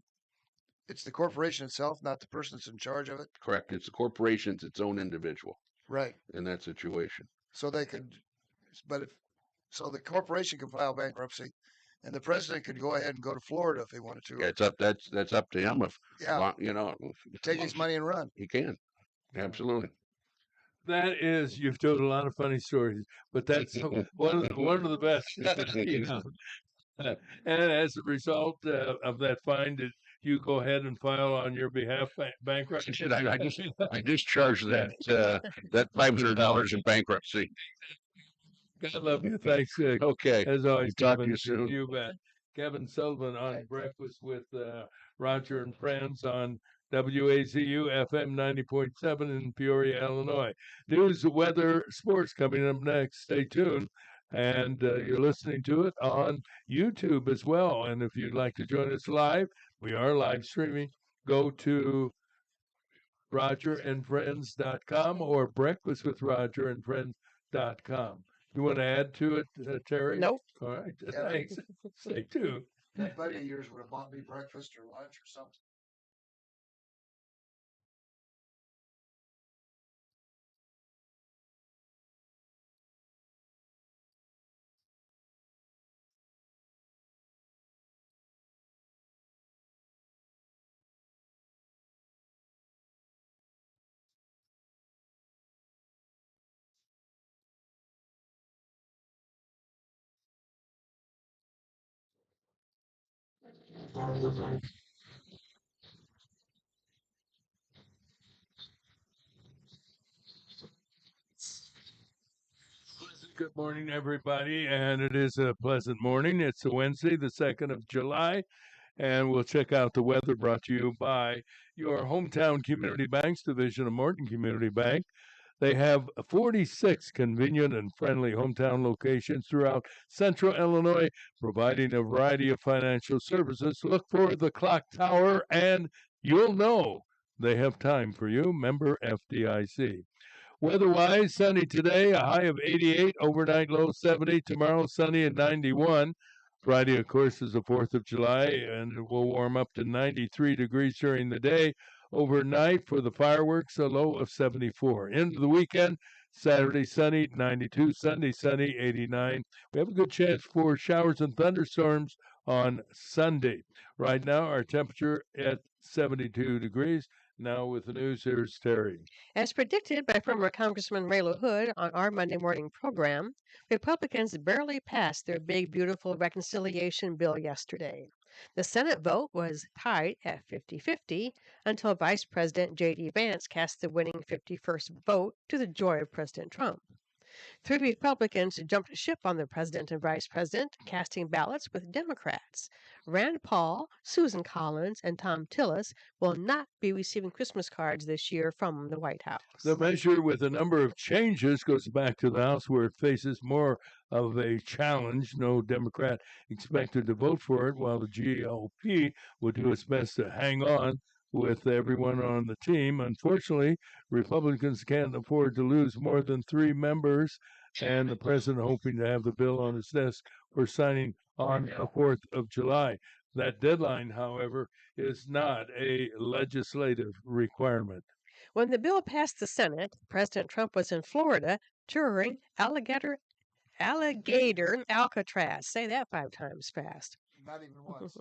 it's the corporation itself, not the person that's in charge of it? Correct. It's the corporation, it's its own individual. Right. In that situation. So they could, so the corporation could file bankruptcy, and the president could go ahead and go to Florida if he wanted to. Yeah, that's up to him. If you know, take his money and run. He can, absolutely. You've told a lot of funny stories, but that's one of the best. You know. And as a result of that fine, did you go ahead and file on your behalf bankruptcy? I discharged that $500 in bankruptcy. God love you. Thanks. Okay. As always, Talk Kevin. to you soon. You bet. Kevin Sullivan on Breakfast with Roger and Friends on WAZU FM 90.7 in Peoria, Illinois. News, weather, sports coming up next. Stay tuned. And you're listening to it on YouTube as well. And if you'd like to join us live, we are live streaming. Go to rogerandfriends.com or breakfastwithrogerandfriends.com. You want to add to it, Terry? Nope. All right. Yeah. Thanks. Stay tuned. That buddy of yours would have bought me breakfast or lunch or something. Good morning, everybody, and it is a pleasant morning. It's a Wednesday, the 2nd of July, and we'll check out the weather brought to you by your hometown community banks division of Morton Community Bank. They have 46 convenient and friendly hometown locations throughout central Illinois, providing a variety of financial services. Look for the clock tower, and you'll know they have time for you. Member FDIC. Weather-wise, sunny today, a high of 88, overnight low 70. Tomorrow, sunny at 91. Friday, of course, is the 4th of July, and it will warm up to 93 degrees during the day. Overnight, for the fireworks, a low of 74. Into the weekend, Saturday, sunny, 92. Sunday, sunny, 89. We have a good chance for showers and thunderstorms on Sunday. Right now, our temperature at 72 degrees. Now with the news, here's Terry. As predicted by former Congressman Ray LaHood on our Monday morning program, Republicans barely passed their big, beautiful reconciliation bill yesterday. The Senate vote was tied at 50-50 until Vice President J.D. Vance cast the winning 51st vote to the joy of President Trump. 3 Republicans jumped ship on the president and vice president, casting ballots with Democrats. Rand Paul, Susan Collins, and Tom Tillis will not be receiving Christmas cards this year from the White House. The measure, with a number of changes, goes back to the House, where it faces more of a challenge. No Democrat expected to vote for it, while the GOP will do its best to hang on with everyone on the team. Unfortunately, Republicans can't afford to lose more than 3 members, and the president hoping to have the bill on his desk for signing on the 4th of July. That deadline, however, is not a legislative requirement. When the bill passed the Senate, President Trump was in Florida touring Alligator Alcatraz. Say that 5 times fast. Not even once.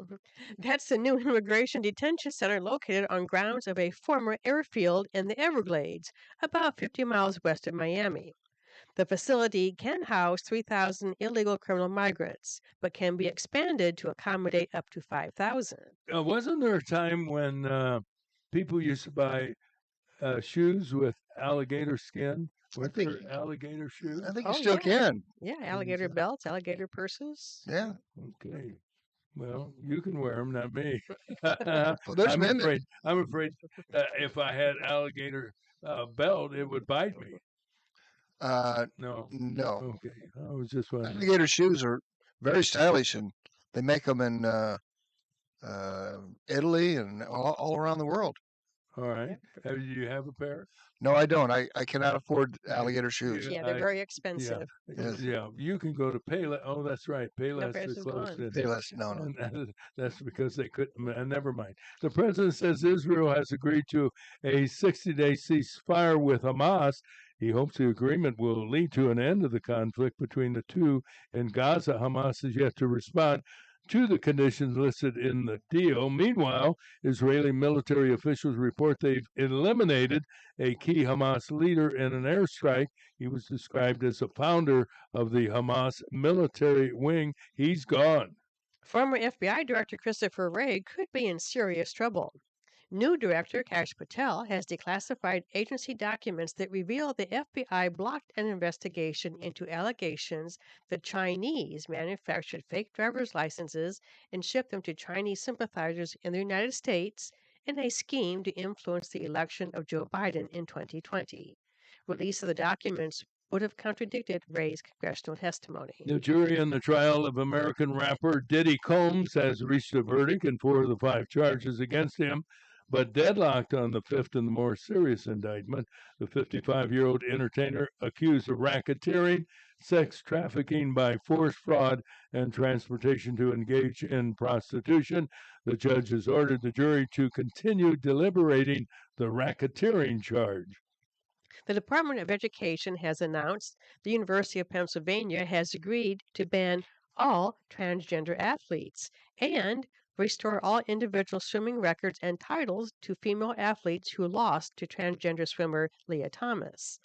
That's the new immigration detention center located on grounds of a former airfield in the Everglades, about 50 miles west of Miami. The facility can house 3,000 illegal criminal migrants, but can be expanded to accommodate up to 5,000. Wasn't there a time when people used to buy shoes with alligator skin? Alligator shoes? I think you still can. Yeah, alligator belts, alligator purses. Yeah. Okay. Well, you can wear them, not me. Well, there's men that- I'm afraid if I had alligator belt, it would bite me. No. No. Okay. I was just wondering. Alligator shoes are very stylish, and they make them in Italy and all around the world. All right. Do you have a pair? No, I don't. I cannot afford alligator shoes. Yeah, they're very expensive. Yes. Yeah, you can go to Payless. Oh, that's right. Payless Payless is is closed. gone. isn't it? Payless, no. And that's because they couldn't. Never mind. The president says Israel has agreed to a 60-day ceasefire with Hamas. He hopes the agreement will lead to an end of the conflict between the two in Gaza. Hamas is yet to respond to the conditions listed in the deal. Meanwhile, Israeli military officials report they've eliminated a key Hamas leader in an airstrike. He was described as a founder of the Hamas military wing. He's gone. Former FBI Director Christopher Wray could be in serious trouble. New director Kash Patel has declassified agency documents that reveal the FBI blocked an investigation into allegations that Chinese manufactured fake driver's licenses and shipped them to Chinese sympathizers in the United States in a scheme to influence the election of Joe Biden in 2020. Release of the documents would have contradicted Ray's congressional testimony. The jury in the trial of American rapper Diddy Combs has reached a verdict in 4 of the 5 charges against him, but deadlocked on the 5th and the more serious indictment. The 55-year-old entertainer accused of racketeering, sex trafficking by force, fraud, and transportation to engage in prostitution. The judge has ordered the jury to continue deliberating the racketeering charge. The Department of Education has announced the University of Pennsylvania has agreed to ban all transgender athletes and restore all individual swimming records and titles to female athletes who lost to transgender swimmer Leah Thomas.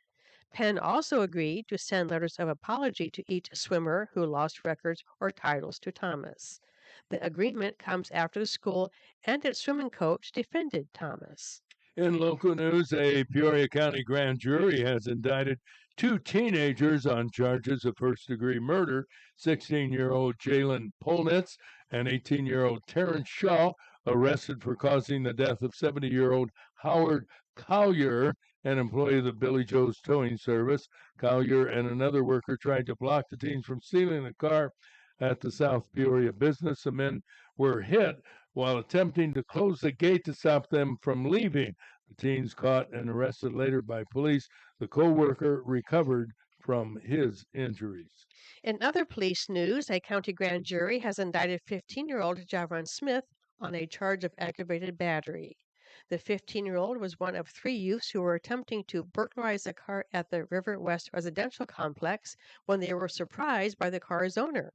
Penn also agreed to send letters of apology to each swimmer who lost records or titles to Thomas. The agreement comes after the school and its swimming coach defended Thomas. In local news, a Peoria County grand jury has indicted 2 teenagers on charges of first-degree murder. 16-year-old Jalen Polnitz and 18-year-old Terrence Shaw, arrested for causing the death of 70-year-old Howard Collier, an employee of the Billy Joe's Towing Service. Collier and another worker tried to block the teens from stealing the car at the South Peoria business. The men were hit while attempting to close the gate to stop them from leaving. The teens caught and arrested later by police. The co-worker recovered from his injuries. In other police news, a county grand jury has indicted 15-year-old Javon Smith on a charge of aggravated battery. The 15-year-old was one of 3 youths who were attempting to burglarize a car at the River West residential complex when they were surprised by the car's owner.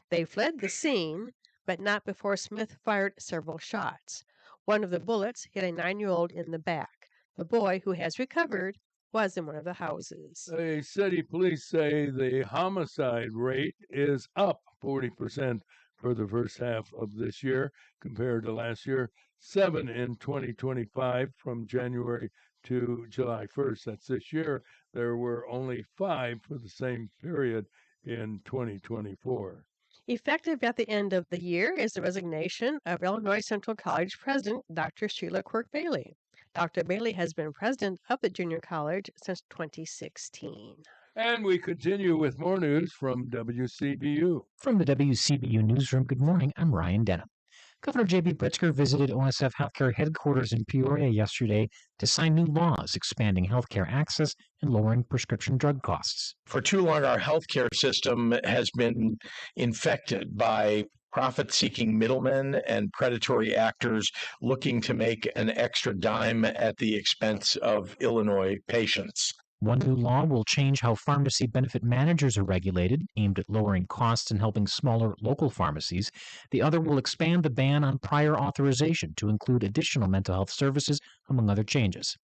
They fled the scene, but not before Smith fired several shots. One of the bullets hit a 9-year-old in the back. The boy, who has recovered, was in one of the houses. The city police say the homicide rate is up 40% for the first half of this year compared to last year. 7 in 2025 from January to July 1st. That's this year. There were only 5 for the same period in 2024. Effective at the end of the year is the resignation of Illinois Central College President Dr. Sheila Quirk-Bailey. Dr. Bailey has been president of the junior college since 2016. And we continue with more news from WCBU. From the WCBU Newsroom, good morning. I'm Ryan Denham. Governor J.B. Pritzker visited OSF Healthcare headquarters in Peoria yesterday to sign new laws expanding healthcare access and lowering prescription drug costs. For too long, our healthcare system has been infected by profit-seeking middlemen and predatory actors looking to make an extra dime at the expense of Illinois patients. One new law will change how pharmacy benefit managers are regulated, aimed at lowering costs and helping smaller local pharmacies. The other will expand the ban on prior authorization to include additional mental health services, among other changes.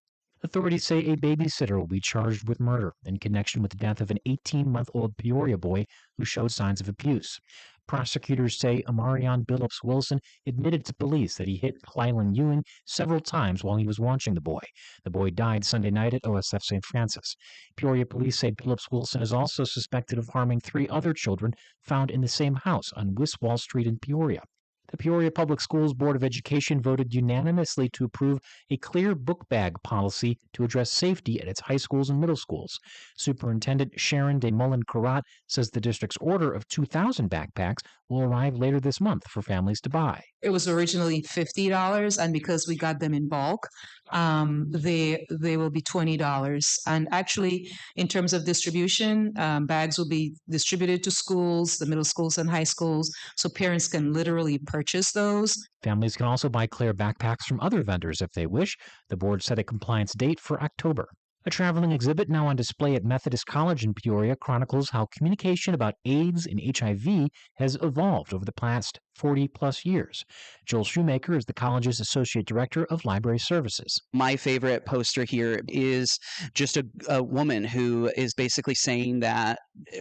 Authorities say a babysitter will be charged with murder in connection with the death of an 18-month-old Peoria boy who showed signs of abuse. Prosecutors say Amarion Billups Wilson admitted to police that he hit Clylan Ewing several times while he was watching the boy. The boy died Sunday night at OSF St. Francis. Peoria police say Billups Wilson is also suspected of harming 3 other children found in the same house on Wiswall Street in Peoria. The Peoria Public Schools Board of Education voted unanimously to approve a clear book bag policy to address safety at its high schools and middle schools. Superintendent Sharon DeMolin-Carrat says the district's order of 2,000 backpacks will arrive later this month for families to buy. It was originally $50, and because we got them in bulk, they will be $20. And actually, in terms of distribution, bags will be distributed to schools, the middle schools and high schools, so parents can literally purchase those. Families can also buy clear backpacks from other vendors if they wish. The board set a compliance date for October. A traveling exhibit now on display at Methodist College in Peoria chronicles how communication about AIDS and HIV has evolved over the past 40-plus years. Joel Shoemaker is the college's Associate Director of Library Services. My favorite poster here is just a woman who is basically saying that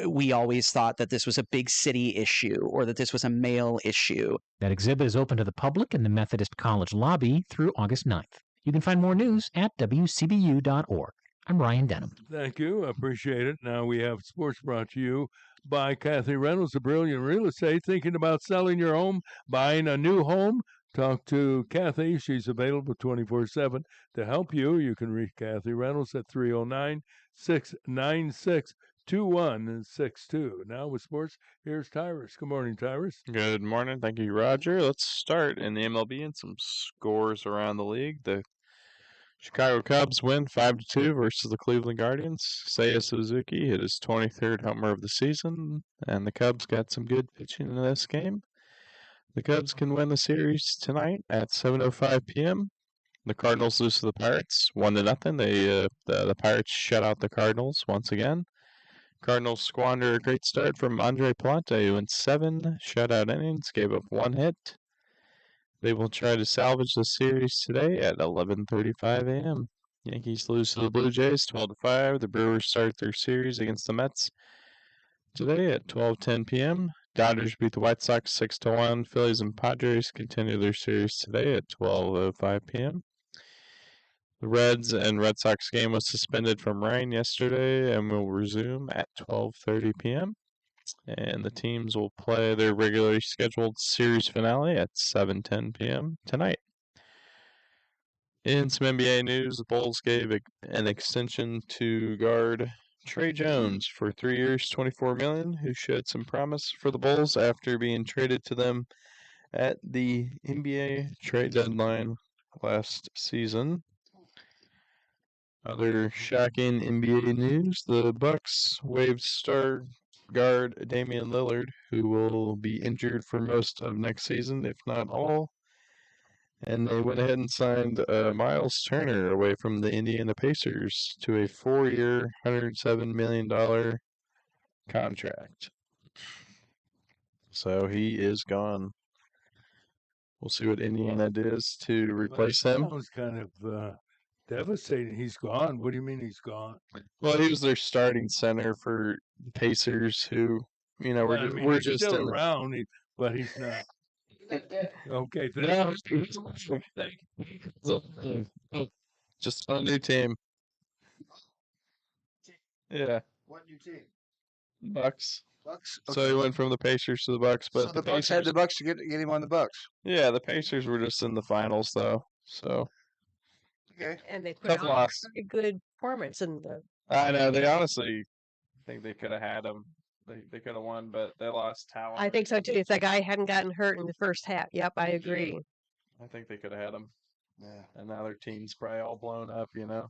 we always thought that this was a big city issue or that this was a male issue. That exhibit is open to the public in the Methodist College lobby through August 9th. You can find more news at wcbu.org. I'm Ryan Denham. Thank you. Appreciate it. Now we have sports brought to you by Kathy Reynolds, a brilliant real estate. Thinking about selling your home, buying a new home? Talk to Kathy. She's available 24/7 to help you. You can reach Kathy Reynolds at 309-696-2162. Now with sports, here's Tyrus. Good morning, Tyrus. Good morning. Thank you, Roger. Let's start in the MLB and some scores around the league. The Chicago Cubs win 5-2 versus the Cleveland Guardians. Seiya Suzuki hit his 23rd homer of the season, and the Cubs got some good pitching in this game. The Cubs can win the series tonight at 7:05 p.m. The Cardinals lose to the Pirates 1-0. The Pirates shut out the Cardinals once again. Cardinals squander a great start from Andre Palante, who in 7 shutout innings gave up 1 hit. They will try to salvage the series today at 11:35 a.m. Yankees lose to the Blue Jays 12-5. The Brewers start their series against the Mets today at 12:10 p.m. Dodgers beat the White Sox 6-1. Phillies and Padres continue their series today at 12:05 p.m. The Reds and Red Sox game was suspended from rain yesterday and will resume at 12:30 p.m. And the teams will play their regularly scheduled series finale at 7:10 p.m. tonight. In some NBA news, the Bulls gave an extension to guard Trey Jones for 3 years, $24 million, who showed some promise for the Bulls after being traded to them at the NBA trade deadline last season. Other shocking NBA news: the Bucks waived star guard Damian Lillard, who will be injured for most of next season, if not all. And they went ahead and signed Miles Turner away from the Indiana Pacers to a 4-year, $107 million contract. So he is gone. We'll see what Indiana does to replace him. That was kind of devastating. He's gone. What do you mean he's gone? Well, he was their starting center for the Pacers, who, you know, we're he's just still in around, but he's not. Okay, No. thank Just on a new team. Yeah, What new team? Bucks. Bucks. So he went from the Pacers to the Bucks, but So the Bucks had the Bucks to get him on the Bucks. Yeah, the Pacers were just in the finals though. So Okay. And they put tough out loss. very good performance in the. I know they honestly think they could have had him. They could have won, but they lost talent. I think so too. If that guy hadn't gotten hurt in the first half, yep, I agree. I think they could have had him. Yeah. And now their team's probably all blown up, you know.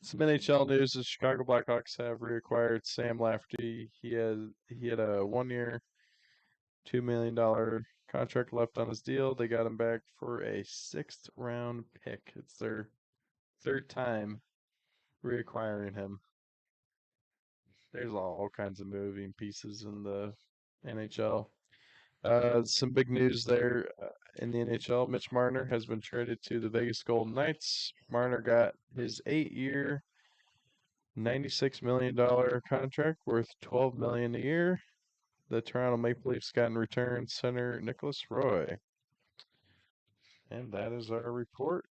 Some NHL news: the Chicago Blackhawks have reacquired Sam Lafferty. He had a 1-year, $2 million contract left on his deal. They got him back for a 6th round pick. It's their 3rd time reacquiring him. There's all kinds of moving pieces in the NHL. Some big news there in the NHL. Mitch Marner has been traded to the Vegas Golden Knights. Marner got his 8-year, $96 million contract worth $12 million a year. The Toronto Maple Leafs got in return center Nicholas Roy. And that is our report.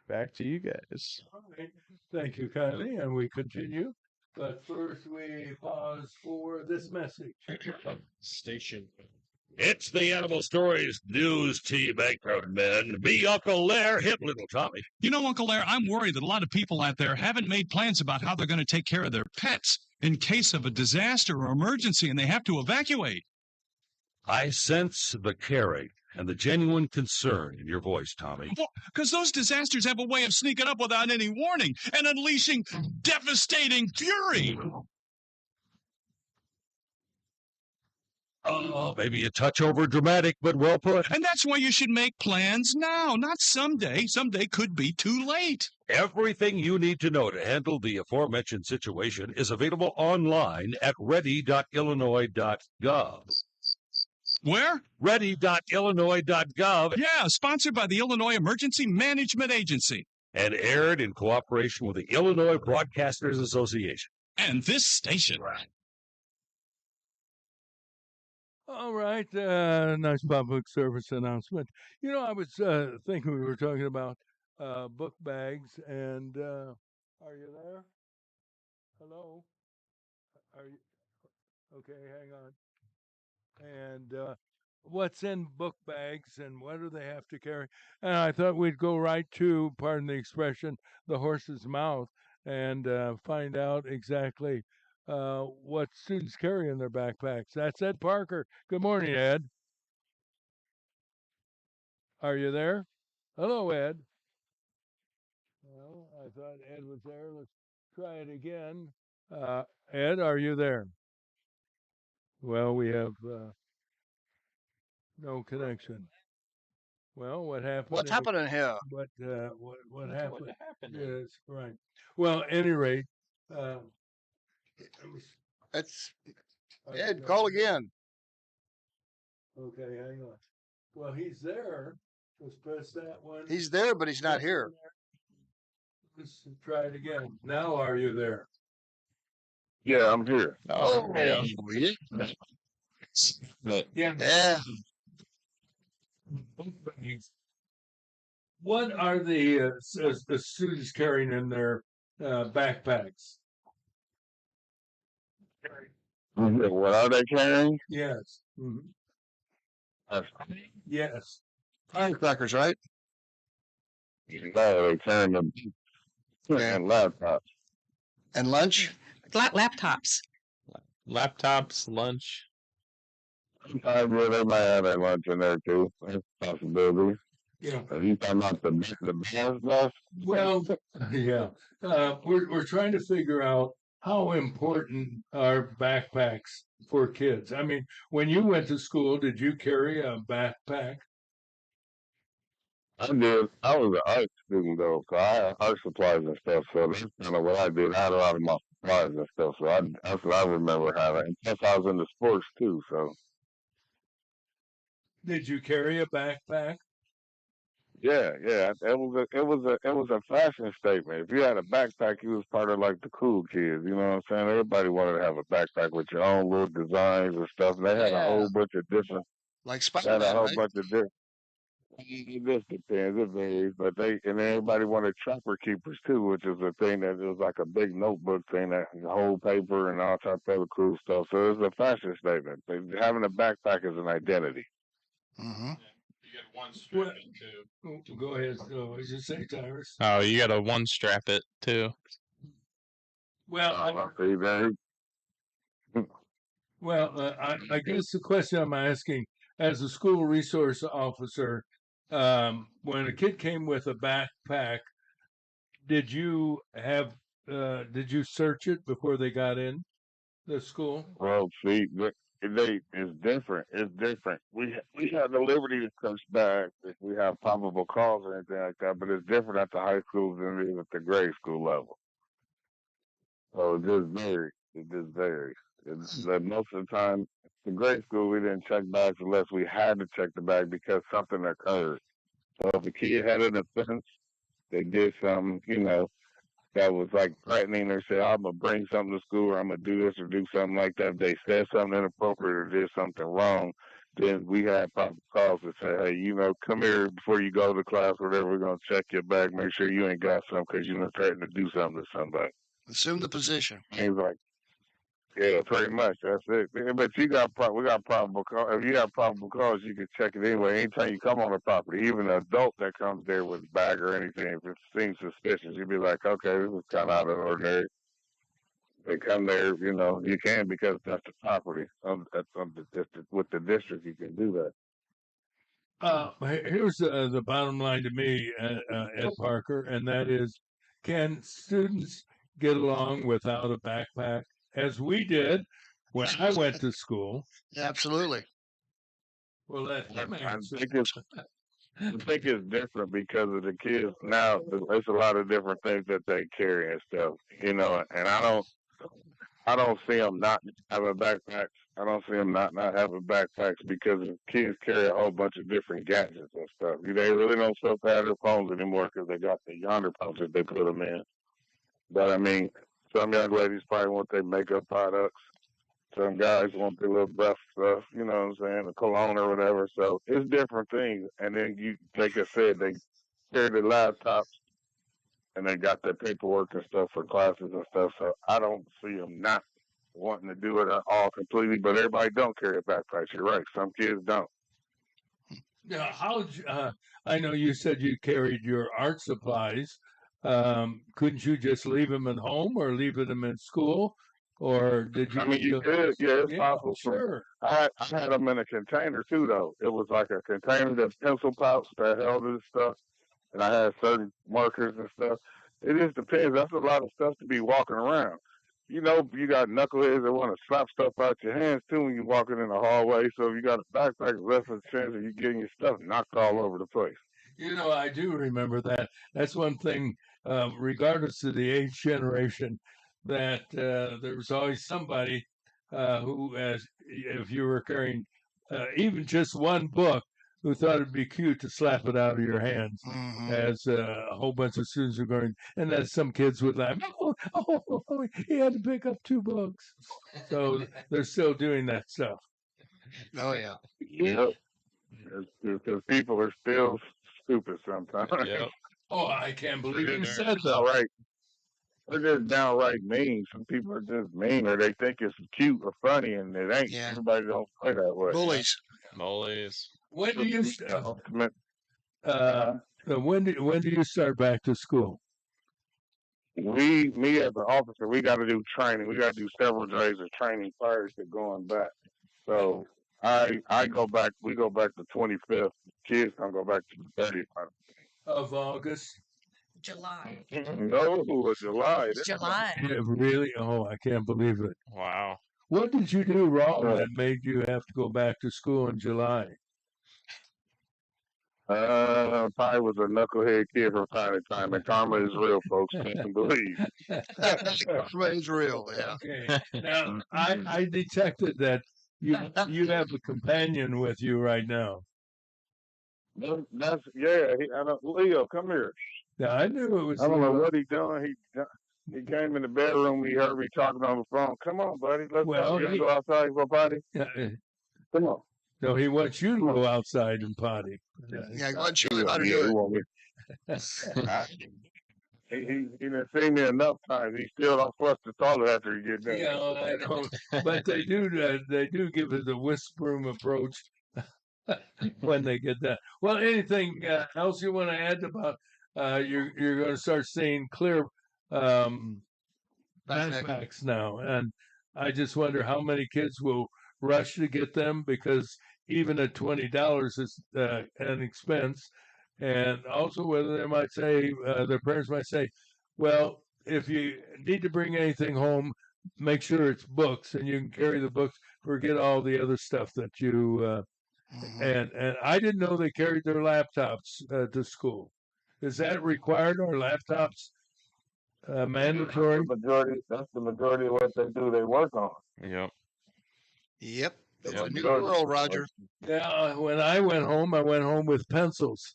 Back to you guys. All right. Thank you, Kylie, and we continue. But first, we pause for this message. Station. It's the Animal Stories News Team Anchorman. Me, Uncle Lair, hip little Tommy. You know, Uncle Lair, I'm worried that a lot of people out there haven't made plans about how they're going to take care of their pets in case of a disaster or emergency and they have to evacuate. I sense the caring and the genuine concern in your voice, Tommy. Because those disasters have a way of sneaking up without any warning and unleashing devastating fury. Oh, maybe a touch over dramatic, but well put. And that's why you should make plans now, not someday. Someday could be too late. Everything you need to know to handle the aforementioned situation is available online at ready.illinois.gov. Where? Ready.illinois.gov. Yeah, sponsored by the Illinois Emergency Management Agency. And aired in cooperation with the Illinois Broadcasters Association. And this station. All right, nice public service announcement. You know, I was thinking we were talking about book bags, and are you there? Hello? Are you? Okay, hang on. And what's in book bags, and what do they have to carry? And I thought we'd go right to, pardon the expression, the horse's mouth, and find out exactly what students carry in their backpacks. That's Ed Parker. Good morning, Ed. Are you there? Hello, Ed. Well, I thought Ed was there. Let's try it again. Ed, are you there? Well, we have no connection. Well, what happened? What's happening here? What happened? Yes, right. Well, at any rate, That's Ed. Call again. Okay, hang on. Well, he's there. Let's press that one. He's there, but he's not here. Let's try it again. Now, are you there? Yeah, I'm here. Oh, yeah. Yeah. What are the students carrying in their backpacks? What are they carrying? Yes. Mhm. Yes. Firecrackers, right? No, they carrying them and laptops. And lunch? Laptops. Laptops, lunch. Sometimes they might have their lunch in there too. That's a possibility. Yeah. Are you talking about the band stuff? Well, yeah. We're trying to figure out how important are backpacks for kids. I mean, when you went to school, did you carry a backpack? I did. I was an art student though, so I had art supplies and stuff. So that's kind of what I did. I had a lot of my supplies and stuff. So that's what I remember having. And plus, I was into sports too. So Did you carry a backpack? yeah. It was a fashion statement. If you had a backpack, you was part of like the cool kids. You know what I'm saying? Everybody wanted to have a backpack with your own little designs and stuff. And they had a whole bunch of different. Like They had a Spider-Man, whole right? bunch of different. It just depends. It varies, but and everybody wanted trapper keepers too, which is a thing that was like a big notebook thing that whole paper and all type of other cool stuff. So it's a fashion statement. Having a backpack is an identity. Mm-hmm. You get one Well, go ahead. What did you say, Tyrus? Oh, you gotta one strap it too. Well, See, man, I guess the question I'm asking, as a school resource officer, when a kid came with a backpack, did you search it before they got in the school? well, see, it's different. It's different. We have the liberty to search back if we have probable cause or anything like that, but it's different at the high school than it is at the grade school level. So it just varies. It just varies. It's that most of the time, in grade school, we didn't check bags unless we had to check the bag because something occurred. So if a kid had an offense, they did something, that was like threatening or said, I'm going to bring something to school or I'm going to do this or do something like that. If they said something inappropriate or did something wrong, then we had proper calls to say, hey, come here before you go to class, whatever. We're going to check your bag, make sure you ain't got something because you're threatening to do something to somebody. Assume the position. He's like, yeah, pretty much. That's it. Yeah, but we got probable cause. If you have probable cause, you can check it anyway. Anytime you come on the property, even an adult that comes there with a bag or anything, if it seems suspicious, you'd be like, okay, this is kind of out of the ordinary. They come there, you can because that's the property. That's with the district, you can do that. Here's the bottom line to me, Ed Parker, and that is, can students get along without a backpack, as we did when I went to school? Absolutely. Well, let him answer. I think it's different because of the kids now. There's a lot of different things that they carry and stuff, And I don't see them not having backpacks. I don't see them not having backpacks because the kids carry a whole bunch of different gadgets and stuff. They really don't still have their phones anymore because they got the yonder pouches they put them in. But I mean, some young ladies probably want their makeup products. Some guys want their little breath stuff, you know what I'm saying, a cologne or whatever. So it's different things. And then like I said, they carry their laptops and they got their paperwork and stuff for classes and stuff. So I don't see them not wanting to do it all completely. But everybody don't carry a backpack. You're right. Some kids don't. Now, I know you said you carried your art supplies. Couldn't you just leave them at home or leave them in school? Or did you? I mean, you could. Yeah, it's possible. Sure. I had them in a container too, though. It was like a container that's pencil pouch that held this stuff, and I had certain markers and stuff. It just depends. That's a lot of stuff to be walking around. You got knuckleheads that want to slap stuff out your hands too when you're walking in the hallway. So if you got a backpack, less of a chance of you getting your stuff knocked all over the place. I do remember that. That's one thing, regardless of the age generation, that there was always somebody who, if you were carrying even just one book, who thought it'd be cute to slap it out of your hands, as a whole bunch of students were going, and then some kids would laugh, oh, he had to pick up 2 books. So they're still doing that stuff. Oh, yeah. Yep. Because people are still stupid sometimes. Yep. Oh, I can't believe you said that. All right. They're just downright mean. Some people are just mean, or they think it's cute or funny, and it ain't. Yeah. Everybody don't play that way. Bullies. Mollies. When do you when do you start back to school? Me as an officer, we got to do training. We got to do several days of training prior to going back. So I go back. We go back the 25th. Kids don't go back to the 30th of August. July. No, it's July. July. Yeah, really? Oh, I can't believe it. Wow. What did you do wrong that made you have to go back to school in July? Probably was a knucklehead kid from time to time, and karma is real, folks. Can't believe. Karma is real, yeah. Okay. Now, I detected that you have a companion with you right now. Leo, come here. Yeah, I knew it was. I don't know what he doing. He came in the bedroom. He heard me talking on the phone. Come on, buddy. Let's go outside and go potty. Come on. No, he wants you to go outside and potty. Yeah, go ahead, show him how to do it. He done seen me enough times. He still don't flush the toilet after he get done. Yeah, I know. But they do give it the whispering approach when they get that. Well, anything else you want to add about you're going to start seeing clear backpacks now, and I just wonder how many kids will rush to get them, because even at $20 is an expense, and also whether they might say their parents might say, well, if you need to bring anything home, make sure it's books, and you can carry the books. Forget all the other stuff that you and I didn't know they carried their laptops to school. Is that required, or laptops mandatory? That's the majority of what they do. They work on. Yep. Yep. It's a new world, Roger. Yeah. When I went home with pencils.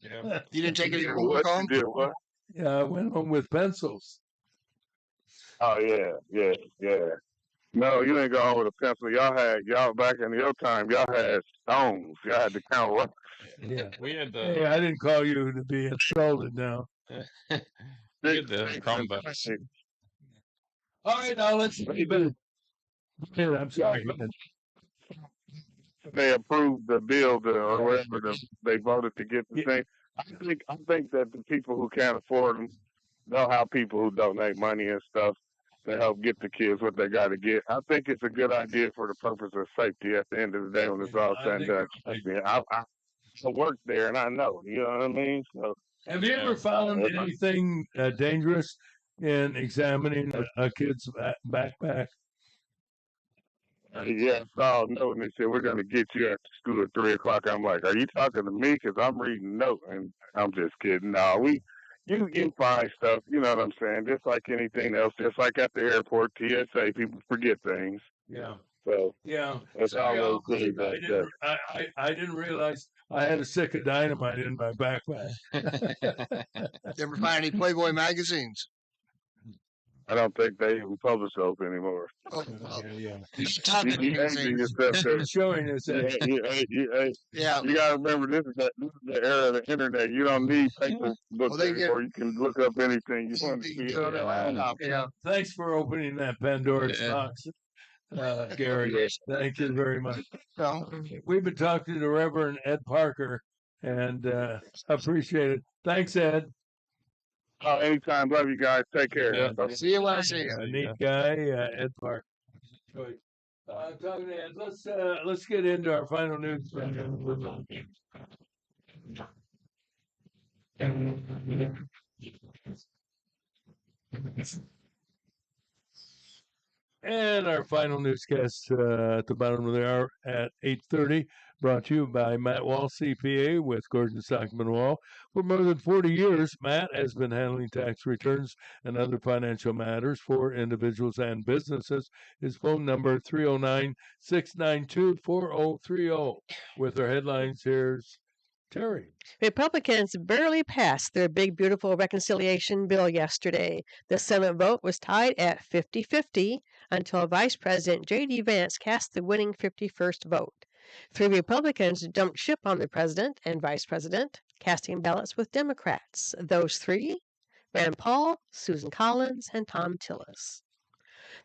Yeah. You didn't take any homework home? What? Yeah, I went home with pencils. Oh yeah. No, you didn't go home with a pencil. Y'all back in your time. Y'all had stones. Y'all had to count rocks. Yeah, we had the. Hey, I didn't call you to be insulted now. We had the Chromebooks. All right, now let's. I'm sorry. They approved the bill or whatever they voted to get the thing. I think that the people who can't afford them, they'll have people who donate money and stuff to help get the kids what they got to get. I think it's a good idea for the purpose of safety at the end of the day when it's all said and done. I work there and I know, you know what I mean? So, have you ever found anything dangerous in examining a kid's backpack? Yeah, I saw a note and they said we're gonna get you after school at 3 o'clock. I'm like, are you talking to me? Because I'm reading note, and I'm just kidding. No, you can find stuff. You know what I'm saying? Just like anything else, just like at the airport, TSA, people forget things. Yeah. So Yeah. it's Sorry, always officer. good like that. I didn't realize I had a stick of dynamite in my backpack. You ever find any Playboy magazines? I don't think they even publish those anymore. Oh, yeah. You aging yourself there. He's showing us that. Yeah. You gotta remember this is the era of the internet. You don't need paper books they get- anymore. You can look up anything you want to You see. do it on your laptop. Yeah. Thanks for opening that Pandora's box, Gary. Thank you very much. No. We've been talking to Reverend Ed Parker, and appreciate it. Thanks, Ed. Oh, anytime. Love you guys. Take care. Yeah. See you when I see you. A neat guy, Ed Parker. Talking to Ed, let's get into our final news. And our final newscast at the bottom of the hour at 8:30, brought to you by Matt Wall, CPA, with Gordon Stockman Wall. For more than 40 years, Matt has been handling tax returns and other financial matters for individuals and businesses. His phone number 309-692-4030. With our headlines, here's Terry. Republicans barely passed their big, beautiful reconciliation bill yesterday. The Senate vote was tied at 50-50 until Vice President J.D. Vance cast the winning 51st vote. 3 Republicans jumped ship on the president and vice president, casting ballots with Democrats. Those 3, Rand Paul, Susan Collins, and Tom Tillis.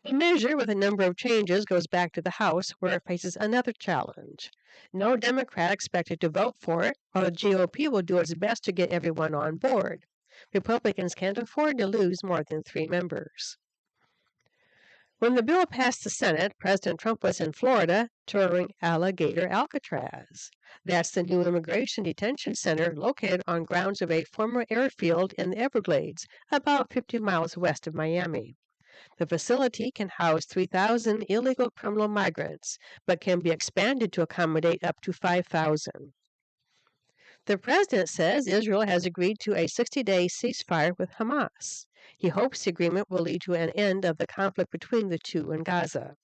The measure, with a number of changes, goes back to the House, where it faces another challenge. No Democrat expected to vote for it, while the GOP will do its best to get everyone on board. Republicans can't afford to lose more than 3 members. When the bill passed the Senate, President Trump was in Florida touring Alligator Alcatraz. That's the new immigration detention center located on grounds of a former airfield in the Everglades, about 50 miles west of Miami. The facility can house 3,000 illegal criminal migrants, but can be expanded to accommodate up to 5,000. The president says Israel has agreed to a 60-day ceasefire with Hamas. He hopes the agreement will lead to an end of the conflict between the two in Gaza.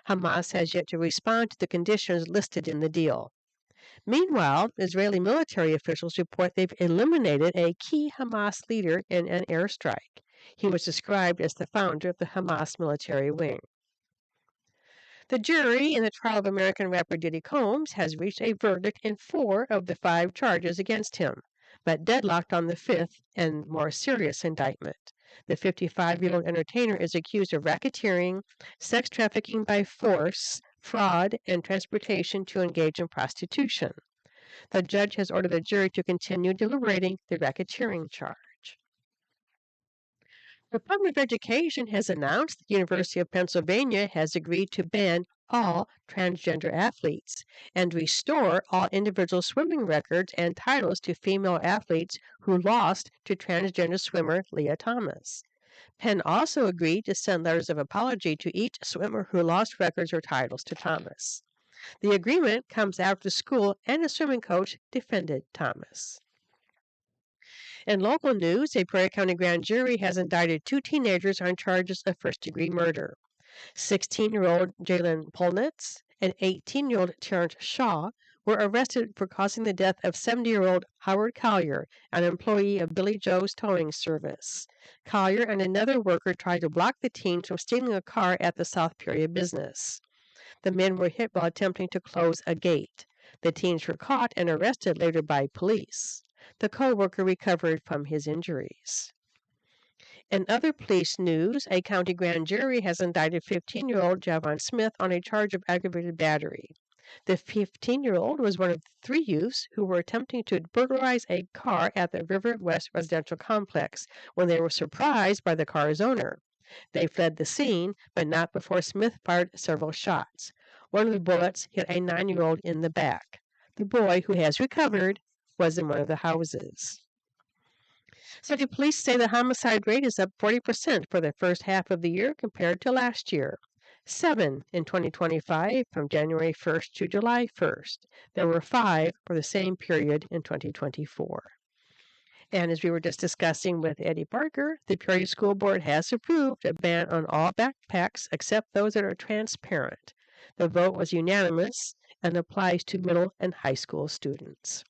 Hamas has yet to respond to the conditions listed in the deal. Meanwhile, Israeli military officials report they've eliminated a key Hamas leader in an airstrike. He was described as the founder of the Hamas military wing. The jury in the trial of American rapper Diddy Combs has reached a verdict in 4 of the 5 charges against him, but deadlocked on the 5th and more serious indictment. The 55-year-old entertainer is accused of racketeering, sex trafficking by force, fraud, and transportation to engage in prostitution. The judge has ordered the jury to continue deliberating the racketeering charge. The Department of Education has announced the University of Pennsylvania has agreed to ban all transgender athletes and restore all individual swimming records and titles to female athletes who lost to transgender swimmer Leah Thomas. Penn also agreed to send letters of apology to each swimmer who lost records or titles to Thomas. The agreement comes after the school and a swimming coach defended Thomas. In local news, a Prairie County grand jury has indicted 2 teenagers on charges of first-degree murder. 16-year-old Jalen Polnitz and 18-year-old Terrence Shaw were arrested for causing the death of 70-year-old Howard Collier, an employee of Billy Joe's towing service. Collier and another worker tried to block the teens from stealing a car at the South Peoria business. The men were hit while attempting to close a gate. The teens were caught and arrested later by police. The co-worker recovered from his injuries. In other police news, a county grand jury has indicted 15-year-old Javon Smith on a charge of aggravated battery. The 15-year-old was one of 3 youths who were attempting to burglarize a car at the River West residential complex when they were surprised by the car's owner. They fled the scene, but not before Smith fired several shots. One of the bullets hit a 9-year-old in the back. The boy, who has recovered, was in one of the houses. City police say the homicide rate is up 40% for the first half of the year compared to last year. 7 in 2025 from January 1st to July 1st. There were 5 for the same period in 2024. And as we were just discussing with Eddie Barker, the Peoria School Board has approved a ban on all backpacks except those that are transparent. The vote was unanimous and applies to middle and high school students.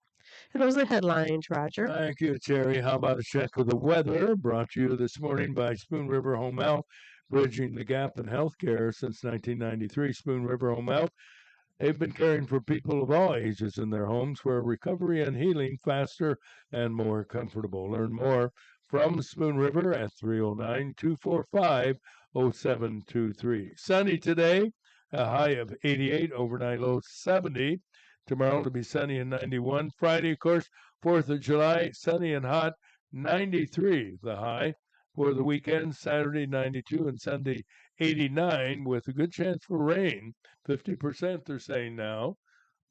And those are the headlines, Roger. Thank you, Terry. How about a check of the weather brought to you this morning by Spoon River Home Health, bridging the gap in healthcare since 1993. Spoon River Home Health, they've been caring for people of all ages in their homes where recovery and healing faster and more comfortable. Learn more from Spoon River at 309-245-0723. Sunny today, a high of 88, overnight low 70. Tomorrow it'll be sunny and 91. Friday, of course, 4th of July, sunny and hot, 93 the high. For the weekend, Saturday 92 and Sunday 89 with a good chance for rain. 50% they're saying now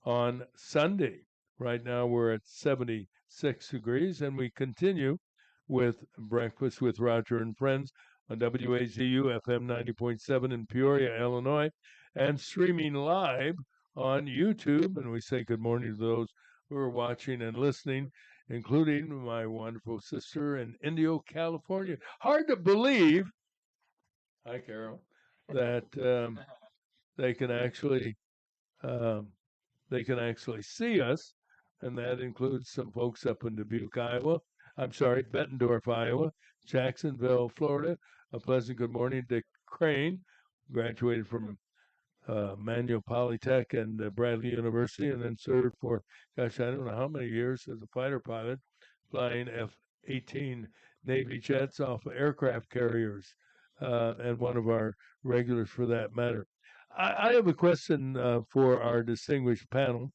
on Sunday. Right now we're at 76 degrees, and we continue with Breakfast with Roger and Friends on WAZU FM 90.7 in Peoria, Illinois, and streaming live on YouTube. And we say good morning to those who are watching and listening, including my wonderful sister in Indio, California. Hard to believe, hi Carol, that they can actually see us, and that includes some folks up in Dubuque, Iowa. I'm sorry, Bettendorf, Iowa, Jacksonville, Florida. A pleasant good morning to Crane, graduated from Manual Polytech and Bradley University, and then served for, gosh, I don't know how many years as a fighter pilot, flying F-18 Navy jets off of aircraft carriers, and one of our regulars for that matter. I have a question for our distinguished panel.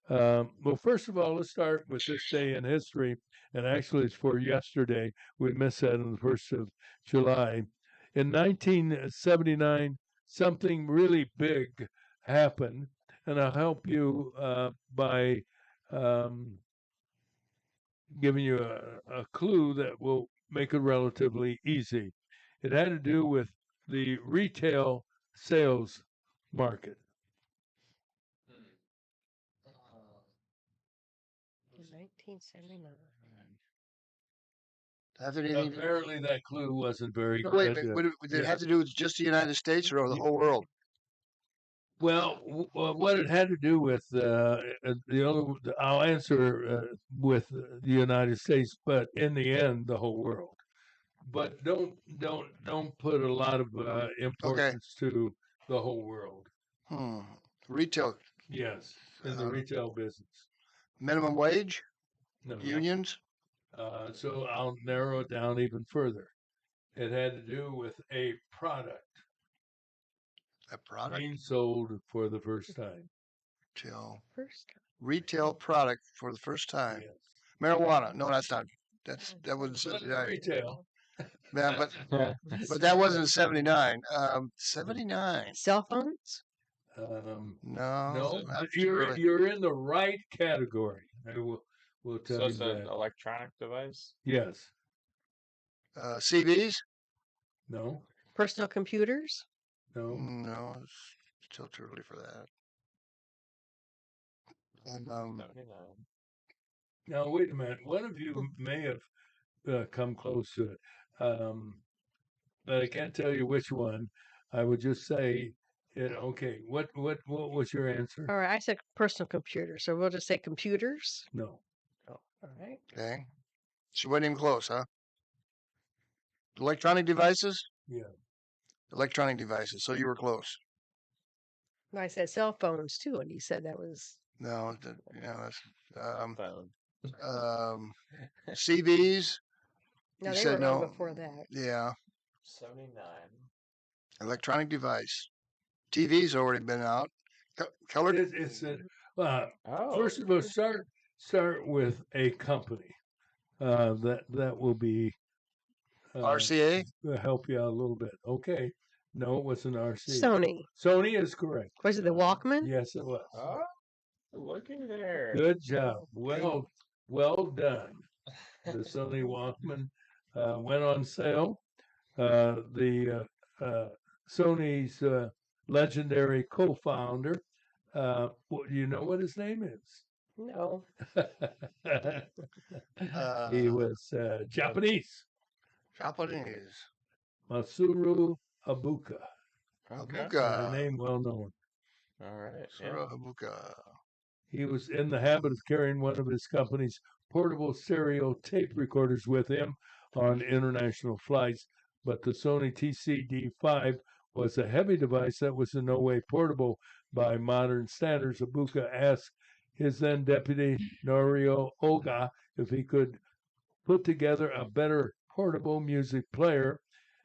Well, first of all, let's start with this day in history, and actually it's for yesterday. We missed that on the 1st of July. In 1979, something really big happened, and I'll help you by giving you a clue that will make it relatively easy. It had to do with the retail sales market. 1979. Apparently, that clue wasn't very No, good. wait a minute. Did it have to do with just the United States or the whole world? Well, what it had to do with I'll answer with the United States, but in the end, the whole world. But don't put a lot of importance to the whole world. Retail. Yes, in the retail business. Minimum wage? No. Unions? So I'll narrow it down even further. It had to do with a product. A product being sold for the first time. Retail product for the first time. Yes. Marijuana? No, that's not. That was retail. Yeah, but that wasn't 79. 79. Cell phones? No. You're in the right category. I will tell So you it's an that. electronic device? Yes. CVs? No. Personal computers? No. No, it's still too early for that. And, now wait a minute. One of you may have come close to it, but I can't tell you which one. I would just say, okay. What was your answer? All right, I said personal computers, so we'll just say computers. No. Oh, all right. Okay. She wasn't even close, huh? Electronic devices? Yeah. Electronic devices. So you were close. I said cell phones too, and he said that was No, that's CVs. No, You they said were on no. before that. Yeah. 79. Electronic device. TV's already been out. Colored. First of all, start with a company. That will be RCA. Will help you out a little bit. Okay. No, it wasn't RCA. Sony. Sony is correct. Was it the Walkman? Yes, it was. Oh, looky there. Good job. Well done. The Sony Walkman went on sale. The Sony's legendary co-founder. Do you know what his name is? No. He was Japanese. Japanese. Masaru Ibuka. Ibuka. A name well known. All right. Masaru Ibuka. He was in the habit of carrying one of his company's portable stereo tape recorders with him on international flights, but the Sony TCD5 was a heavy device that was in no way portable by modern standards. Ibuka asked his then deputy Norio Oga if he could put together a better portable music player,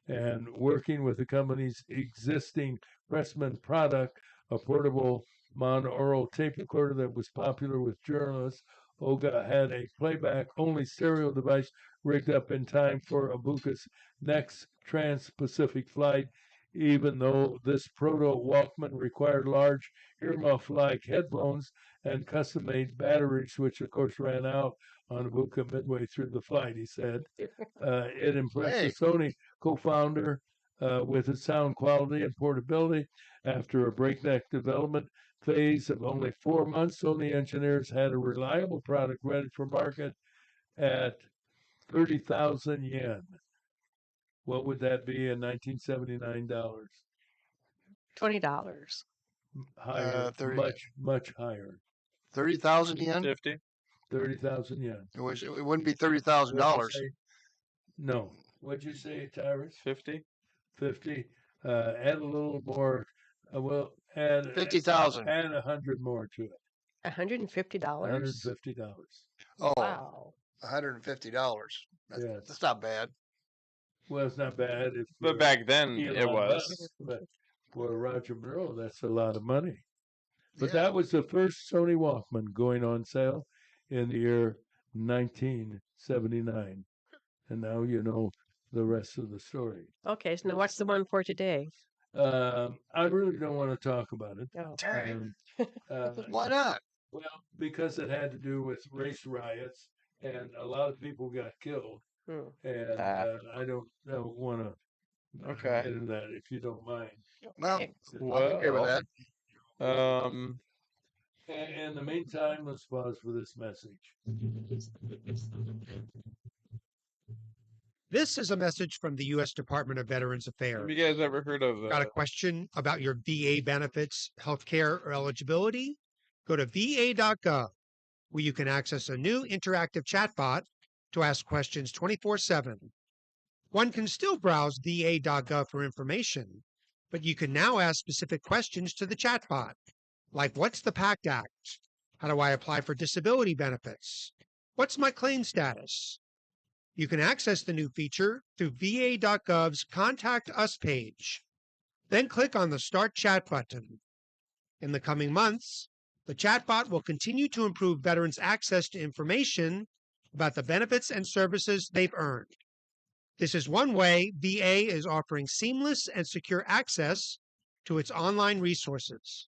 and working with the company's existing Pressman product, a portable monaural tape recorder that was popular with journalists. Oga had a playback-only stereo device rigged up in time for Ibuka's next trans-Pacific flight, even though this proto-Walkman required large earmuff-like headphones and custom-made batteries, which of course ran out on Ibuka midway through the flight, he said. It impressed the Sony co-founder with its sound quality and portability. After a breakneck development phase of only 4 months, Sony engineers had a reliable product ready for market at 30,000 yen. What would that be in 1979 dollars? $20. Higher, 30 much higher. 30,000 yen. 50. 30,000 yen. It wouldn't be $30,000. No. What'd you say, Tyrus? 50. 50. Add a little more. Add 50,000. Add 100 more to it. $150? $150. Oh, Wow. $150. Yes. That's not bad. Well, it's not bad. If But you're back then Elon it was. Musk, but for Roger Monroe, that's a lot of money. But Yeah. that was the first Sony Walkman going on sale in the year 1979. And now you know the rest of the story. Okay, so now what's the one for today? I really don't want to talk about it. Oh. Why not? Well, because it had to do with race riots, and a lot of people got killed. And I don't want to get into that, if you don't mind. Well, I'm okay with that. In the meantime, let's pause for this message. This is a message from the U.S. Department of Veterans Affairs. Have you guys ever heard of? Got a question about your VA benefits, healthcare, or eligibility? Go to va.gov, where you can access a new interactive chatbot to ask questions 24/7. One can still browse va.gov for information, but you can now ask specific questions to the chatbot, like what's the PACT Act? How do I apply for disability benefits? What's my claim status? You can access the new feature through va.gov's Contact Us page. Then click on the Start Chat button. In the coming months, the chatbot will continue to improve veterans' access to information about the benefits and services they've earned. This is one way VA is offering seamless and secure access to its online resources.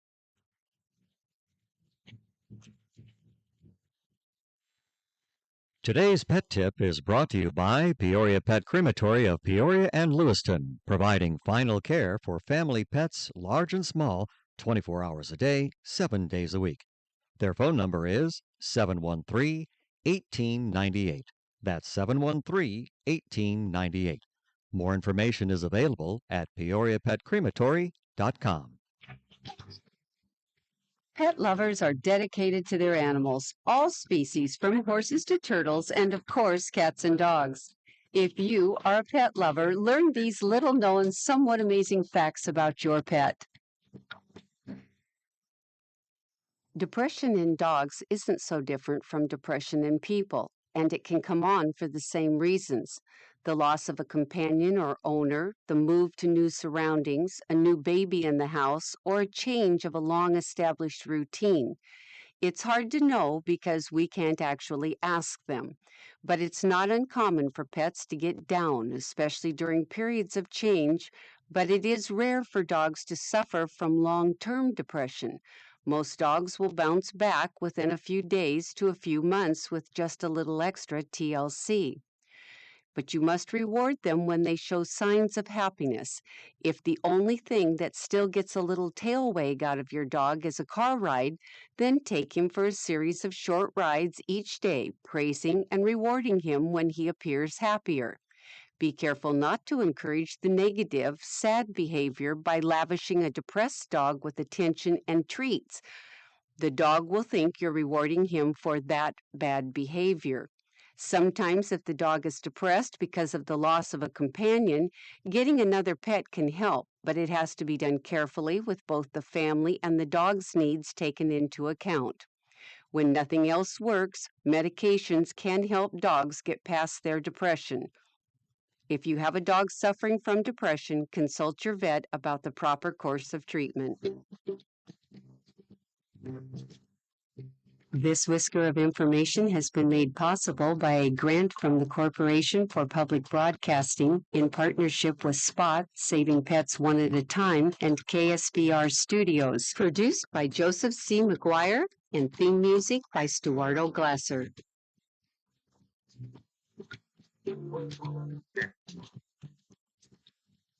Today's pet tip is brought to you by Peoria Pet Crematory of Peoria and Lewiston, providing final care for family pets, large and small, 24 hours a day, 7 days a week. Their phone number is 713-1898. That's 713-1898. More information is available at peoriapetcrematory.com. Pet lovers are dedicated to their animals, all species from horses to turtles, and of course, cats and dogs. If you are a pet lover, learn these little-known, somewhat amazing facts about your pet. Depression in dogs isn't so different from depression in people, and it can come on for the same reasons: the loss of a companion or owner, the move to new surroundings, a new baby in the house, or a change of a long-established routine. It's hard to know because we can't actually ask them, but it's not uncommon for pets to get down, especially during periods of change, but it is rare for dogs to suffer from long-term depression. Most dogs will bounce back within a few days to a few months with just a little extra TLC. but you must reward them when they show signs of happiness. If the only thing that still gets a little tail wag out of your dog is a car ride, then take him for a series of short rides each day, praising and rewarding him when he appears happier. Be careful not to encourage the negative, sad behavior by lavishing a depressed dog with attention and treats. The dog will think you're rewarding him for that bad behavior. Sometimes, if the dog is depressed because of the loss of a companion, getting another pet can help, but it has to be done carefully with both the family and the dog's needs taken into account. When nothing else works, medications can help dogs get past their depression. If you have a dog suffering from depression, consult your vet about the proper course of treatment. This whisker of information has been made possible by a grant from the Corporation for Public Broadcasting in partnership with Spot, Saving Pets One at a Time, and KSBR Studios. Produced by Joseph C. McGuire and theme music by Stuardo Glasser.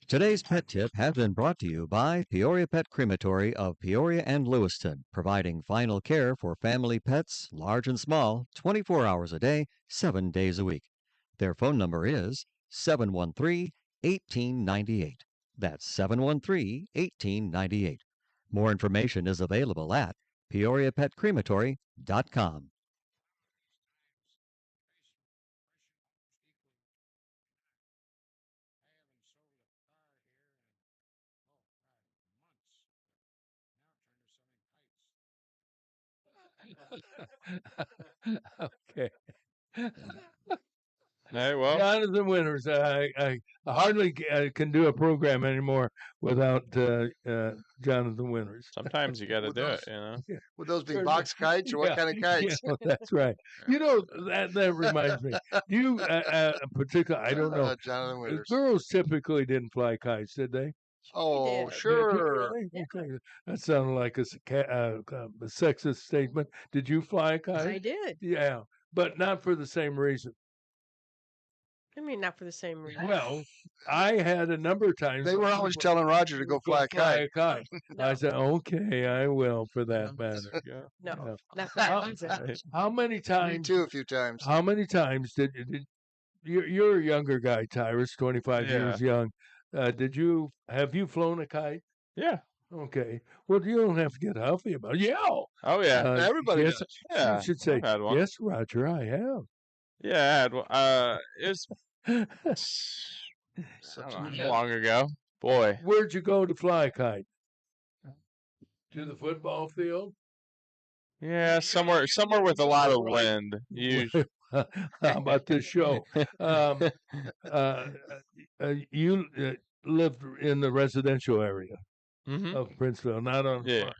Today's pet tip has been brought to you by Peoria Pet Crematory of Peoria and Lewiston, providing final care for family pets, large and small, 24 hours a day, 7 days a week. Their phone number is 713-1898. That's 713-1898. More information is available at peoriapetcrematory.com. Okay. Hey, well, Jonathan Winters. I hardly can do a program anymore without Jonathan Winters. sometimes you got to do it, you know. Would those be box kites or what kind of kites? That's right. You know, that reminds me. You, particular, I don't know. Jonathan Winters. Girls typically didn't fly kites, did they? Oh, Did you sure. really? Okay. That sounded like a sexist statement. Did you fly a kite? I did. Yeah, but not for the same reason. I mean, not for the same reason. Well, I had a number of times. They were always telling Roger to go fly a kite. I said, okay, I will for that matter. No, not for that reason. How many Me times? too, a few times. How many times did you're a younger guy, Tyrus, 25 years young. Have you flown a kite? Yeah. Okay. Well, you don't have to get huffy about it. Yeah. Oh, yeah. Everybody yes, does. Yeah, you should say, I've had one. yes, Roger, I have. Yeah, I had one. It was I don't know, long ago. Boy. Where'd you go to fly a kite? To the football field? Yeah, somewhere with a lot of wind. How about this show? You lived in the residential area of Princeville, not on Yeah. farm.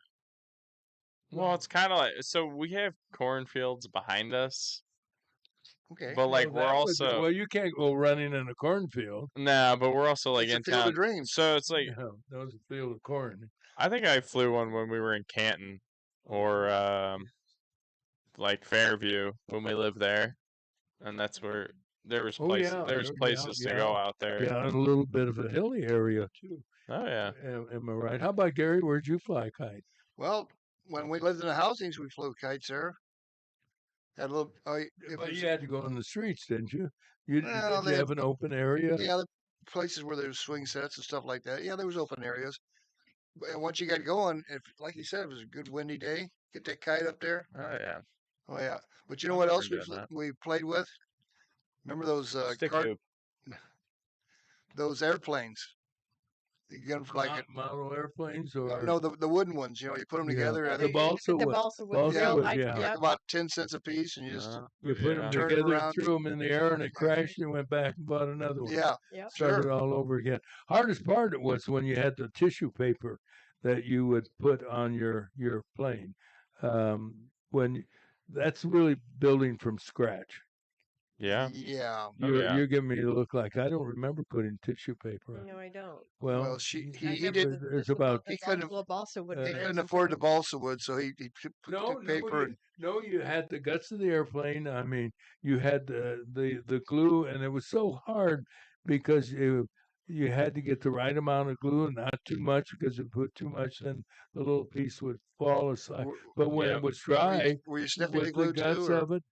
Well, it's kind of like, so we have cornfields behind us, Okay. but like Well, we're that would be- also well, you can't go running in a cornfield. nah, but we're also like It's a in field of town. dreams. So it's like Yeah, that was a field of corn. I think I flew one when we were in Canton or like Fairview when we lived there, and that's where there was places to go out there. Yeah, and a little bit of a hilly area too. Oh yeah. Am I right? How about Gary? Where'd you fly a kite? Well, when we lived in the housings, we flew kites there. Had a little. But you had to go in the streets, didn't you? Did Well, you have an open area? Yeah, the places where there's swing sets and stuff like that. Yeah, there was open areas. But once you got going, if like you said, it was a good windy day. Get that kite up there. Oh yeah. Oh yeah. But you know what else pretty good at that. we played with? Remember those Stick hoop. those airplanes? You get them for like Model airplanes or no, the wooden ones. You know, you put them Yeah. together. I The think balsa wood. balsa wood. Balsa yeah, wood, like, yeah. like about 10 cents a piece, and you just You put them Turn it together, around. threw them in the air, and it crashed, and went back and bought another one. yeah, Yep. Started sure. all over again. Hardest part was when you had the tissue paper that you would put on your plane. That's really building from scratch. Yeah. Yeah. You're giving me a look like I don't remember putting tissue paper on. No, I don't. Well, Well, I he remember did. There's about He couldn't. the balsa wood. Uh, He fans couldn't and afford the things. balsa wood, so he put no, took paper and no, you had the guts of the airplane. I mean, you had the glue, and it was so hard because you had to get the right amount of glue and not too much, because if you put too much, then the little piece would fall aside. But when it was dry, were you sniffing the with glue guts too, or of it,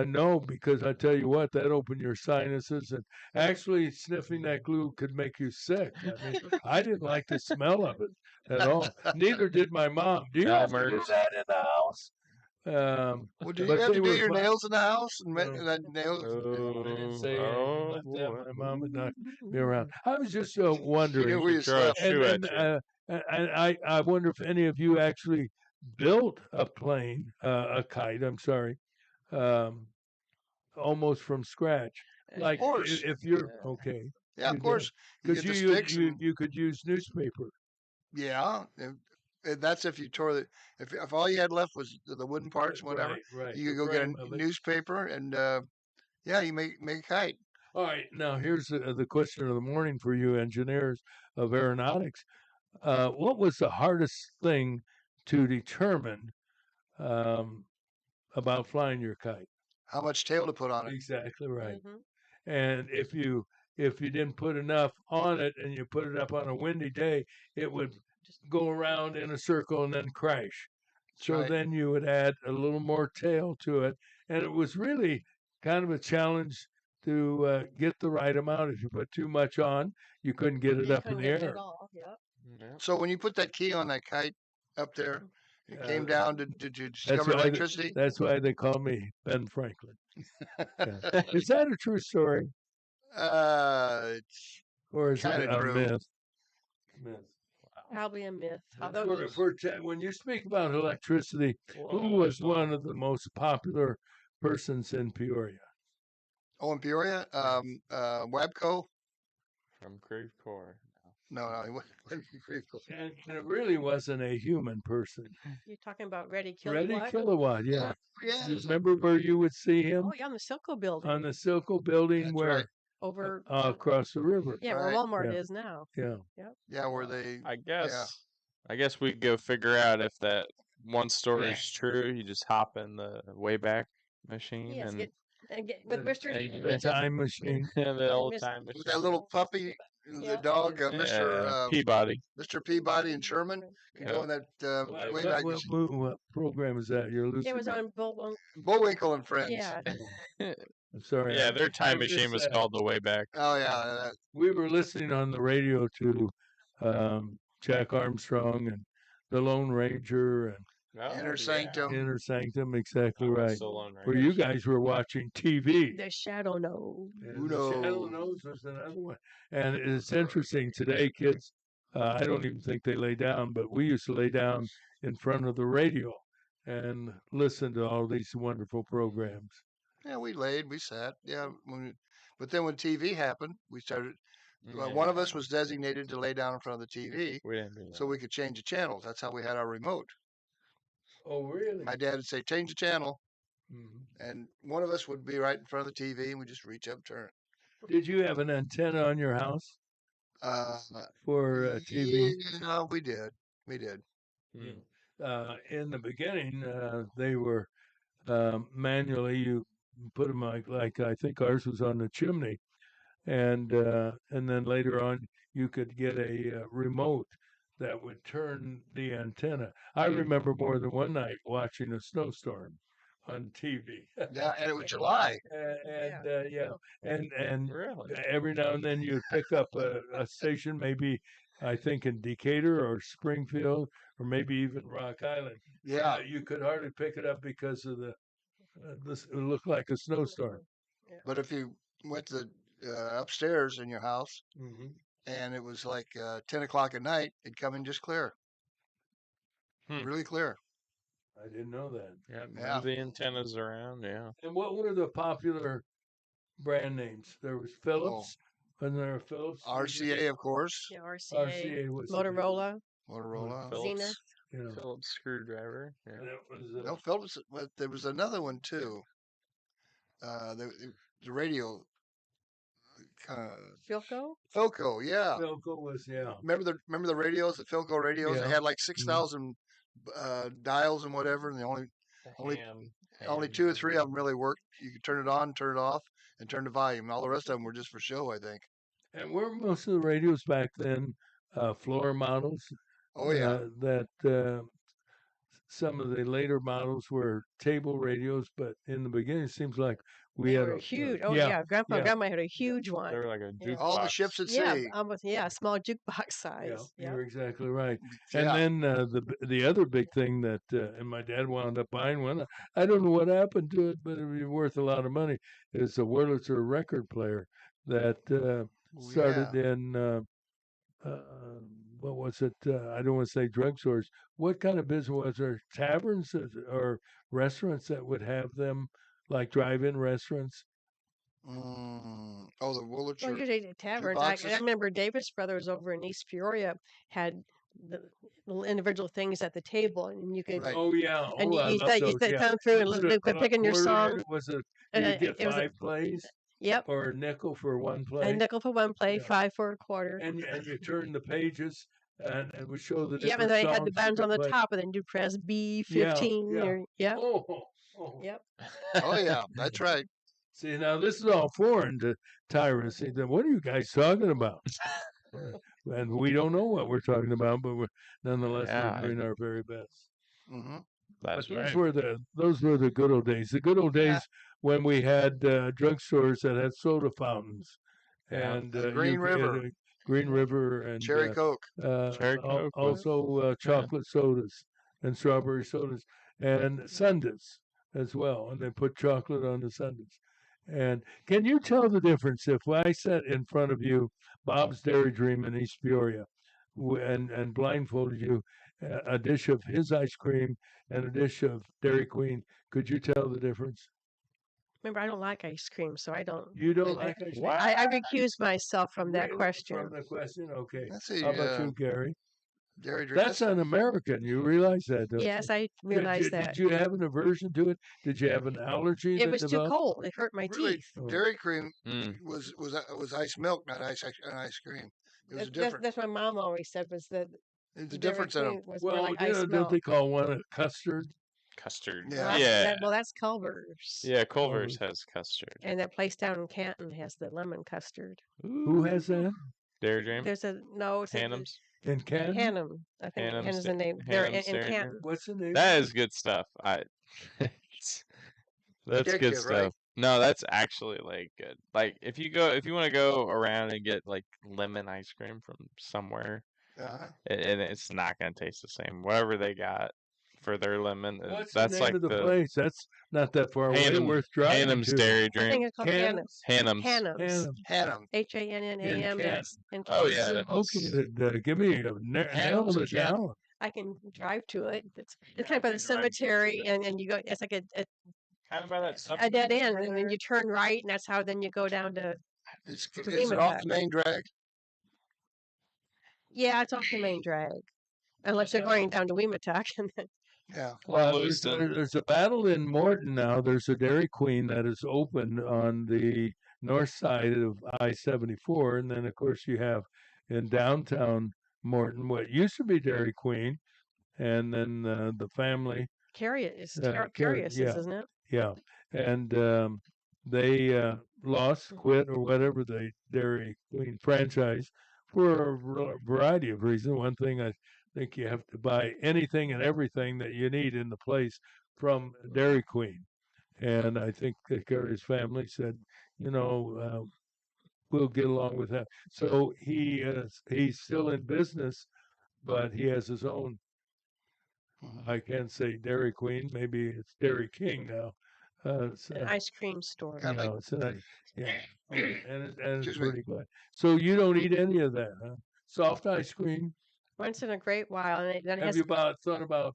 no, because I tell you what, that opened your sinuses, and actually sniffing that glue could make you sick. I mean, I didn't like the smell of it at all. Neither did my mom. Do you have to do that in the house? well, do you But have they to do were your fine. nails in the house and, No. and then nails? I didn't say anything Oh, about that. boy. My mom would knock me around. I was just She wondering, knew where you Throw a slept. shoe at and you. I wonder if any of you actually built a plane, a kite. I'm sorry, um, almost from scratch. Like course. if you're okay, Yeah, you of course. You because get the sticks and you could use newspaper. yeah, and that's if you tore the if all you had left was the wooden parts, whatever. Right. You The could go get frame a of it. newspaper and yeah, you make a kite. All right, now here's the question of the morning for you engineers of aeronautics. What was the hardest thing to determine um, about flying your kite? How much tail to put on it? Exactly right. Mm-hmm. And if you didn't put enough on it and you put it up on a windy day, it would go around in a circle and then crash. So right. then you would add a little more tail to it, and it was really kind of a challenge to get the right amount. If you put too much on, you couldn't get it You up in couldn't the get it air. at all. Yep. So when you put that key on that kite up there, it came down. Did you That's discover why electricity? that's why they call me Ben Franklin. Yeah. Is that a true story, It's or is kind it of a true. myth? Myth. Probably a myth. Although When you speak about electricity, who was one of the most popular persons in Peoria? Oh, in Peoria, Wabco. From Creve Coeur. No, he wasn't Creve Coeur. And it really wasn't a human person. you're talking about Reddy Reddy Kilowatt. Kilowatt, yeah. Yeah. You remember where you would see him? Oh, yeah, on the Silco building On the Silco building, That's where right. over. across the river. Yeah, where Right. Walmart Yeah. is now. Yeah. Yep. Yeah, where they. I guess we go figure out if that one story is true. You just hop in the Wayback Machine Yes. and Get with Mr. The time machine. the old Miss- time With machine. that little puppy, Yeah. the dog, Peabody. Mr. Peabody and Sherman. You Yeah. go in that What, Wayback what, Machine. what program is that? You're losing. It was on Bull. Bullwinkle and Friends. Yeah. I'm sorry. Yeah, their time I was machine just, was called the Wayback. Oh yeah, We were listening on the radio to Jack Armstrong and the Lone Ranger and Inner Sanctum. Inner Sanctum, exactly right. the Lone Where you guys were watching TV. The Shadow Knows. And the Shadow Knows was another one. And it's interesting today, kids. I don't even think they lay down, but we used to lay down in front of the radio and listen to all these wonderful programs. Yeah, we laid, we sat. Yeah, but then when TV happened, we started. One of us was designated to lay down in front of the TV, We didn't do that. so we could change the channels. That's how we had our remote. Oh, really? My dad would say, "Change the channel," Mhm. and one of us would be right in front of the TV, and we just reach up, turn it. Did you have an antenna on your house for TV? Yeah, we did. We did. In the beginning, they were manually. You put them like I think ours was on the chimney, and then later on you could get a remote that would turn the antenna. I remember more than one night watching a snowstorm on TV. Yeah, and it was July. And Really? every now and then you pick up a station, maybe I think in Decatur or Springfield or maybe even Rock Island. Yeah. You could hardly pick it up because of this. It looked like a snowstorm. But if you went to upstairs in your house Mm-hmm. and it was like 10 o'clock at night, it'd come in just clear. Really clear. I didn't know that. Yeah. Move the antennas around. Yeah. And what were the popular brand names? There was Philips. Wasn't there a Philips? RCA, of course. Yeah, RCA. RCA was Motorola. Motorola. Zenith. Yeah. Phillips screwdriver. Yeah. And it was, No, Phillips. But there was another one too. the radio. Philco? Philco, yeah. Philco was, yeah. Remember the radios, the Philco radios? They Yeah. had like 6,000 dials and whatever, and only 2 or 3 of them really worked. You could turn it on, turn it off, and turn the volume. All the rest of them were just for show, I think. And were most of the radios back then floor models? Oh yeah. That some of the later models were table radios, but in the beginning, it seems like we They had were a huge. Oh yeah, Grandpa and yeah. Grandma had a huge one. They were like a Yeah. jukebox. All the ships at Yeah, sea. almost small jukebox size. Yeah, you're exactly right. Yeah. And then the other big thing that and my dad wound up buying one. I don't know what happened to it, but it was worth a lot of money. Is a Wurlitzer record player that started in what was it? I don't want to say drugstores. What kind of business was there? Taverns or restaurants that would have them, like drive-in restaurants? Oh, the Well, Wurlitzer usually the taverns. I remember Davis Brothers over in East Peoria had the little individual things at the table, and you could. Right. Oh yeah. And I you love said those, you come through and Was it look, pick in your quarter song. in? Was it? And You get it was 5 plays? Yep. Or a nickel for one play. A nickel for one play, Yeah. 5 for a quarter. And you turn the pages, and it would show the Yep, different and they had the songs you buttons on could the play. top, and then you press B15 Yeah. or yep. Oh. Yep. Oh yeah, that's right. See, now this is all foreign to Tyrus. He said, "What are you guys talking about?" And we don't know what we're talking about, but nonetheless, Yeah, we're doing our very best. Mm-hmm. That's But right. those were the good old days. The good old days when we had drugstores that had soda fountains, Yeah. and Green River. Green River, and Cherry Coke. Cherry Coke was- also chocolate sodas and strawberry sodas and sundaes as well. And they put chocolate on the sundaes. And can you tell the difference if I set in front of you Bob's Dairy Dream in East Peoria and blindfolded you a dish of his ice cream and a dish of Dairy Queen? Could you tell the difference? Remember, I don't like ice cream, so I don't. You don't like ice cream? I recuse myself from that Really? question. From the question? Okay. Let's see. How about you, Gary? Dairy Dream. That's un-American. You realize that, don't Yes, you? I realize that. Did you have an aversion to it? Did you have an allergy? It that was too developed? cold. It hurt my Really, teeth. Oh. Dairy Cream Mm. was ice milk, not ice cream. It was That's, different. that's what my mom always said was that There's the a Dairy difference in them. Queen was more Well, like you ice know, don't milk. they call one a custard? Custard. Yeah. Well, Yeah. well, that's Culver's. Yeah, Culver's has custard. And that place down in Canton has the lemon custard. Who has that? Dairy Dream? There's a no, it's Hannum's? In Canton? Hannum. I think Hannum's Hannum's da- the name. They're Hannum's in Dairy Dream. Canton. What's the name? That is good stuff. That's good Addictive, stuff. right? No, that's actually like good. Like if you want to go around and get like lemon ice cream from somewhere, Uh-huh. and it's not gonna taste the same. Whatever they got for their lemon, What's that's the name like of the place? That's not that far away. Hannum- Worth driving Hannum's to. Dairy I Dream. think it's called Hannum's. Hannum's. Hannum's. Hannum. Hannum. Hannams. In Oh, Canton. yeah. Okay, give me a nail of it yeah. down. I can drive to it. It's kind of by the cemetery, and you go. It's like Kind of by that a dead end, and then you turn right, and that's how then you go down to. Is To it off Weematech. the main drag? Yeah, it's off the main drag, unless you're going down to Weematech, and then Yeah. Well, Lewiston. there's a battle in Morton now. There's a Dairy Queen that is open on the north side of I-74, and then of course you have in downtown Morton what used to be Dairy Queen, and then the family. Curious, Curious, Curious, yeah. isn't it? Yeah, and they lost, quit, or whatever the Dairy Queen franchise for a variety of reasons. One thing, I think you have to buy anything and everything that you need in the place from Dairy Queen, and I think that Gary's family said, we'll get along with that. So he's still in business, but he has his own. I can't say Dairy Queen. Maybe it's Dairy King now. It's, An ice cream store. it's yeah, and it's Excuse me. pretty good. So you don't eat any of that, huh? Soft ice cream. Once in a great while, and then it Have has you thought about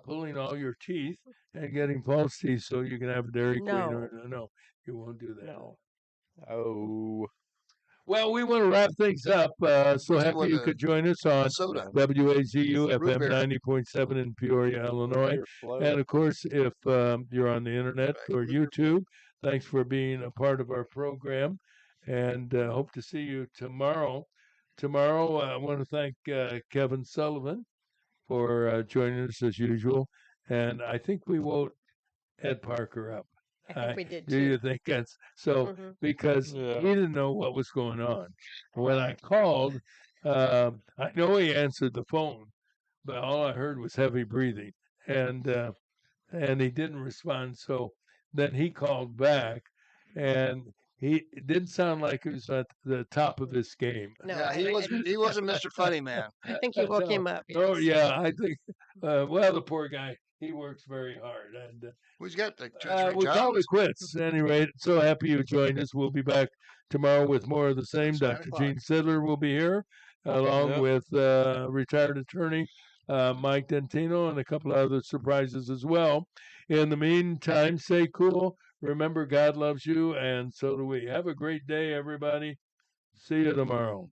pulling all your teeth and getting false teeth so you can have a Dairy Queen? No. No, you won't do that. no. Oh. Well, we want to wrap things up. So See happy what you the could join us on soda. WAZU Root FM beer. 90.7 in Peoria, Illinois. And of course, if you're on the internet or YouTube, thanks for being a part of our program, and hope to see you tomorrow. Tomorrow, I want to thank Kevin Sullivan for joining us as usual, and I think we woke Ed Parker up. I think we did Do you too. think that's so? Mhm. Because Yeah. he didn't know what was going on. When I called, I know he answered the phone, but all I heard was heavy breathing, and he didn't respond. So then he called back, and it didn't sound like he was at the top of his game. No, Yeah, he wasn't Mr. Funny Man. I think you woke No. him up. Oh yes. yeah, I think. Well, the poor guy, he works very hard, and He's got the treasury we job. probably quits. At any rate, so happy you joined us. We'll be back tomorrow with more of the same. It's 9 Dr. o'clock. Gene Sidler will be here, along Yep. with retired attorney Mike Dentino, and a couple of other surprises as well. In the meantime, stay cool. Remember, God loves you, and so do we. Have a great day, everybody. See you tomorrow.